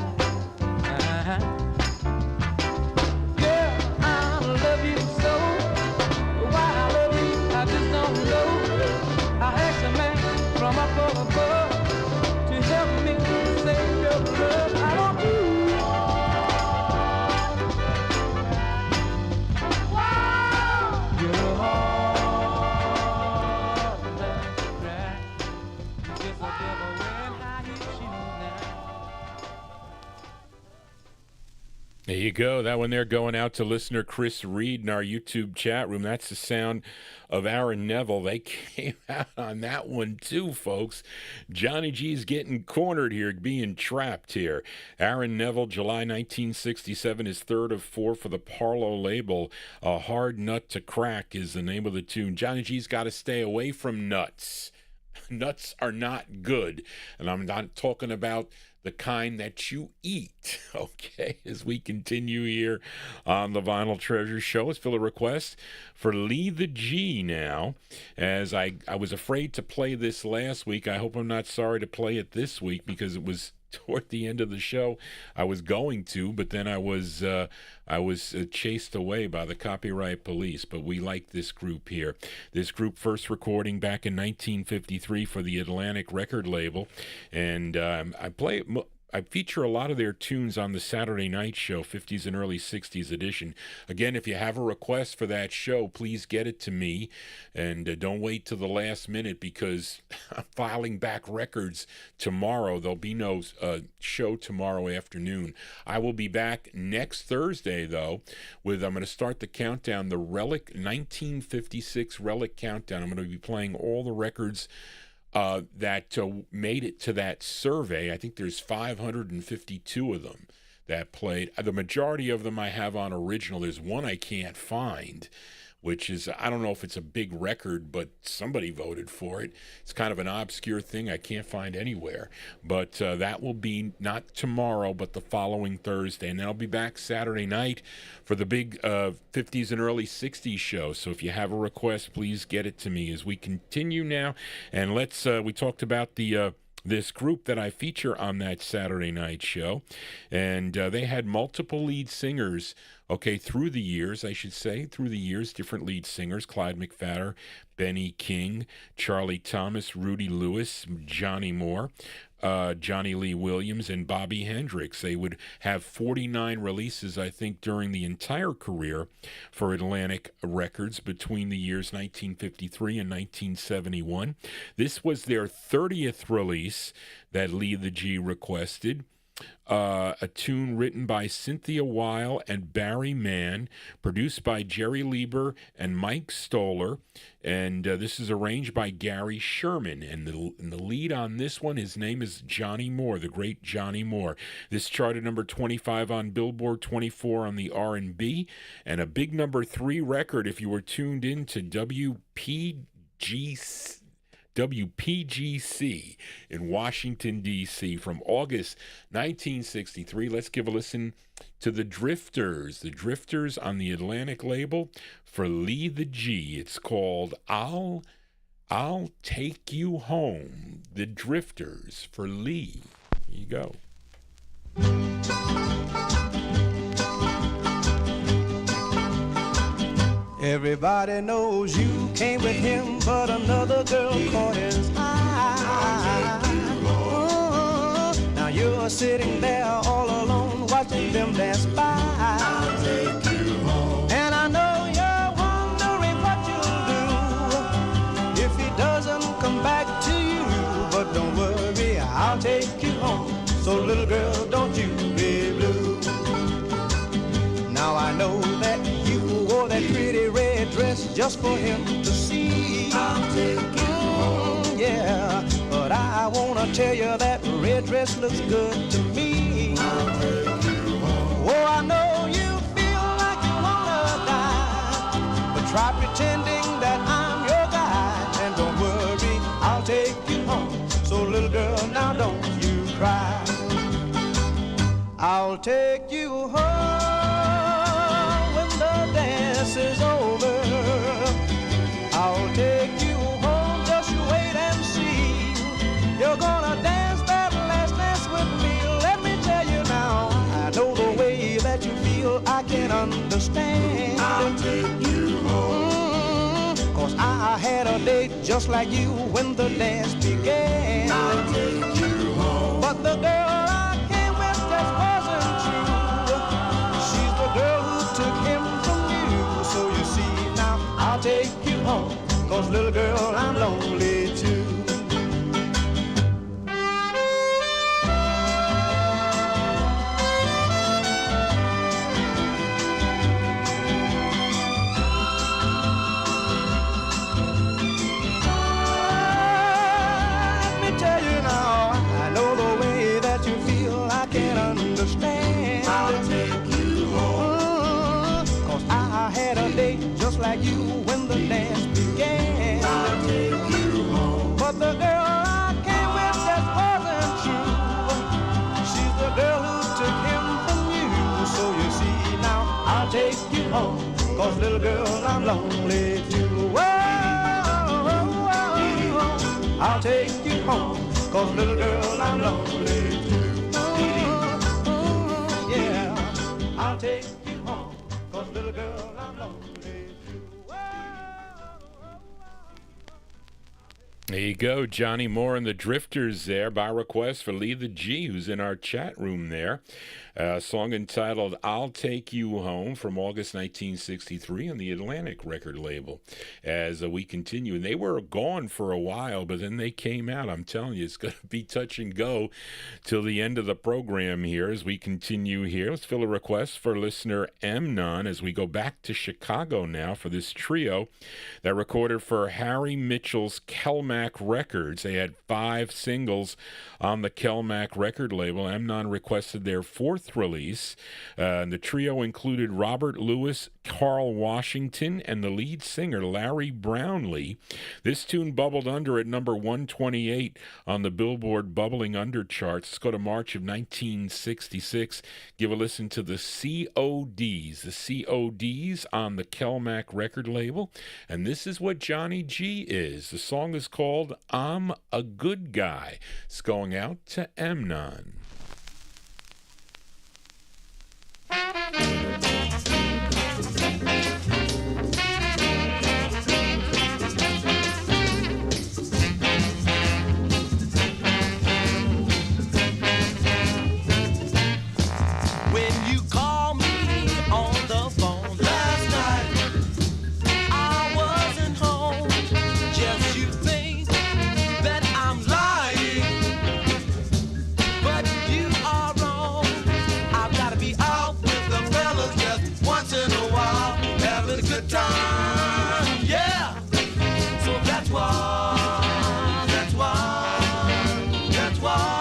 Girl, I love you so. Why I love you, I just don't know. I asked a man from up above to help me save your love. I want you. Wow. You're a hard love to crack. Just a devil when I hit you now.
There you go. That one there going out to listener Chris Reed in our YouTube chat room. That's the sound of Aaron Neville. They came out on that one too, folks. Johnny G's getting cornered here, being trapped here. Aaron Neville, July 1967, is third of 4 for the Parlo label. A Hard Nut to Crack is the name of the tune. Johnny G's got to stay away from nuts. Nuts are not good. And I'm not talking about the kind that you eat, okay? As we continue here on the Vinyltreasure show, let's fill a request for Lee the G now. As I was afraid to play this last week. I hope I'm not sorry to play it this week because it was toward the end of the show I was going to, but then I was chased away by the copyright police. But we like this group here. This group first recording back in 1953 for the Atlantic record label, and I feature a lot of their tunes on the Saturday night show, 50s and early 60s edition. Again, if you have a request for that show, please get it to me. And don't wait till the last minute because I'm filing back records tomorrow. There'll be no show tomorrow afternoon. I will be back next Thursday, though, I'm going to start the countdown, the Relic 1956 Relic Countdown. I'm going to be playing all the records that made it to that survey. I think there's 552 of them that played. The majority of them I have on original. There's one I can't find, which is, I don't know if it's a big record, but somebody voted for it. It's kind of an obscure thing I can't find anywhere. But that will be not tomorrow, but the following Thursday. And then I'll be back Saturday night for the big 50s and early 60s show. So if you have a request, please get it to me as we continue now. And we talked about this group that I feature on that Saturday night show. And they had multiple lead singers, through the years, different lead singers: Clyde McPhatter, Benny King, Charlie Thomas, Rudy Lewis, Johnny Moore, Johnny Lee Williams, and Bobby Hendricks. They would have 49 releases, I think, during the entire career for Atlantic Records between the years 1953 and 1971. This was their 30th release that Lee the G requested. A tune written by Cynthia Weil and Barry Mann, produced by Jerry Lieber and Mike Stoller, and this is arranged by Gary Sherman. And the lead on this one, his name is Johnny Moore, the great Johnny Moore. This charted number 25 on Billboard, 24 on the R&B, and a big number 3 record if you were tuned in to WPGC in Washington, D.C. from August 1963. Let's give a listen to the Drifters. The Drifters on the Atlantic label for Lee the G. It's called I'll Take You Home. The Drifters for Lee. Here you go.
Everybody knows you came with him, but another girl caught his eye. Now you're sitting there all alone, watching them dance by. I'll take you home. And I know you're wondering what you'll do if he doesn't come back to you. But don't worry, I'll take you home. So little girl, don't you be blue. Now I know that you wore that pretty red dress just for him to see. I'll take you home. Yeah, but I wanna tell you that red dress looks good to me. I'll take you home. Oh, I know you feel like you wanna die, but try pretending that I'm your guy. And don't worry, I'll take you home. So little girl, now don't you cry. I'll take you home when the dance is over. I'll take you home, just you wait and see. You're gonna dance that last dance with me. Let me tell you now, I know the way that you feel, I can understand. I'll take you home. 'Cause I had a date just like you when the dance began. I'll take you home. But the girl I came with just wasn't true. She's the girl who took him from you. So you see now, I'll take you home. 'Cause little girl, I'm lonely too. Just like you when the dance began. I'll
'cause little girl, I'm lonely too. Whoa, I'll take you home, 'cause little girl, I'm lonely too. Yeah, I'll take you home, 'cause little girl, I'm lonely too.
There you go, Johnny Moore and the Drifters there by request for Lee the G, who's in our chat room there. A song entitled I'll Take You Home from August 1963 on the Atlantic record label. As we continue, and they were gone for a while, but then they came out. I'm telling you, it's going to be touch and go till the end of the program here as we continue here. Let's fill a request for listener Amnon as we go back to Chicago now for this trio that recorded for Harry Mitchell's Kelmac Records. They had 5 singles on the Kelmac record label. Amnon requested their 4th release. And the trio included Robert Lewis, Carl Washington, and the lead singer Larry Brownlee. This tune bubbled under at number 128 on the Billboard Bubbling Under charts. Let's go to March of 1966. Give a listen to the CODs. The CODs on the Kelmac record label. And this is what Johnny G is. The song is called I'm a Good Guy. It's going out to Amnon.
When you call me on the phone last night, I wasn't home. Just you think that I'm lying, but you are wrong. I've got to be out with the fellas just once in a while, having a good time, yeah. So that's why, that's why, that's why.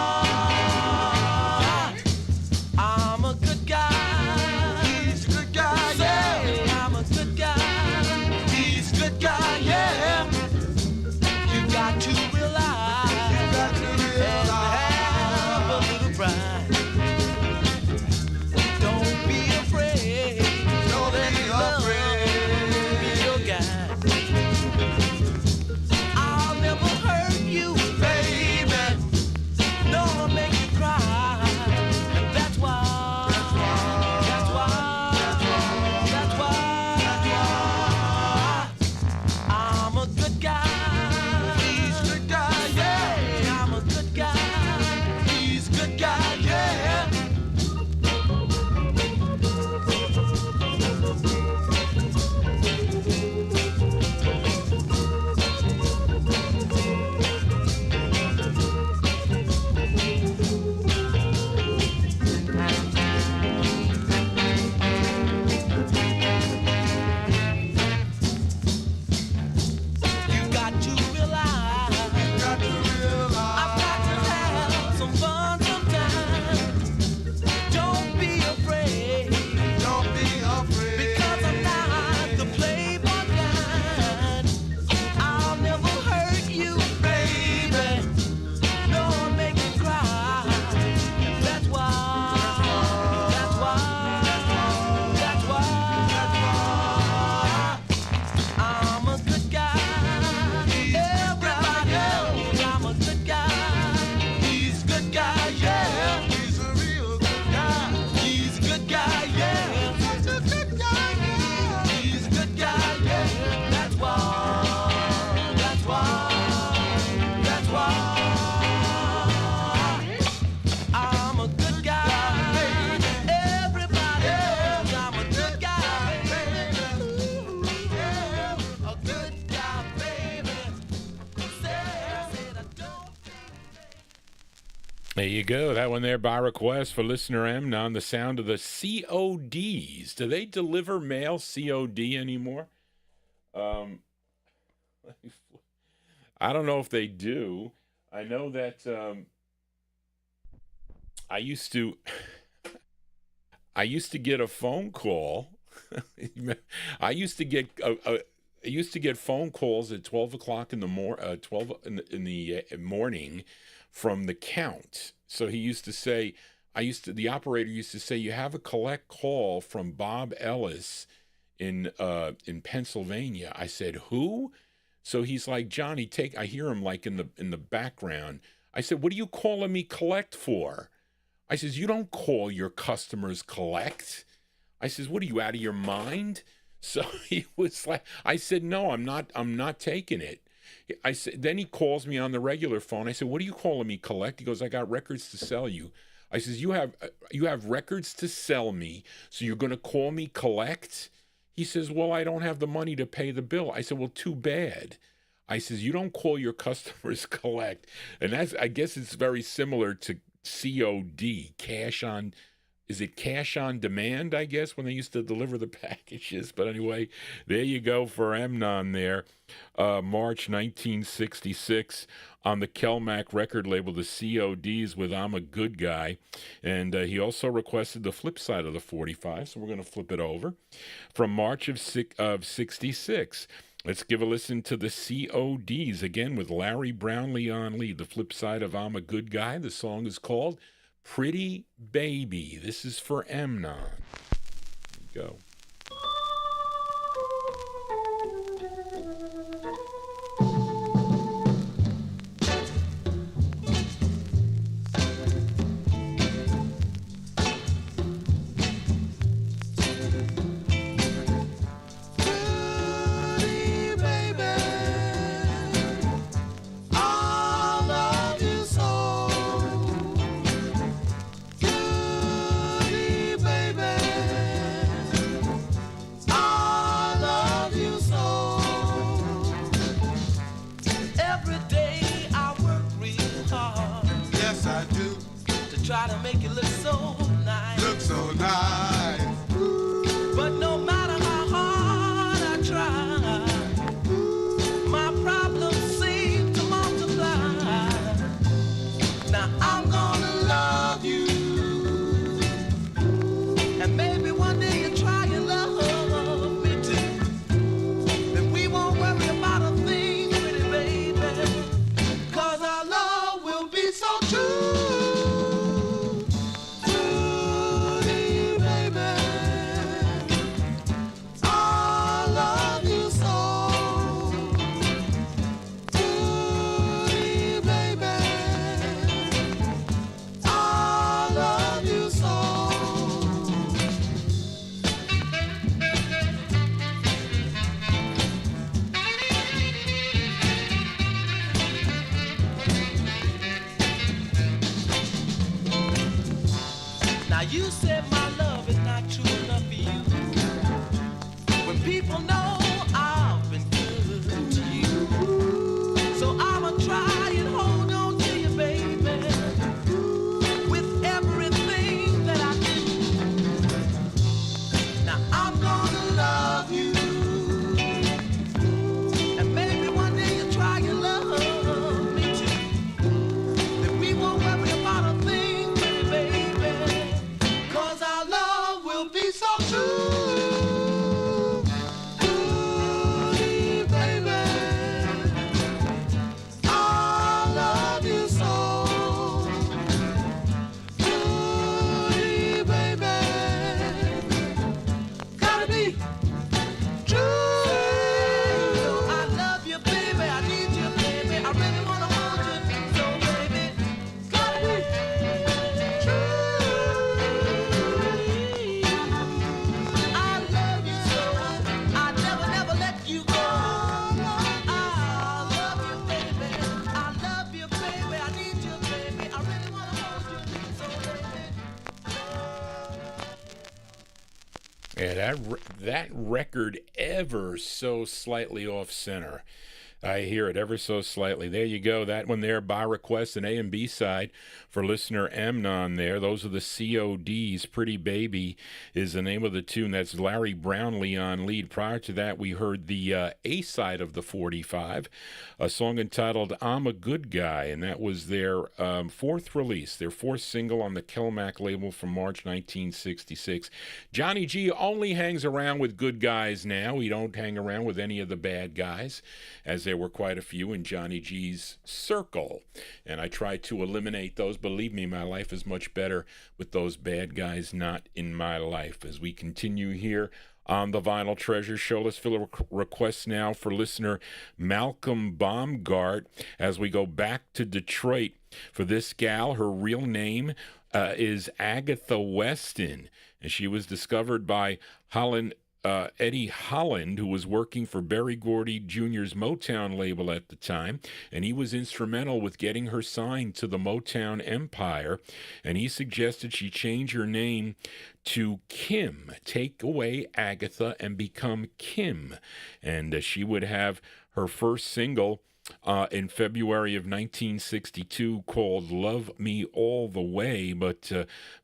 I'm a good guy. He's a good guy, yeah. Say I'm a good guy. He's a good guy, yeah. You got to realize. You got to realize. And have a little pride. Don't be afraid. Don't be afraid. Be your guy. I'll never hurt you, baby. No, I'll make you cry. And that's why. That's why. That's why. That's why. I'm a good guy. He's a good guy, yeah. I'm a good guy. He's a good guy, yeah. You got to realize. You got to realize. I've got to have some fun sometime. Don't be afraid. Don't be afraid. Because I'm not the playboy kind. I'll never hurt you, baby. No, I'll make you cry. That's why. That's why. That's why. That's why. I'm a good guy. Everybody knows I'm a good guy. He's a good guy, yeah. He's a real good guy. He's a good guy, yeah. He's a good guy, yeah. He's a good guy, yeah. That's why. That's why. That's why. I'm a good guy. Everybody knows I'm a good guy, baby. Yeah, a good guy, baby. Said I don't.
There you go. That one there by request for listener Amnon, the sound of the CODs. Do they deliver mail COD anymore? I don't know if they do. I know that I used to get a phone call. I used to get I used to get phone calls at 12 o'clock in the morning from the count. So he used to say, the operator used to say, you have a collect call from Bob Ellis in Pennsylvania. I said, who? So he's like, Johnny, I hear him like in the background. I said, what are you calling me collect for? I says, you don't call your customers collect. I says, what are you, out of your mind? So he was like, I said, no, I'm not taking it. I said, then he calls me on the regular phone. I said, what are you calling me collect? He goes, I got records to sell you. I says, you have records to sell me, so you're going to call me collect? He says, well, I don't have the money to pay the bill. I said, well, too bad. I says, you don't call your customers collect. And I guess it's very similar to COD, cash on, is it cash on demand, I guess, when they used to deliver the packages. But anyway, there you go for Amnon there. March 1966 on the Mack record label, the CODs with I'm a Good Guy. And he also requested the flip side of the 45, so we're going to flip it over. From March of 66. Let's give a listen to the CODs again with Larry Brownlee on lead. The flip side of I'm a Good Guy. The song is called Pretty Baby. This is for Amnon. Here we go.
Try to make it look so nice. Look so nice. But no matter how hard I try, my problems seem to multiply. Now I'm gonna love you, and maybe one day you try and love me too. Then we won't worry about a thing, pretty baby, 'cause our love will be so true. You said my love is not true enough for you. When people know I've been good to you, so I'ma try and hold on to you, baby, with everything that I do. Now I'm gonna love you, and maybe one day you try and love me too. Then we won't worry about a thing, baby, 'cause our love will be so true. Ooh, baby, I love you so. Ooh, baby, gotta be true. I love you, baby, I need you, baby, I really wanna hold you, so baby, gotta be true. I love you so, I never let you go. I love you, baby, I love you, baby, I need you, baby, I really wanna hold you, so baby.
Yeah, that record ever so slightly off center. I hear it ever so slightly. There you go. That one there by request, an A and B side for listener Amnon there. Those are the CODs. Pretty Baby is the name of the tune. That's Larry Brownlee on lead. Prior to that, we heard the A side of the 45, a song entitled I'm a Good Guy, and that was their fourth release, their fourth single on the Mack label from March 1966. Johnny G only hangs around with good guys now. He don't hang around with any of the bad guys, as there were quite a few in Johnny G's circle, and I try to eliminate those. Believe me, my life is much better with those bad guys not in my life. As we continue here on the Vinyl Treasure Show. Let's fill a request now for listener Malcolm Baumgart as we go back to Detroit. For this gal, her real name is Agatha Weston, and she was discovered by Eddie Holland, who was working for Berry Gordy Jr.'s Motown label at the time, and he was instrumental with getting her signed to the Motown empire, and he suggested she change her name to Kim, take away Agatha and become Kim, and she would have her first single in February of 1962 called Love Me All the Way, but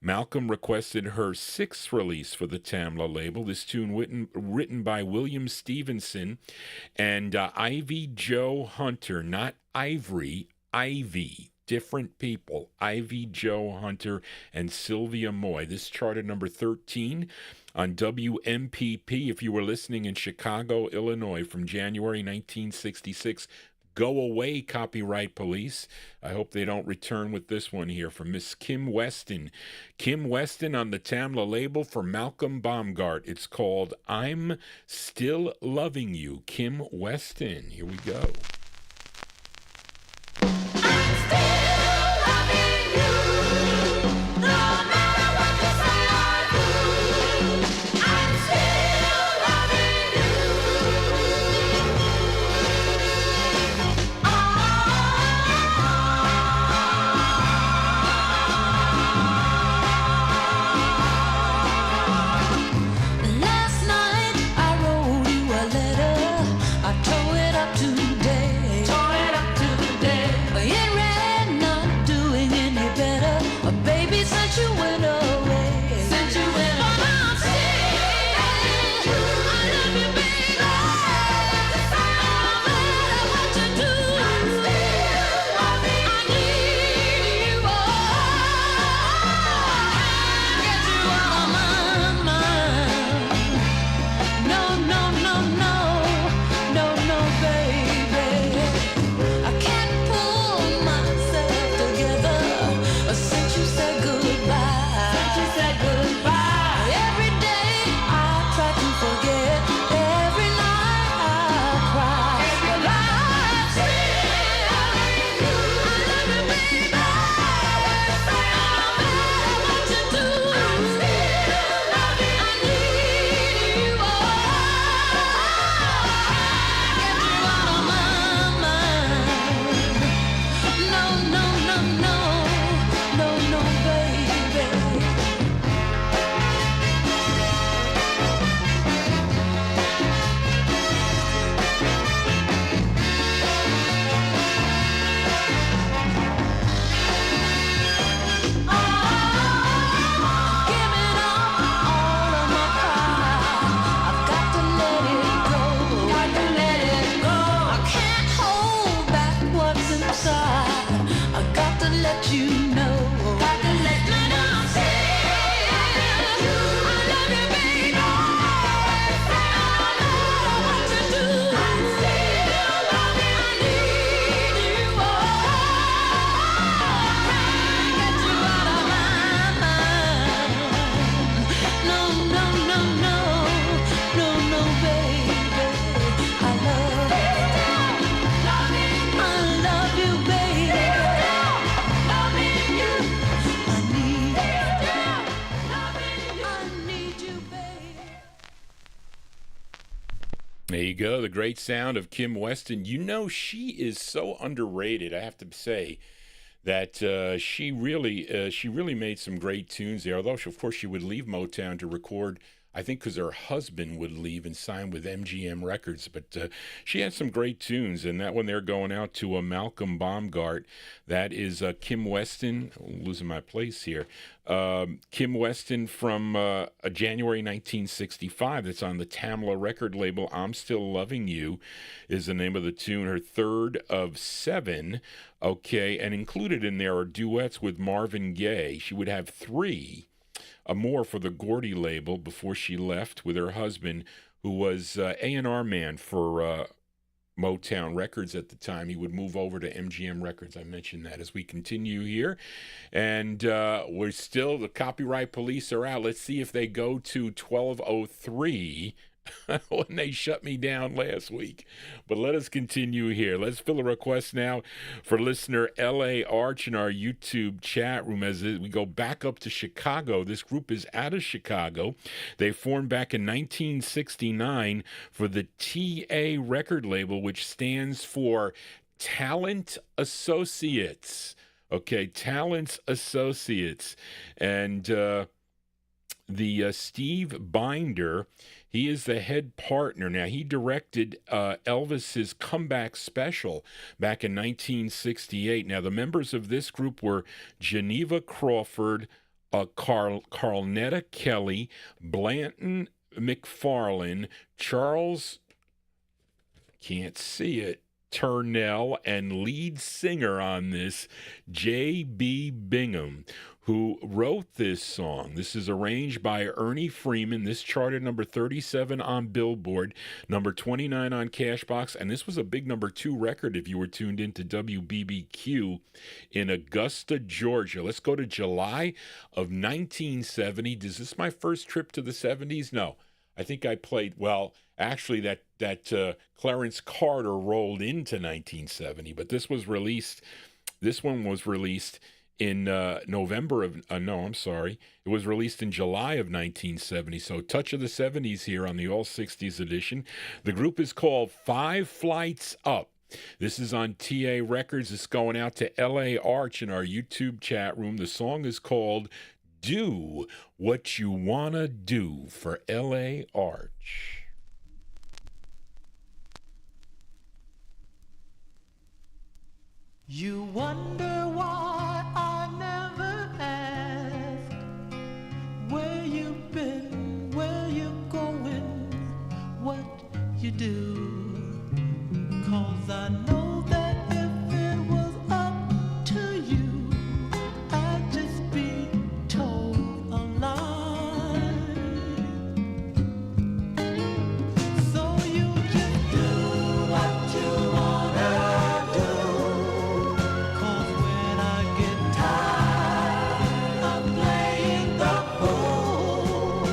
Malcolm requested her sixth release for the Tamla label, this tune written by William Stevenson and Ivy Joe Hunter, not Ivory, Ivy. Different people, Ivy Joe Hunter and Sylvia Moy. This charted number 13 on WMPP if you were listening in Chicago, Illinois from January 1966. Go away, Copyright Police. I hope they don't return with this one here from Miss Kim Weston. Kim Weston on the Tamla label for Malcolm Baumgart. It's called I'm Still Loving You. Kim Weston. Here we go.
Last night I wrote you a letter. I tore it up today. But it read not doing any better. Baby, since you went away. But I'm still, I love you, baby. No matter what you do, I need you. Get you out of my mind. No, baby. I can't pull myself together since you said goodbye. Every day I try to forget. Every night I cry. But I'm still, I love you, baby. No matter what you do, I need you. Get you out of my mind. No, baby. Giving up all of my pride. I've got to let it go. I can't hold back what's inside. I got to let you know. That I'm still, I love you, baby. No matter what you do, I need you. Get you out of my mind. No, baby. I love you, baby. I need you, baby.
There you go, the great sound of Kim Weston. You know, she is so underrated, I have to say, that she really made some great tunes there. Although, of course, she would leave Motown to record, I think because her husband would leave and sign with MGM Records. But she had some great tunes, and that one there going out to Malcolm Baumgart. That is Kim Weston. I'm losing my place here. Kim Weston from January 1965. That's on the Tamla record label. I'm Still Loving You is the name of the tune. Her third of 7. Okay, and included in there are duets with Marvin Gaye. She would have 3 more for the Gordy label before she left with her husband, who was A&R man for MOTOWN Records at the time. He would move over to MGM Records. I mentioned that as we continue here. And we're still, the copyright police are out. Let's see if they go to 1203 when they shut me down last week. But let us continue here. Let's fill a request now for listener L.A. Arch in our YouTube chat room as we go back up to Chicago. This group is out of Chicago. They formed back in 1969 for the TA record label, which stands for Talent Associates. Okay, Talent Associates. And the Steve Binder, he is the head partner. Now, he directed Elvis's comeback special back in 1968. Now, the members of this group were Geneva Crawford, Carlnetta Kelly, Blanton McFarlane, Charles, can't see it, Turnell, and lead singer on this, J.B. Bingham, who wrote this song. This is arranged by Ernie Freeman. This charted number 37 on Billboard, number 29 on Cashbox, and this was a big number 2 record if you were tuned into WBBQ in Augusta, Georgia. Let's go to July of 1970. Is this my first trip to the 70s? No. I think I played, well, actually that Clarence Carter rolled into 1970, but this one was released in November of, it was released in July of 1970, so Touch of the 70s here on the All 60s edition. The group is called Five Flights Up. This is on TA Records. It's going out to L.A. Arch in our YouTube chat room. The song is called Do What You Wanna Do for L.A. Arch.
You wonder why I never asked where you've been, where you're going, what you do. 'Cause I know that if it was up to you, I'd just be told a lie. So you just do what you wanna do. 'Cause when I get tired of playing the fool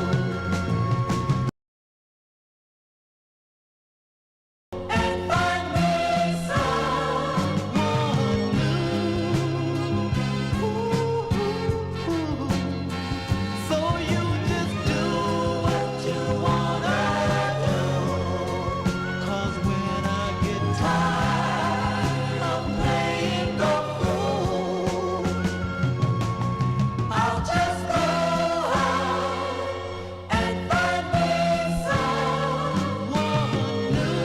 and find me someone new. So you just do what you wanna do. 'Cause when I get tired of playing the fool, I'll just go out and find me someone new.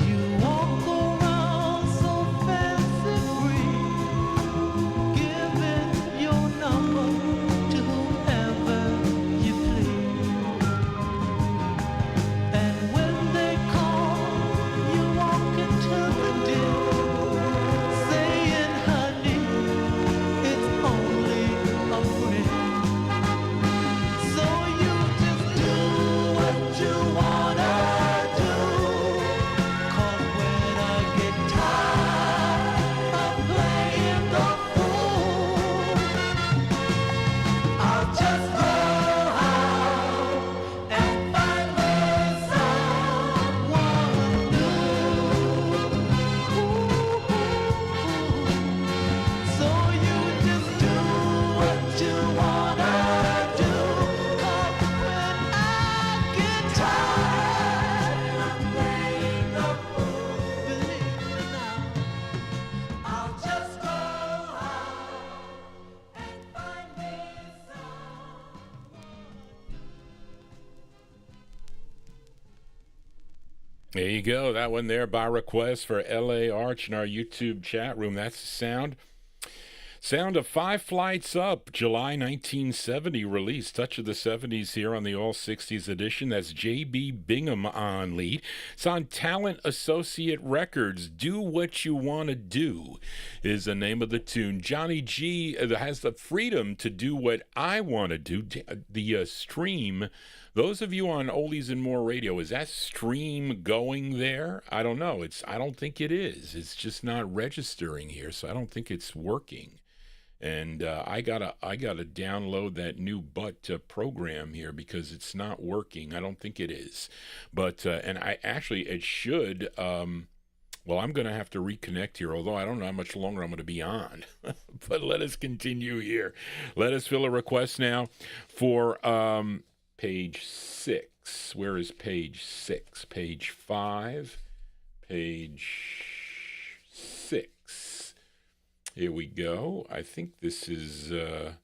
You walk around so fancy free, giving your number to whoever you please. And when they call, you walk into the deal, saying, honey, it's only a friend. So you just do what you wanna do. 'Cause when I get tired of playing the fool, I'll just go out and find me someone new. So you just do what you wanna do. 'Cause when I get tired of playing the fool, believe me now, I'll just go out and find me
There you go. That one there by request for L.A. Arch in our YouTube chat room. That's the sound of Five Flights Up, July 1970 release. Touch of the 70s here on the All 60s edition. That's J.B. Bingham on lead. It's on Talent Associate Records. Do What You Want to Do is the name of the tune. Johnny G has the freedom to do what I want to do. The stream Those of you on Oldies and More Radio, is that stream going there? I don't know. I don't think it is. It's just not registering here, so I don't think it's working. And I gotta download that new butt program here because it's not working. I don't think it is, but and it should. Well, I'm going to have to reconnect here, although I don't know how much longer I'm going to be on. But let us continue here. Let us fill a request now for page 6. Where is page 6? Page 5. Page 6. Here we go. I think this is, no,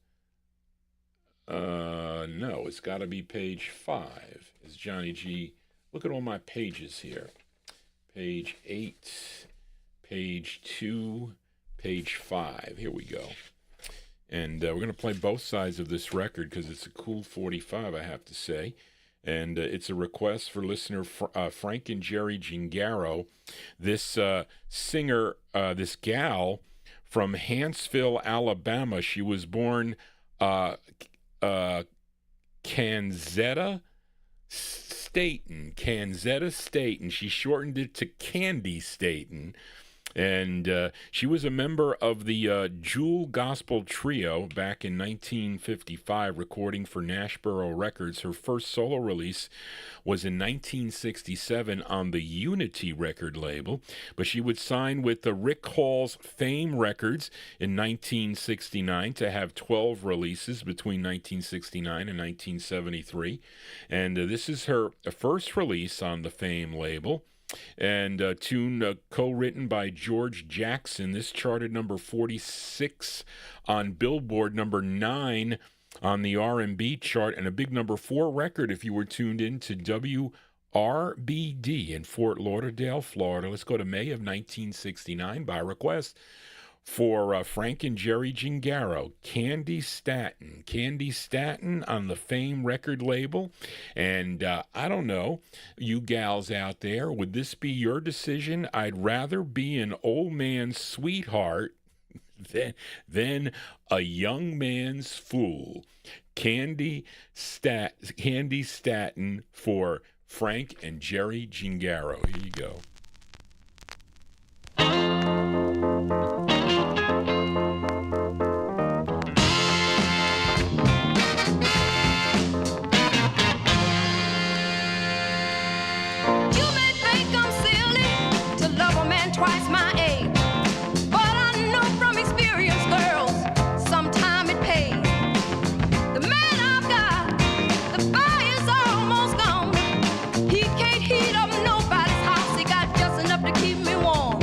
it's got to be page 5. Is Johnny G. Look at all my pages here. Page 8, page 2, page 5. Here we go. And we're going to play both sides of this record because it's a cool 45, I have to say. And it's a request for listener Frank and Jerry Gingaro. This singer, this gal from Hanceville, Alabama. She was born Canzetta Statton. She shortened it to Candy Statton. And she was a member of the Jewel Gospel Trio back in 1955, recording for Nashboro Records. Her first solo release was in 1967 on the Unity record label, but she would sign with the Rick Hall's Fame Records in 1969 to have 12 releases between 1969 and 1973. And this is her first release on the Fame label. And a tune co-written by George Jackson. This charted number 46 on Billboard, number 9 on the R&B chart, and a big number 4 record if you were tuned in to WRBD in Fort Lauderdale, Florida. Let's go to May of 1969 by request for Frank and Jerry Gingaro, Candy Statton on the Fame record label. And I don't know, you gals out there, would this be your decision? I'd rather be an old man's sweetheart than a young man's fool. Candy Statton for Frank and Jerry Gingaro. Here you go.
Twice my age, but I know from experience, girls, sometime it pays. The man I've got, the fire's almost gone. He can't heat up nobody's house. He got just enough to keep me warm.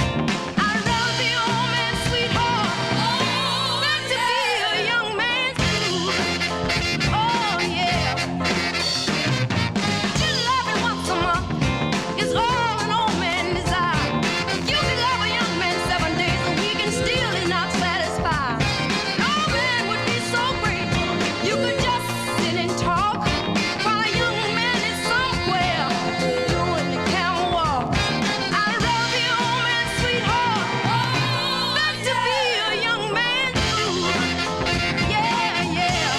I'd rather be an old man's sweetheart than to be a young man's fool. Oh yeah, just loving once a month is all an old man desires. You can love a young man 7 days a week and still is not satisfied. No man would be so great. You could just sit and talk while a young man is somewhere doing the camel walk. I'd rather be an old man's sweetheart than to be a young man's fool. Yeah, yeah,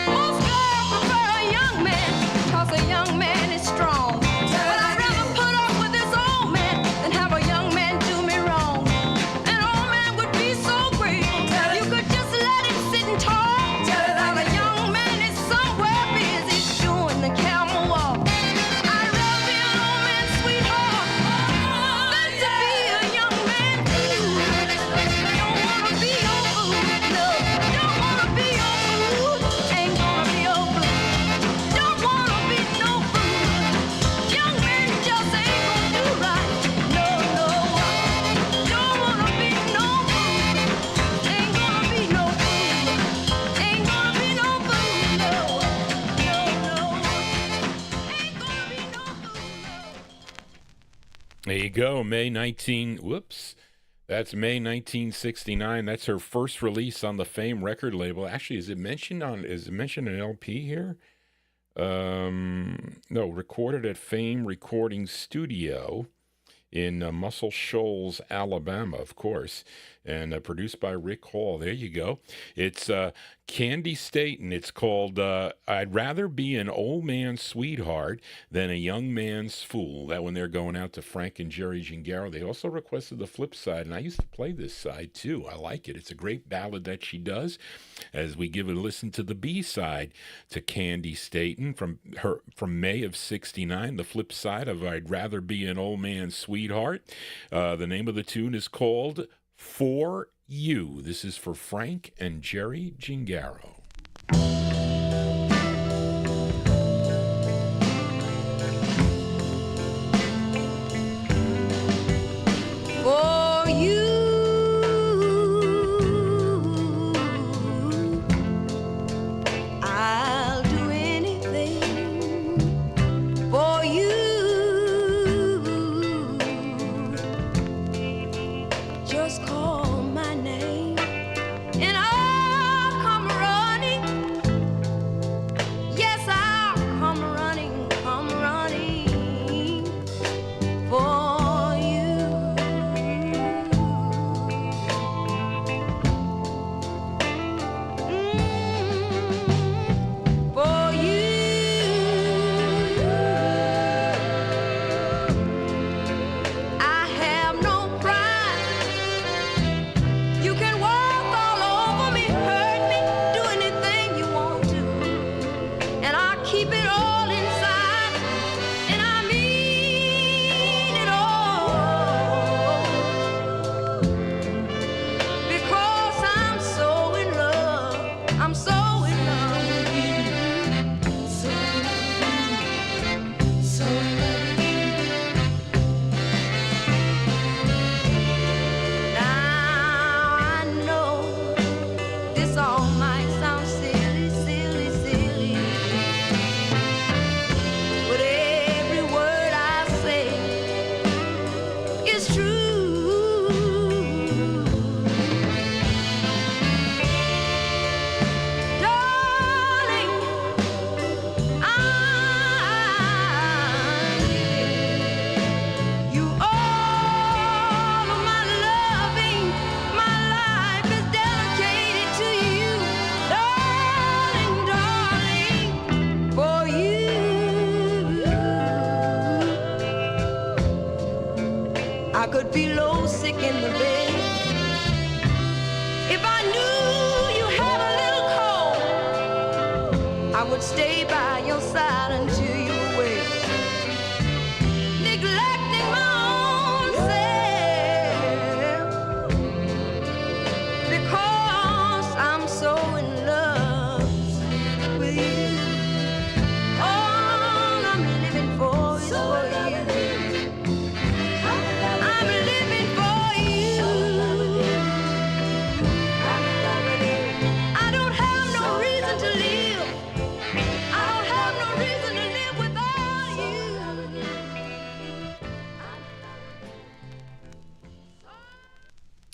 Most girls prefer a young man, 'cause a young man is strong. But I'd rather put up with this old man than have a young man do me wrong. An old man would be so great, you could just let him sit and talk while a young man is somewhere busy doing the camel walk. I'd rather be an old man's sweetheart than to be a young man's fool. Don't wanna be your fool, no. Don't wanna be your fool, ain't gonna be your fool. Don't wanna be no fool. Young men just ain't gonna do right. No, no. Don't wanna be no fool. Ain't gonna be no fool. Ain't gonna be no fool, no. No, no. Ain't gonna be no fool, no.
There you go, That's May 1969. That's her first release on the Fame record label. Actually, is it mentioned an LP here? No, recorded at Fame Recording Studio in Muscle Shoals, Alabama, of course, and produced by Rick Hall. There you go. It's Candy Statton. It's called I'd Rather Be an Old Man's Sweetheart Than a Young Man's Fool. That one they're going out to Frank and Jerry Gingaro. They also requested the flip side, and I used to play this side too. I like it. It's a great ballad that she does, as we give a listen to the B-side to Candy Statton from May of '69, the flip side of I'd Rather Be an Old Man's Sweetheart. The name of the tune is called For You. This is for Frank and Jerry Gingaro.
For you, I'll do anything for you. Just call my name and I'll come running. Yes, I'll come running for you. For you. I have no pride. You can walk all over me, hurt me, do anything you want to, and I keep it all inside, and I mean it all, because I'm so in love. I'm so in love with you, so in love with you, so in love with you. Now I know this all might sound silly, silly, silly, but every word I say is true. Darling, I give you all of my loving. My life is dedicated to you, darling, darling, for you. I could be low sick in the bed if I knew you had a little cold. I would stay by your side until you were well, neglecting my own self, because I'm so in love with you. All I'm living for is for you. I'm living for you. I don't have no reason to live. I don't have no reason to live without you.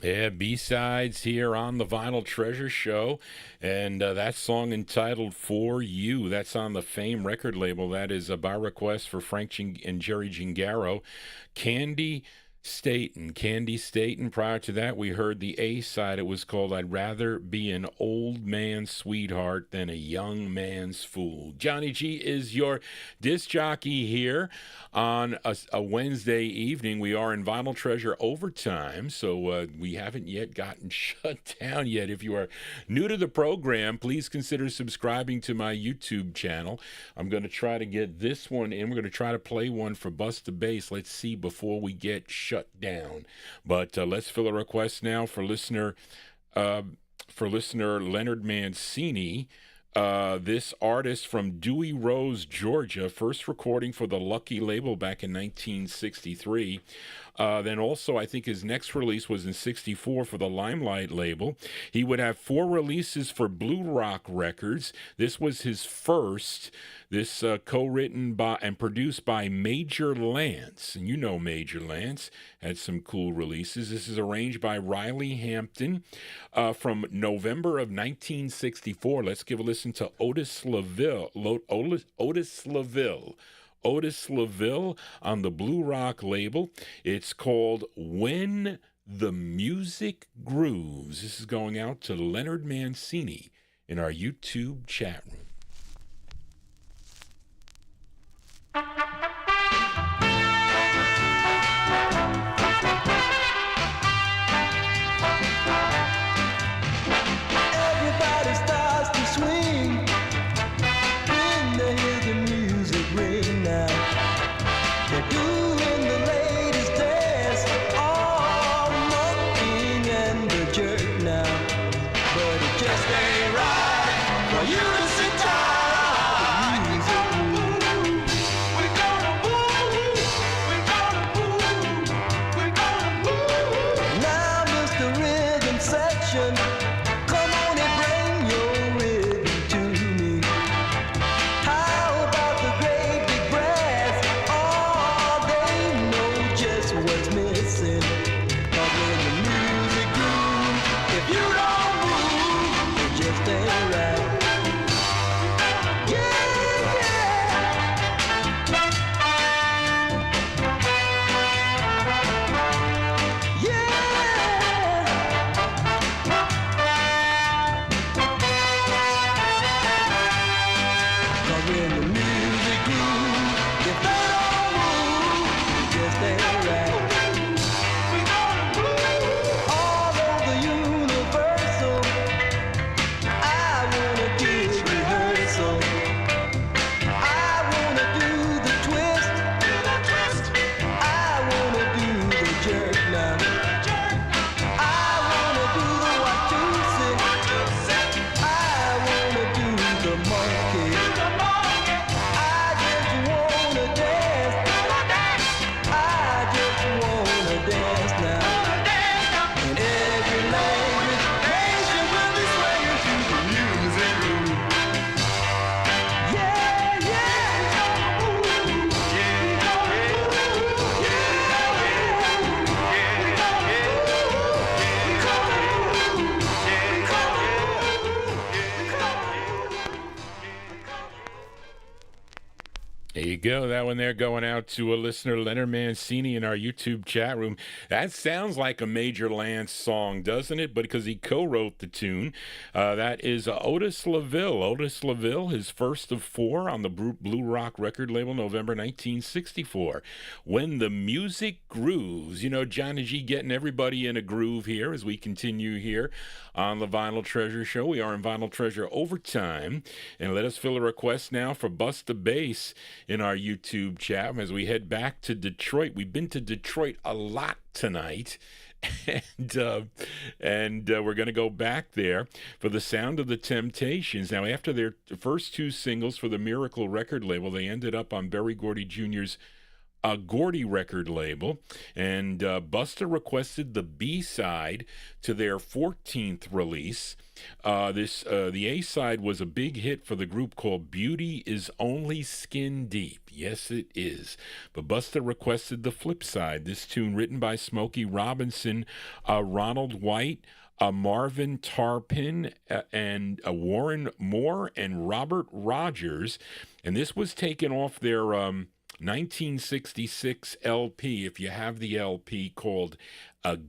Yeah, B-sides here on the Vinyltreasure Show, and that song entitled For You, that's on the Fame record label. That is by request for Frank and Jerry Gingaro. Candy Statton. Prior to that, we heard the A side. It was called I'd Rather Be an Old Man's Sweetheart Than a Young Man's Fool. Johnny G is your disc jockey here on a Wednesday evening. We are in Vinyltreasure Overtime, so we haven't yet gotten shut down yet. If you are new to the program, please consider subscribing to my YouTube channel. I'm going to try to get this one in. We're going to try to play one for Bust the Bass. Let's see before we get shut down. But let's fill a request now for listener Leonard Mancini. This artist from Dewey Rose, Georgia, first recording for the Lucky label back in 1963. Then also, I think his next release was in 64 for the Limelight label. He would have 4 releases for Blue Rock Records. This was his first. This co-written by and produced by Major Lance. And you know Major Lance had some cool releases. This is arranged by Riley Hampton from November of 1964. Let's give a listen to Otis Leavill. Otis Leavill. Otis Leavill on the Blue Rock label. It's called When the Music Grooves. This is going out to Leonard Mancini in our YouTube chat room.
Everybody starts to swing when they hear the music ring now. They're doing the latest dance, all mucking and the jerk now. But it just ain't right for you to sit tight. Come on and bring your rhythm to me. How about the great big brass? Oh, they know just what's missing. But when the music grooves, if you don't move, it just ain't right. Yeah,
There you go. That one there going out to a listener, Leonard Mancini, in our YouTube chat room. That sounds like a Major Lance song, doesn't it? But because he co-wrote the tune. That is Otis Leavill. Otis Leavill, his first of 4 on the Blue Rock record label, November 1964. When the Music Grooves. You know, Johnny G getting everybody in a groove here as we continue here on the Vinyltreasure Show. We are in Vinyltreasure Overtime. And let us fill a request now for Bust the Bass in our YouTube chat as we head back to Detroit. We've been to Detroit a lot tonight. And we're going to go back there for the Sound of the Temptations. Now, after their first 2 singles for the Miracle record label, they ended up on Berry Gordy Jr.'s Gordy record label, and Buster requested the B-side to their 14th release. The A-side was a big hit for the group called Beauty Is Only Skin Deep. Yes, it is. But Buster requested the flip side. This tune written by Smokey Robinson, Ronald White, Marvin Tarpin, and Warren Moore, and Robert Rogers. And this was taken off their 1966 LP, if you have the LP, called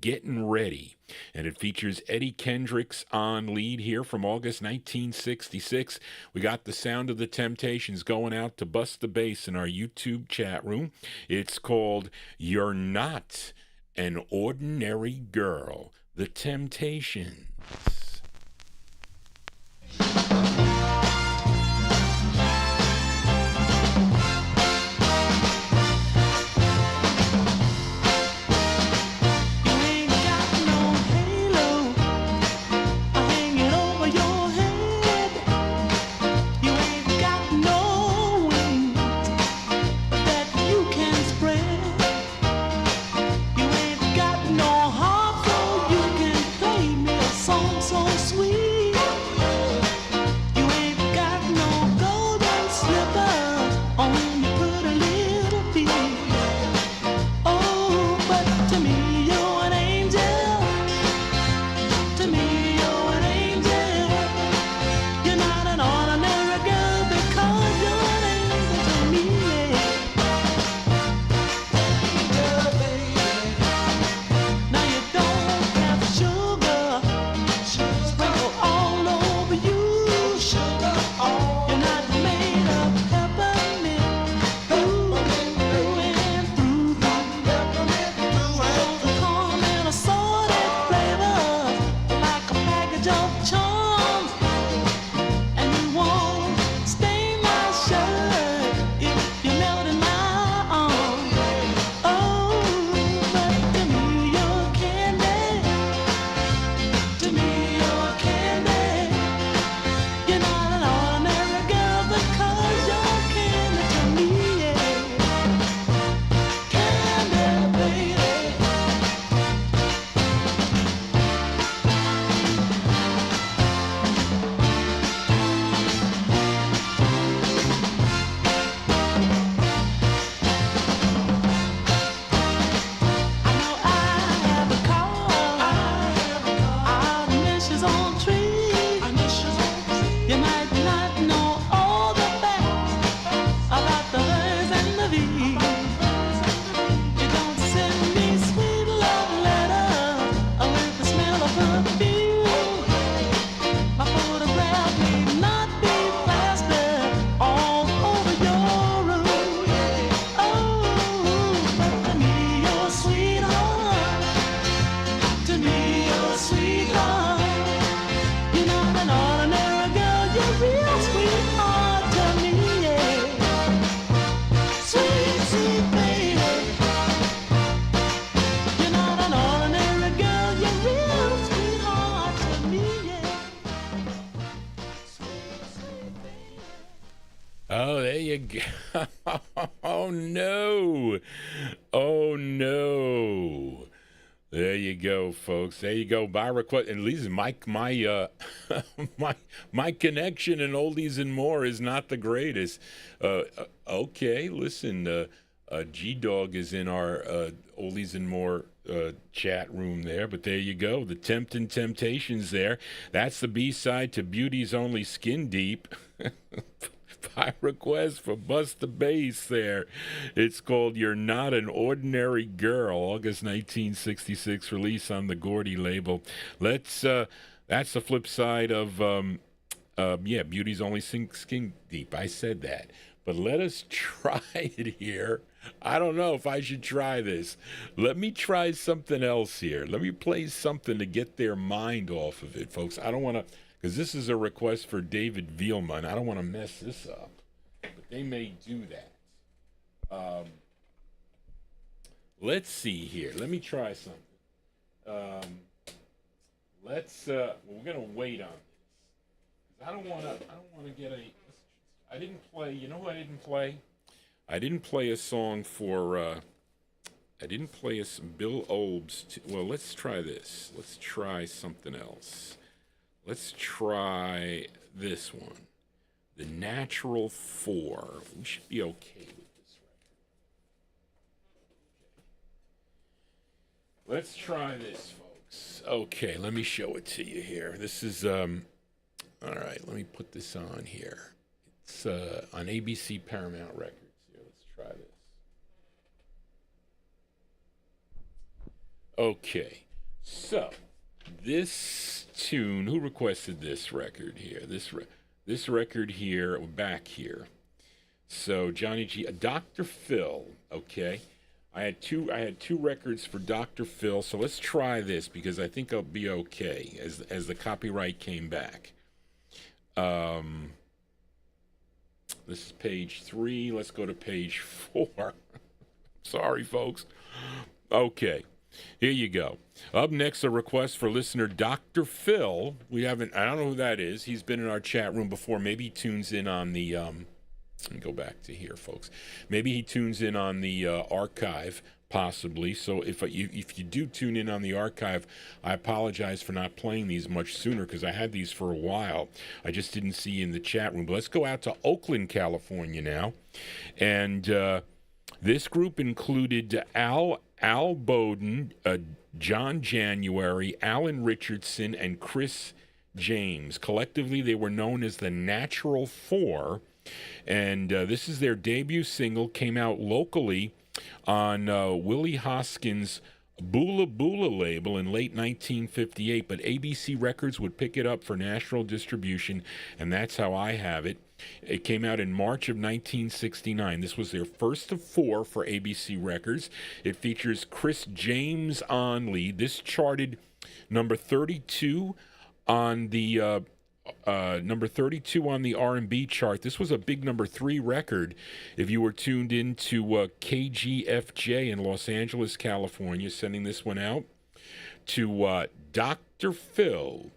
Gettin' Ready. And it features Eddie Kendricks on lead here from August 1966. We got the Sound of the Temptations going out to Bust the Bass in our YouTube chat room. It's called You're Not an Ordinary Girl. The Temptations.
You
Oh no. Oh no. There you go, folks. There you go. By request, at least my my connection in oldies and more is not the greatest. Okay, listen. G Dog is in our oldies and more chat room there, but there you go. The Temptin' Temptations there. That's the B-side to Beauty's Only Skin Deep. By request for Busta Bass there. It's called You're Not an Ordinary Girl, August 1966 release on the Gordy label. That's the flip side of Beauty's Only Skin Deep. I said that. But let us try it here. I don't know if I should try this. Let me try something else here. Let me play something to get their mind off of it, folks. I don't want to, because this is a request for David Vielman. I don't want to mess this up, but they may do that. Let's see here. Let me try something. We're gonna wait on this. I don't want to get a. I didn't play. You know who I didn't play? I didn't play a song for. I didn't play a Bill Olbs. Well, let's try this. Let's try something else. Let's try this one. The Natural 4. We should be okay with this record. Let's try this, folks. Okay, let me show it to you here. This is all right. Let me put this on here. It's on ABC Paramount Records. Here, let's try this. Okay, so this tune. Who requested this record here? This record here, back here. So Johnny G, Dr. Phil. Okay, I had two records for Dr. Phil. So let's try this because I think I'll be okay as the copyright came back. This is page 3. Let's go to page 4. Sorry, folks. Okay, here you go. Up next, a request for listener Dr. Phil. I don't know who that is. He's been in our chat room before. Maybe he tunes in on the, let me go back to here, folks. Maybe he tunes in on the archive, possibly. So if you do tune in on the archive, I apologize for not playing these much sooner because I had these for a while. I just didn't see you in the chat room. But let's go out to Oakland, California now. And this group included Al Bowden, John January, Alan Richardson, and Chris James. Collectively, they were known as the Natural 4. And this is their debut single, came out locally on Willie Hoskins' Boola Boola label in late 1958, but ABC Records would pick it up for national distribution, and that's how I have it. It came out in March of 1969. This was their first of 4 for ABC Records. It features Chris James on lead. This charted number 32 on the number 32 on the R&B chart. This was a big number 3 record if you were tuned into KGFJ in Los Angeles, California, sending this one out to Dr. Phil,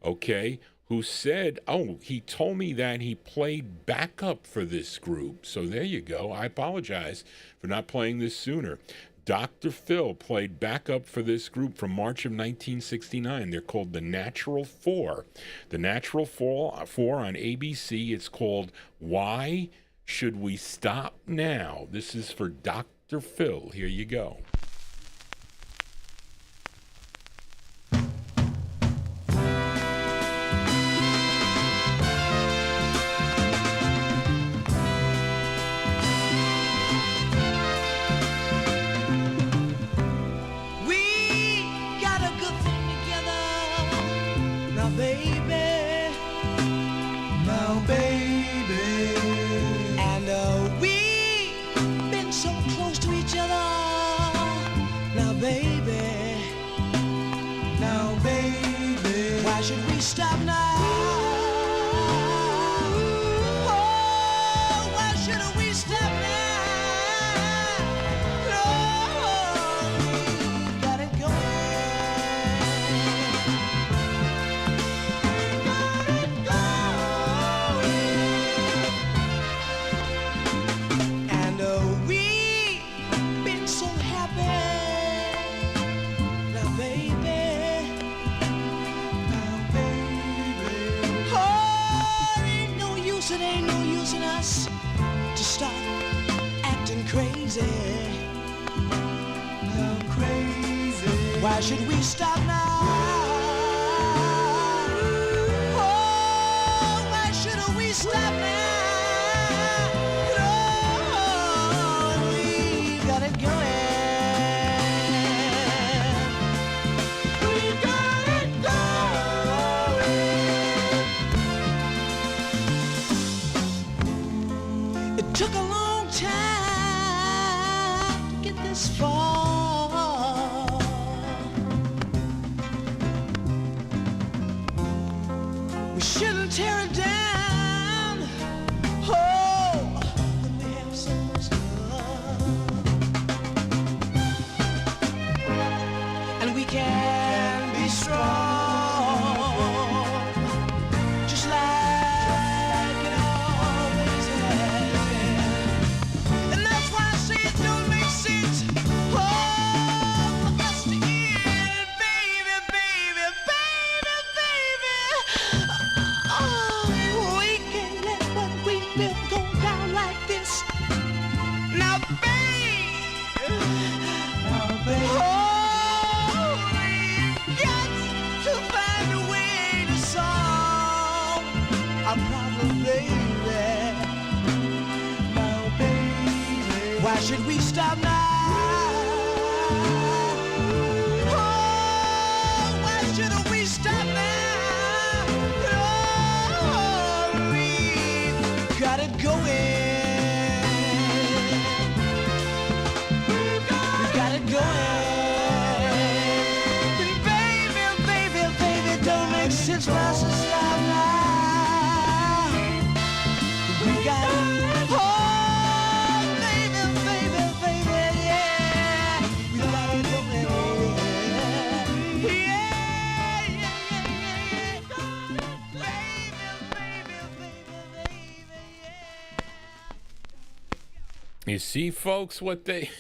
okay, who said, he told me that he played backup for this group. So there you go. I apologize for not playing this sooner. Dr. Phil played backup for this group from March of 1969. They're called the Natural 4. The Natural 4 on ABC. It's called Why Should We Stop Now? This is for Dr. Phil. Here you go.
Stop now. Oh, why shouldn't we stop now? No, we got it going. Got it going. Why should we stop now? Oh, why should we stop now? Oh, we've got it going. We've got it going. It took a long time to get this far. We shouldn't tear it down. Oh, when we have so much love. And we can be strong, just like it always has been. And that's why I say it don't make sense. Oh, for us to end, baby, baby, baby, baby. Oh, we can't let what we feel go down like this. Now, baby, oh, we've got to find a way to solve our problem, baby. Now, baby, why should we stop now? Oh, why shouldn't we stop now? Oh, we've got it going. We've got it going. And baby, baby, baby, don't make sense for us to stop now. We got it. Oh, baby, baby, baby, yeah. We got it going. Yeah, yeah, yeah, yeah, yeah. Baby, baby, baby, yeah.
You see, folks, what they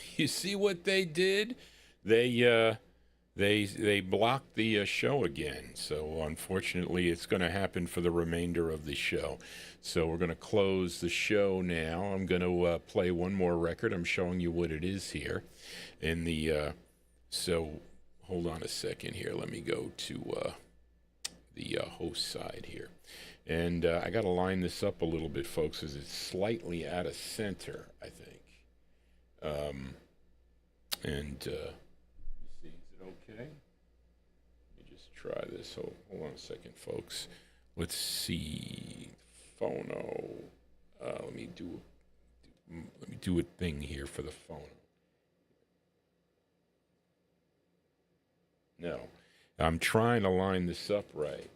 did? They blocked the show again. So unfortunately, it's going to happen for the remainder of the show. So we're going to close the show now. I'm going to play one more record. I'm showing you what it is here. In the so hold on a second here. Let me go to the host side here. And I got to line this up a little bit, folks, because it's slightly out of center, I think. Let's see, is it okay? Let me just try this. Hold on a second, folks. Let's see. Phono. Let me do a thing here for the phone. No, I'm trying to line this up right.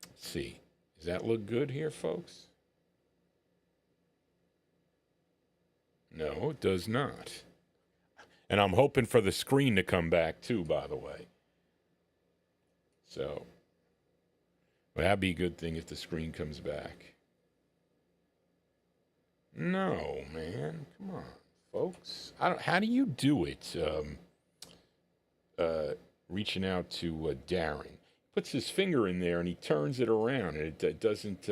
Let's see. Does that look good here, folks? No, it does not. And I'm hoping for the screen to come back too, by the way. So, well, that'd be a good thing if the screen comes back. No, man. Come on, folks. How do you do it? Reaching out to Darren. Puts his finger in there and he turns it around and it doesn't,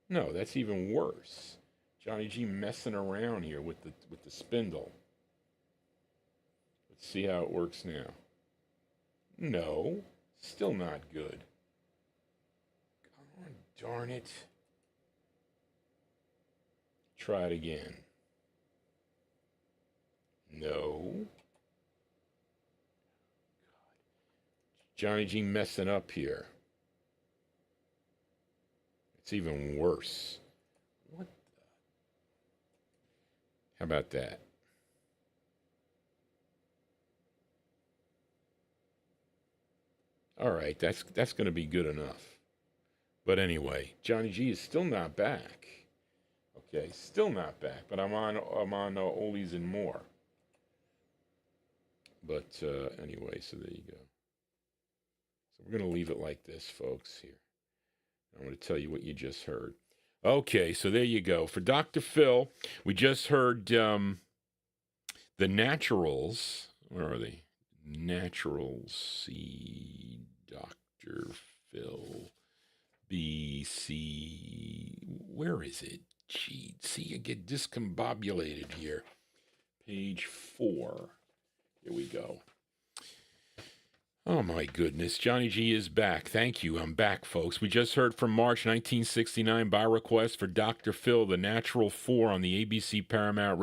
no, that's even worse. Johnny G messing around here with the spindle. Let's see how it works now. No, still not good. Come on, darn it. Try it again. No. Johnny G messing up here. It's even worse. What the? How about that? All right, that's going to be good enough. But anyway, Johnny G is still not back. Okay, still not back. But I'm on Oldies and More. But anyway, so there you go. So we're going to leave it like this, folks, here. I'm going to tell you what you just heard. Okay, so there you go. For Dr. Phil, we just heard the Naturals. Where are they? Naturals, C, Dr. Phil, BC. Where is it? Gee, see, you get discombobulated here. Page 4. Here we go. Oh, my goodness. Johnny G is back. Thank you. I'm back, folks. We just heard from March 1969 by request for Dr. Phil, The Natural 4 on the ABC Paramount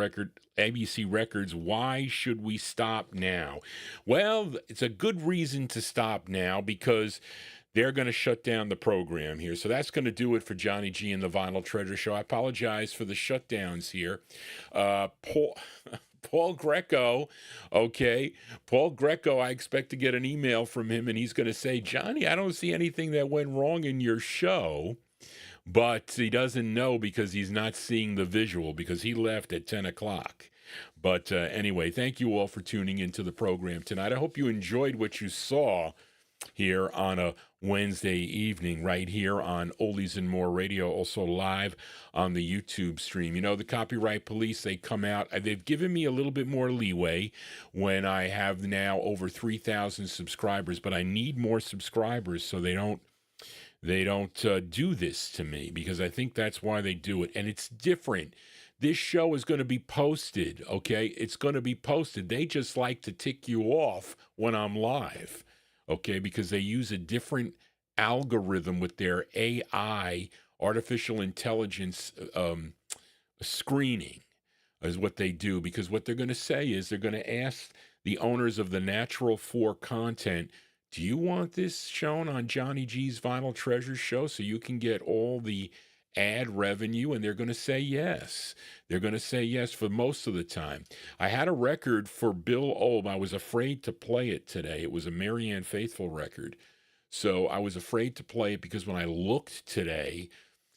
ABC Records. Why Should We Stop Now? Well, it's a good reason to stop now because they're going to shut down the program here. So that's going to do it for Johnny G and the Vinyltreasure Show. I apologize for the shutdowns here. Paul Greco, okay. Paul Greco, I expect to get an email from him, and he's going to say, Johnny, I don't see anything that went wrong in your show. But he doesn't know because he's not seeing the visual because he left at 10 o'clock. But anyway, thank you all for tuning into the program tonight. I hope you enjoyed what you saw here on a Wednesday evening right here on Oldies and More Radio, also live on the YouTube stream. You know, the Copyright Police, they come out, they've given me a little bit more leeway when I have now over 3,000 subscribers, but I need more subscribers so they don't do this to me, because I think that's why they do it. And it's different. This show is going to be posted, okay? It's going to be posted. They just like to tick you off when I'm live. Okay, because they use a different algorithm with their AI, artificial intelligence screening is what they do. Because what they're going to say is they're going to ask the owners of the Natural 4 content, do you want this shown on Johnny G's Vinyltreasure show so you can get all the ad revenue? And they're going to say yes. They're going to say yes for most of the time. I had a record for Bill Olb. I was afraid to play it today. It was a Marianne Faithfull record. So I was afraid to play it because when I looked today,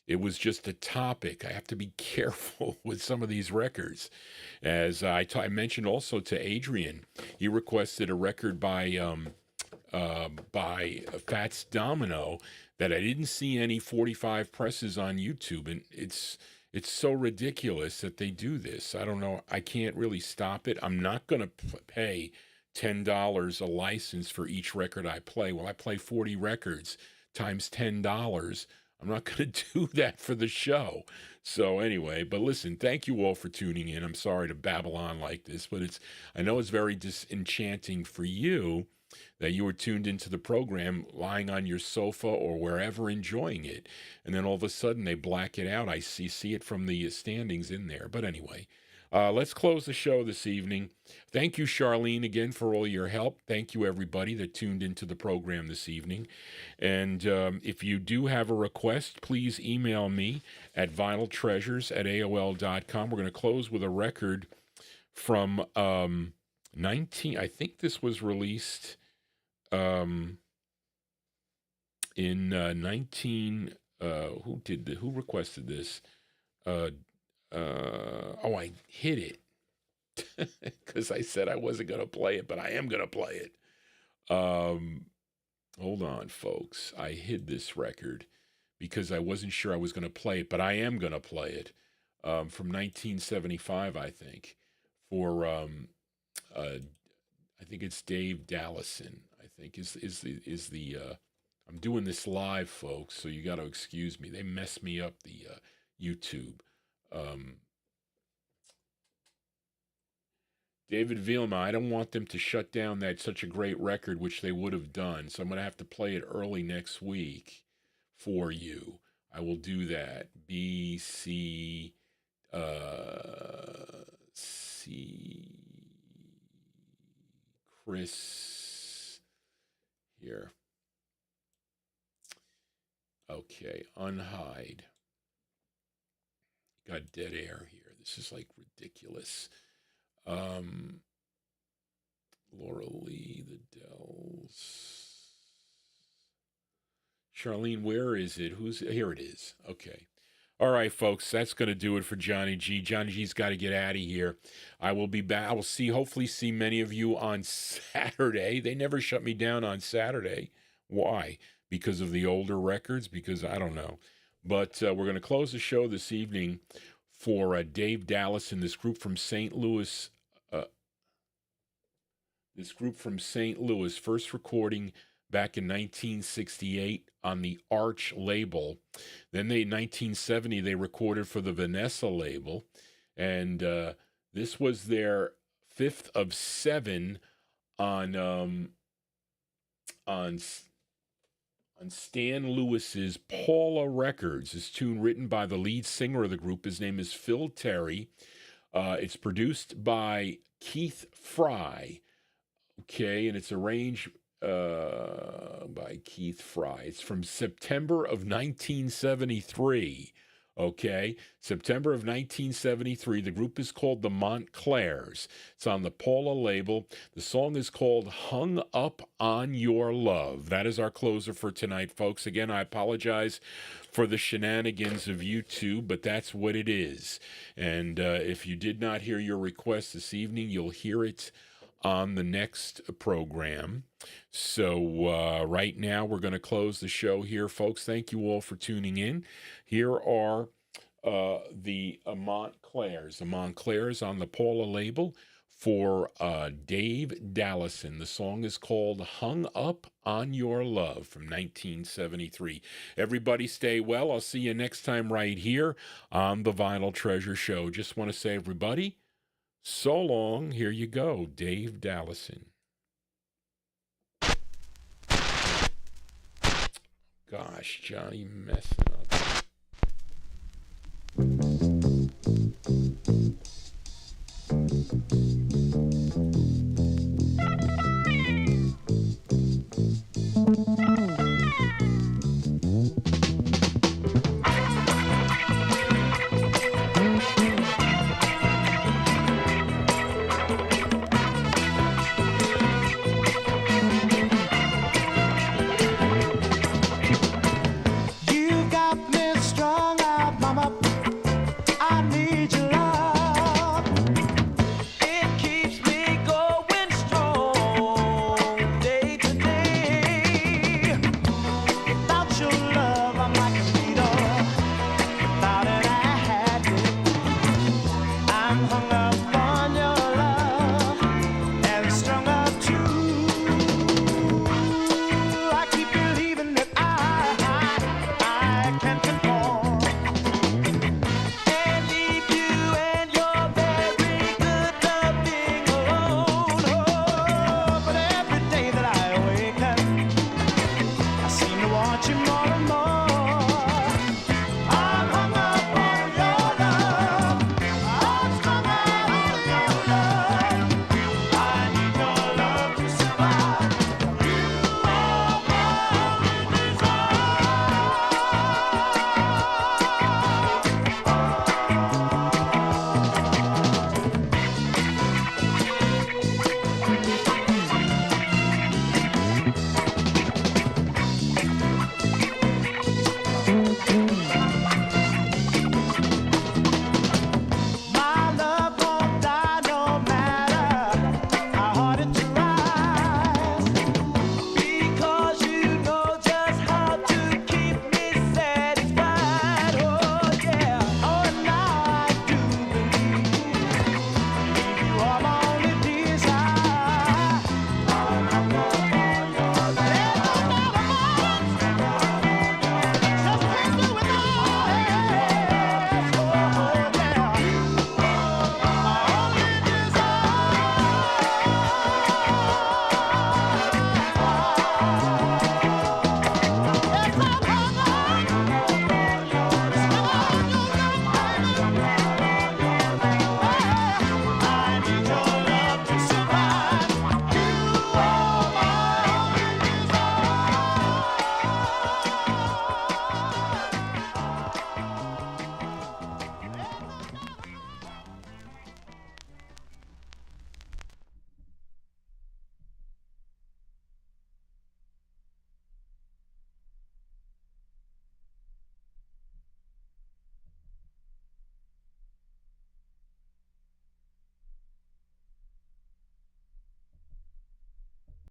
it was just a topic. I have to be careful with some of these records. As I mentioned also to Adrian, he requested a record by Fats Domino that I didn't see any 45 presses on YouTube, and it's so ridiculous that they do this. I don't know. I can't really stop it. I'm not going to pay $10 a license for each record I play. Well, I play 40 records times $10. I'm not going to do that for the show. So anyway, but listen, thank you all for tuning in. I'm sorry to babble on like this, but I know it's very disenchanting for you that you were tuned into the program lying on your sofa or wherever enjoying it. And then all of a sudden they black it out. I see it from the standings in there. But anyway, let's close the show this evening. Thank you, Charlene, again for all your help. Thank you, everybody that tuned into the program this evening. And if you do have a request, please email me at vinyltreasures@aol.com. We're going to close with a record from I think this was released in 19 who requested this? I hid it because I said I wasn't going to play it, but I am going to play it. Hold on, folks. I hid this record because I wasn't sure I was going to play it, but I am going to play it from 1975, I think, for I think it's Dave Dallison, I think is the I'm doing this live, folks, so you got to excuse me. They messed me up the YouTube. David Vilma, I don't want them to shut down such a great record, which they would have done. So I'm going to have to play it early next week for you. I will do that. C Chris here. Okay, unhide. Got dead air here. This is like ridiculous. Laura Lee, the Dells. Charlene, where is it? Here it is. Okay. All right, folks, that's going to do it for Johnny G. Johnny G's got to get out of here. I will be back. I will hopefully see many of you on Saturday. They never shut me down on Saturday. Why? Because of the older records? Because I don't know. But we're going to close the show this evening for Dave Dallison, this group from St. Louis. First recording back in 1968 on the Arch label. Then in 1970, they recorded for the Vanessa label. And this was their 5th of 7 on Stan Lewis's Paula Records. This tune written by the lead singer of the group. His name is Phil Terry. It's produced by Keith Fry. Okay, and it's arranged by Keith Fry. It's from September of 1973. Okay, September of 1973. The group is called the Montclairs. It's on the Paula label. The song is called Hung Up on Your Love. That is our closer for tonight, folks. Again, I apologize for the shenanigans of YouTube, but that's what it is. And if you did not hear your request this evening, you'll hear it on the next program. So right now we're going to close the show here, folks. Thank you all for tuning in. Here are the Montclairs. The Montclairs on the Paula label for Dave Dallison. The song is called Hung Up on Your Love from 1973. Everybody stay well. I'll see you next time right here on the Vinyltreasure Show. Just want to say, everybody, so long. Here you go, Dave Dallison. Gosh, Johnny messing up.